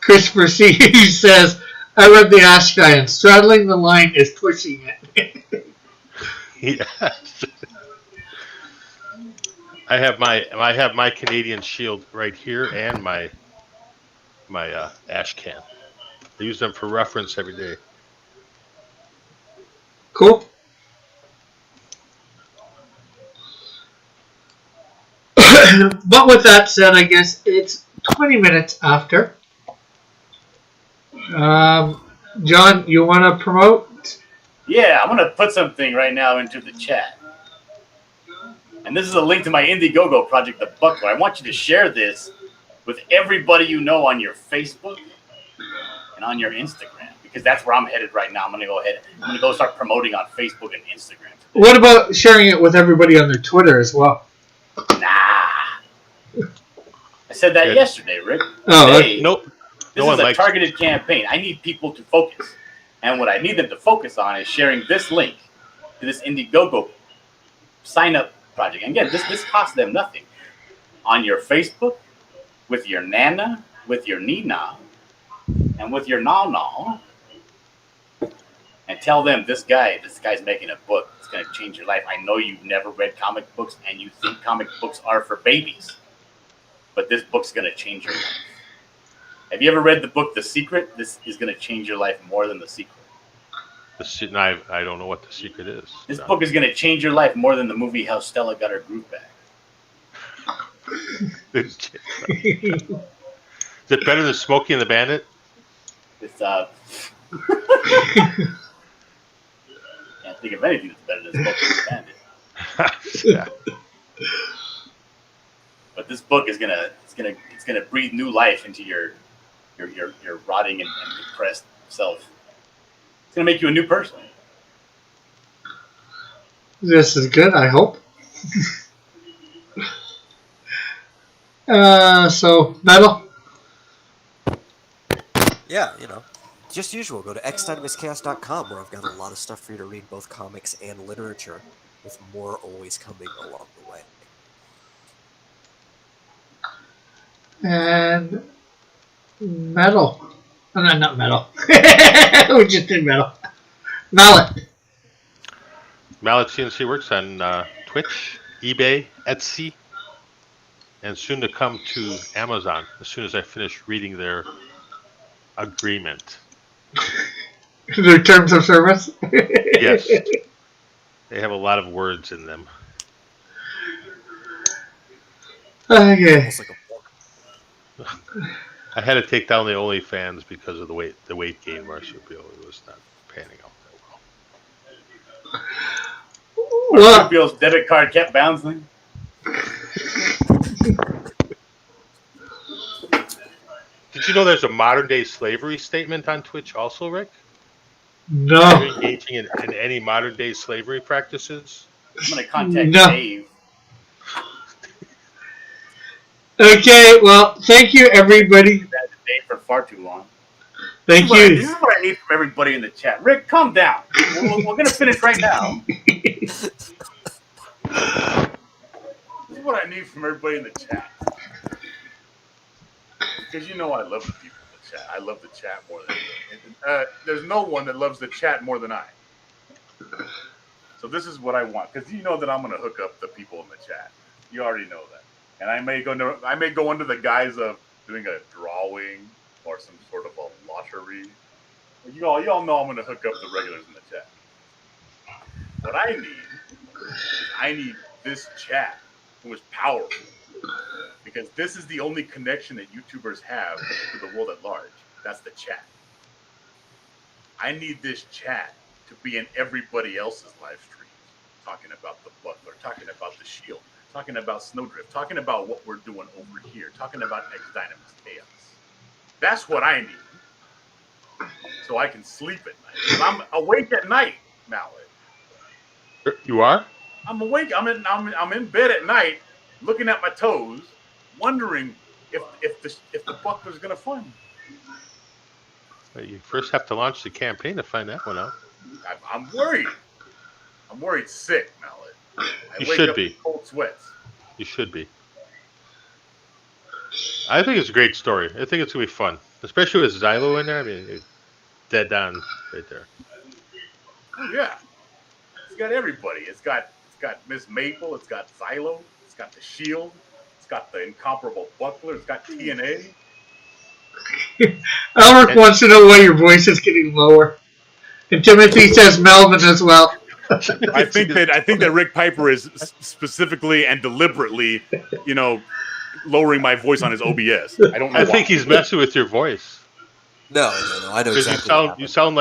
S2: Christopher C. says, I read the Ash guy, and straddling the line is pushing it.
S4: Yes. I have my Canadian shield right here and my ash can. I use them for reference every day.
S2: Cool. But with that said, I guess it's 20 minutes after. John, you want to promote?
S3: Yeah, I'm going to put something right now into the chat. And this is a link to my Indiegogo project, The Buckler. I want you to share this with everybody you know on your Facebook and on your Instagram, because that's where I'm headed right now. I'm going to go start promoting on Facebook and Instagram.
S2: What about sharing it with everybody on their Twitter as well?
S3: Nah. I said that yesterday, Rick.
S2: Oh,
S3: Today,
S4: nope.
S3: This is a targeted campaign. I need people to focus. And what I need them to focus on is sharing this link to this Indiegogo sign up project. And again, this costs them nothing. On your Facebook, with your Nana, with your Nina, and with your Nana, and tell them this guy's making a book. It's going to change your life. I know you've never read comic books and you think comic books are for babies, but this book's going to change your life. Have you ever read the book The Secret? This is going to change your life more than The Secret.
S4: I don't know what The Secret is.
S3: This book is going to change your life more than the movie How Stella Got Her Groove Back.
S4: Is it better than Smokey and the Bandit?
S3: It's can't think of anything that's better than Smokey and the Bandit.
S4: Yeah.
S3: But this book is gonna breathe new life into your rotting and depressed self. It's gonna make you a new person.
S2: This is good, I hope. So, Metal?
S1: Yeah, just usual. Go to xdynamischaos.com where I've got a lot of stuff for you to read, both comics and literature, with more always coming along the way.
S2: And Metal. Oh, no, not Metal. We just did Metal. Mallet.
S4: Mallet CNC Works on Twitch, eBay, Etsy, and soon to come to Amazon as soon as I finish reading their agreement.
S2: Their terms of service?
S4: Yes. They have a lot of words in them.
S2: Okay.
S1: Almost like a book.
S4: I had to take down the OnlyFans because of the weight gain marsupial. It was not panning out that well.
S2: Well,
S3: Marsupial's debit card kept bouncing.
S4: Did you know there's a modern day slavery statement on Twitch also, Rick? Are
S2: no.
S4: you engaging in any modern day slavery practices?
S3: I'm gonna contact
S2: No.
S3: Dave.
S2: Okay, well, thank you, everybody.
S3: I've had Dave for far too long.
S2: Thank
S3: This
S2: you.
S3: is what I need from everybody in the chat. Rick, calm down. We're gonna finish right now. This is what I need from everybody in the chat.
S5: Because I love the people in the chat. I love the chat more than there's no one that loves the chat more than I. So this is what I want, because you know that I'm going to hook up the people in the chat. You already know that, and I may go under the guise of doing a drawing or some sort of a lottery. You all know I'm going to hook up the regulars in the chat. What I need this chat, who is powerful. Because this is the only connection that YouTubers have to the world at large. That's the chat. I need this chat to be in everybody else's live streams, talking about the Butler, talking about the Shield, talking about Snowdrift, talking about what we're doing over here, talking about X Dynamis Chaos. That's what I need, so I can sleep at night. 'Cause I'm awake at night, Mallet.
S4: You are?
S5: I'm awake. I'm in bed at night, looking at my toes, wondering if the Buckler's gonna fund.
S4: You first have to launch the campaign to find that one out.
S5: I'm worried. I'm worried sick, Mallet.
S4: You
S5: wake
S4: should
S5: up
S4: be.
S5: with cold sweats.
S4: You should be. I think it's a great story. I think it's going to be fun. Especially with Xylo in there. I mean, it's dead on right there.
S5: Oh yeah. It's got everybody. It's got Miss Maple, it's got Xylo, it's got the Shield, it's got the incomparable Buckler, it's got TNA.
S2: Alric wants to know why your voice is getting lower. And Timothy says Melvin as well.
S5: I think that Rick Piper is specifically and deliberately, lowering my voice on his OBS. I don't know.
S4: I think he's messing with your voice.
S1: No, I know
S4: Because
S1: exactly.
S4: you sound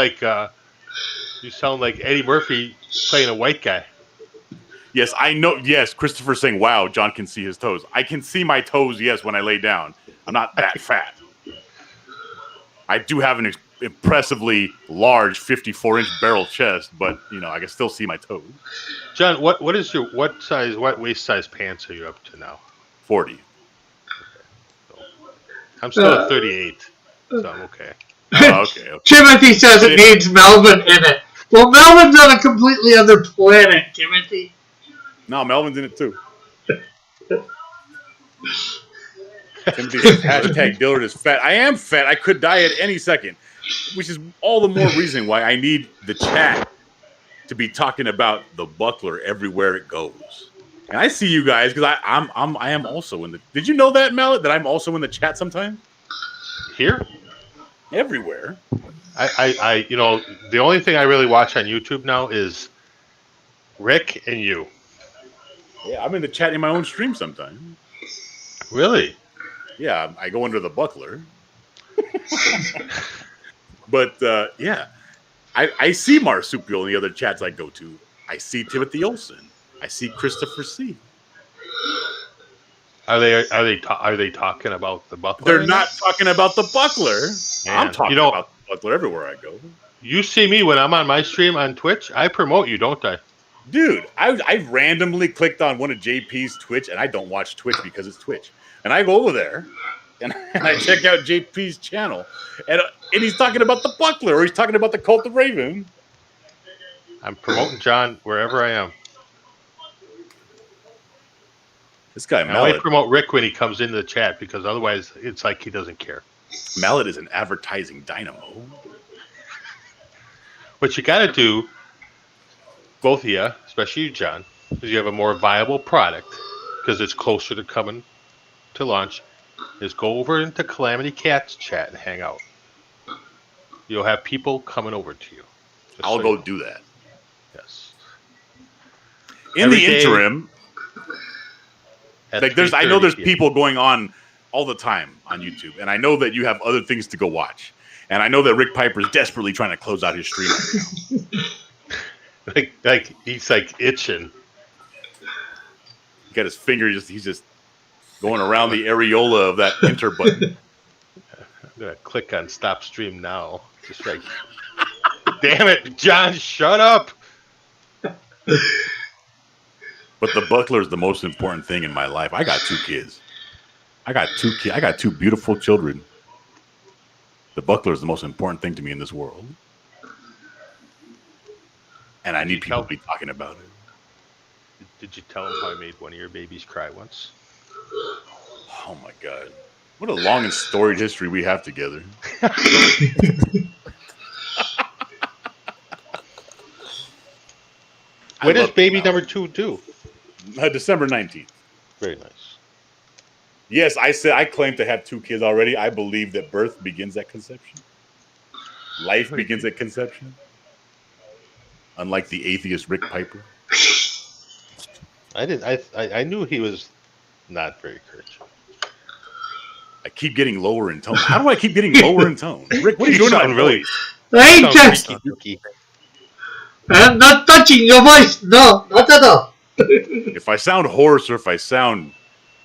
S4: like Eddie Murphy playing a white guy.
S5: Yes, I know. Yes, Christopher's saying, "Wow, John can see his toes." I can see my toes. Yes, when I lay down, I'm not that fat. I do have an impressively large 54-inch barrel chest, but I can still see my toes.
S4: John, what waist size pants are you up to now?
S5: 40.
S4: So, I'm still at 38, so I'm okay.
S5: Oh, okay.
S2: Timothy says it needs Melvin in it. Well, Melvin's on a completely other planet, Timothy.
S5: No, Melvin's in it too. Timothy says, hashtag Dillard is fat. I am fat. I could die at any second, which is all the more reason why I need the chat to be talking about the Buckler everywhere it goes. And I see you guys because I am also in the. Did you know that, Mallet? That I'm also in the chat sometimes.
S4: Here?
S5: Everywhere.
S4: I the only thing I really watch on YouTube now is Rick and you.
S5: Yeah, I'm in the chat in my own stream sometimes.
S4: Really?
S5: Yeah, I go under the Buckler. But yeah, I see Marsupial in the other chats I go to. I see Timothy Olsen. I see Christopher C.
S4: Are they talking about the Buckler?
S5: They're not talking about the Buckler.
S4: Man,
S5: I'm talking about the Buckler everywhere I go.
S4: You see me when I'm on my stream on Twitch. I promote you, don't I?
S5: Dude, I randomly clicked on one of JP's Twitch, and I don't watch Twitch because it's Twitch. And I go over there, and I check out JP's channel, and he's talking about the Buckler, or he's talking about the Cult of Raven.
S4: I'm promoting John wherever I am.
S5: This guy,
S4: I only
S5: Mallet,
S4: promote Rick when he comes into the chat because otherwise it's like he doesn't care.
S5: Mallet is an advertising dynamo.
S4: What you got to do, both of you, especially you, John, is you have a more viable product because it's closer to coming to launch, is go over into Calamity Cat's chat and hang out. You'll have people coming over to you.
S5: I'll go do that.
S4: Yes.
S5: In
S4: Every
S5: the
S4: day
S5: interim,
S4: at
S5: like I know there's
S4: 3:30
S5: people going on all the time on YouTube, and I know that you have other things to go watch, and I know that Rick Piper is desperately trying to close out his stream right now.
S4: like he's like itching.
S5: He got his finger he's just going around the areola of that enter button.
S4: I'm gonna click on stop stream now. Just like, damn it, John, shut up.
S5: But the Buckler is the most important thing in my life. I got 2 kids. I got 2 kids. I got 2 beautiful children. The Buckler is the most important thing to me in this world. And I need people to be talking about it.
S4: Did you tell him how I made one of your babies cry once?
S5: Oh my God. What a long and storied history we have together.
S4: When does baby number 2 due?
S5: December 19th.
S4: Very nice.
S5: Yes, I claim to have 2 kids already. I believe that birth begins at conception. Life begins at conception. Unlike the atheist Rick Piper.
S4: I knew he was not very Christian.
S5: I keep getting lower in tone. How do I keep getting lower in tone? Rick, what are you doing to my
S4: really?
S5: voice?
S2: I ain't
S4: Sounds
S2: touching.
S4: freaky.
S2: I'm not touching your voice. No, not at all.
S5: If I sound hoarse or if I sound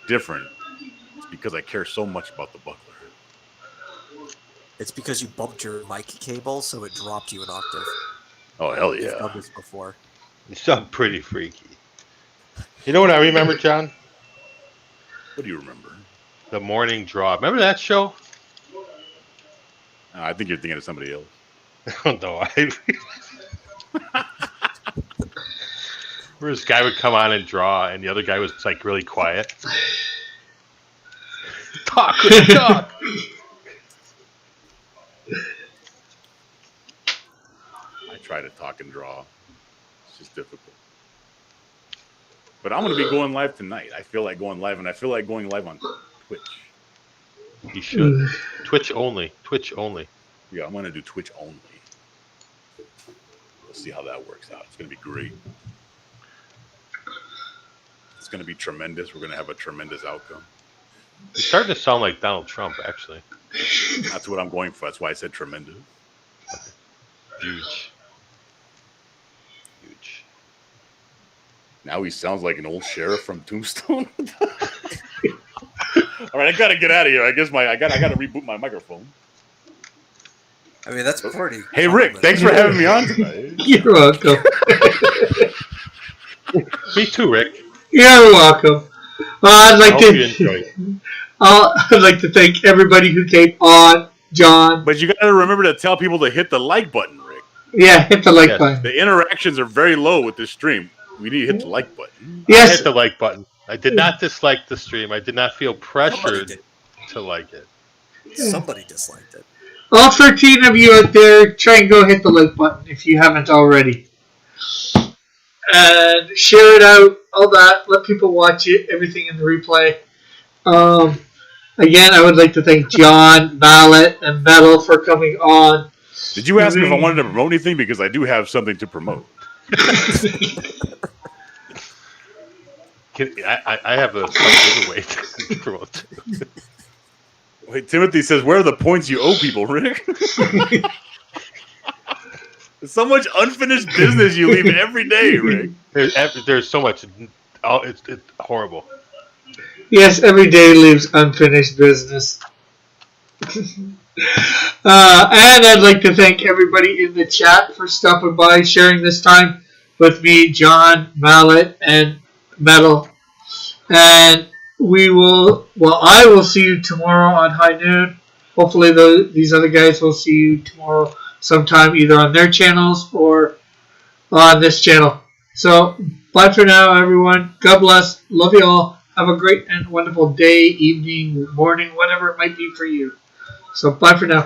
S5: different, it's because I care so much about the Buckler.
S1: It's because you bumped your mic cable, so it dropped you an octave.
S5: Oh, hell
S1: You've
S5: yeah.
S1: done this before.
S4: You sound pretty freaky. You know what I remember, John?
S5: What do you remember?
S4: The Morning Draw. Remember that show?
S5: I think you're thinking of somebody else.
S4: Oh, no. Where this guy would come on and draw, and the other guy was like really quiet. Talk.
S5: I try to talk and draw. It's just difficult. But I'm going to be going live tonight. I feel like going live, and I feel like going live on Twitch.
S4: You should. Twitch only. Twitch only.
S5: Yeah, I'm going to do Twitch only. We'll see how that works out. It's going to be great. It's going to be tremendous. We're going to have a tremendous outcome.
S4: You're starting to sound like Donald Trump, actually.
S5: That's what I'm going for. That's why I said tremendous.
S4: Huge. Huge.
S5: Now he sounds like an old sheriff from Tombstone. All right, I got to get out of here. I guess I got to reboot my microphone.
S1: I mean, that's pretty.
S5: Hey, Rick, thanks for having me on tonight.
S2: You're welcome.
S4: Me too, Rick.
S2: You're welcome. I'd
S4: I
S2: like
S4: hope you
S2: to.
S4: enjoyed.
S2: I'd like to thank everybody who came on John.
S5: But you got to remember to tell people to hit the like button, Rick.
S2: Yeah, hit the like
S4: Yes.
S2: button.
S5: The interactions are very low with this stream. We need to hit the like button.
S4: I
S2: Yes,
S4: hit the like button. I did not dislike the stream. I did not feel
S1: Somebody
S4: pressured
S1: did.
S4: to like it.
S1: Somebody disliked it.
S2: all 13 of you out there, try and go hit the like button if you haven't already. And share it out, all that. Let people watch it, everything in the replay. Again, I would like to thank John, Mallet, and Metal for coming on.
S5: Did you ask me if I wanted to promote anything? Because I do have something to promote.
S4: I have a giveaway to promote.
S5: Wait, Timothy says, where are the points you owe people, Rick? So much unfinished business you leave every day, Rick.
S4: There's so much. Oh, it's horrible.
S2: Yes, every day leaves unfinished business. And I'd like to thank everybody in the chat for stopping by, sharing this time with me, John, Mallet, and Metal. And I will see you tomorrow on high noon. Hopefully these other guys will see you tomorrow sometime, either on their channels or on this channel. So, bye for now, everyone. God bless. Love you all. Have a great and wonderful day, evening, morning, whatever it might be for you. So, bye for now.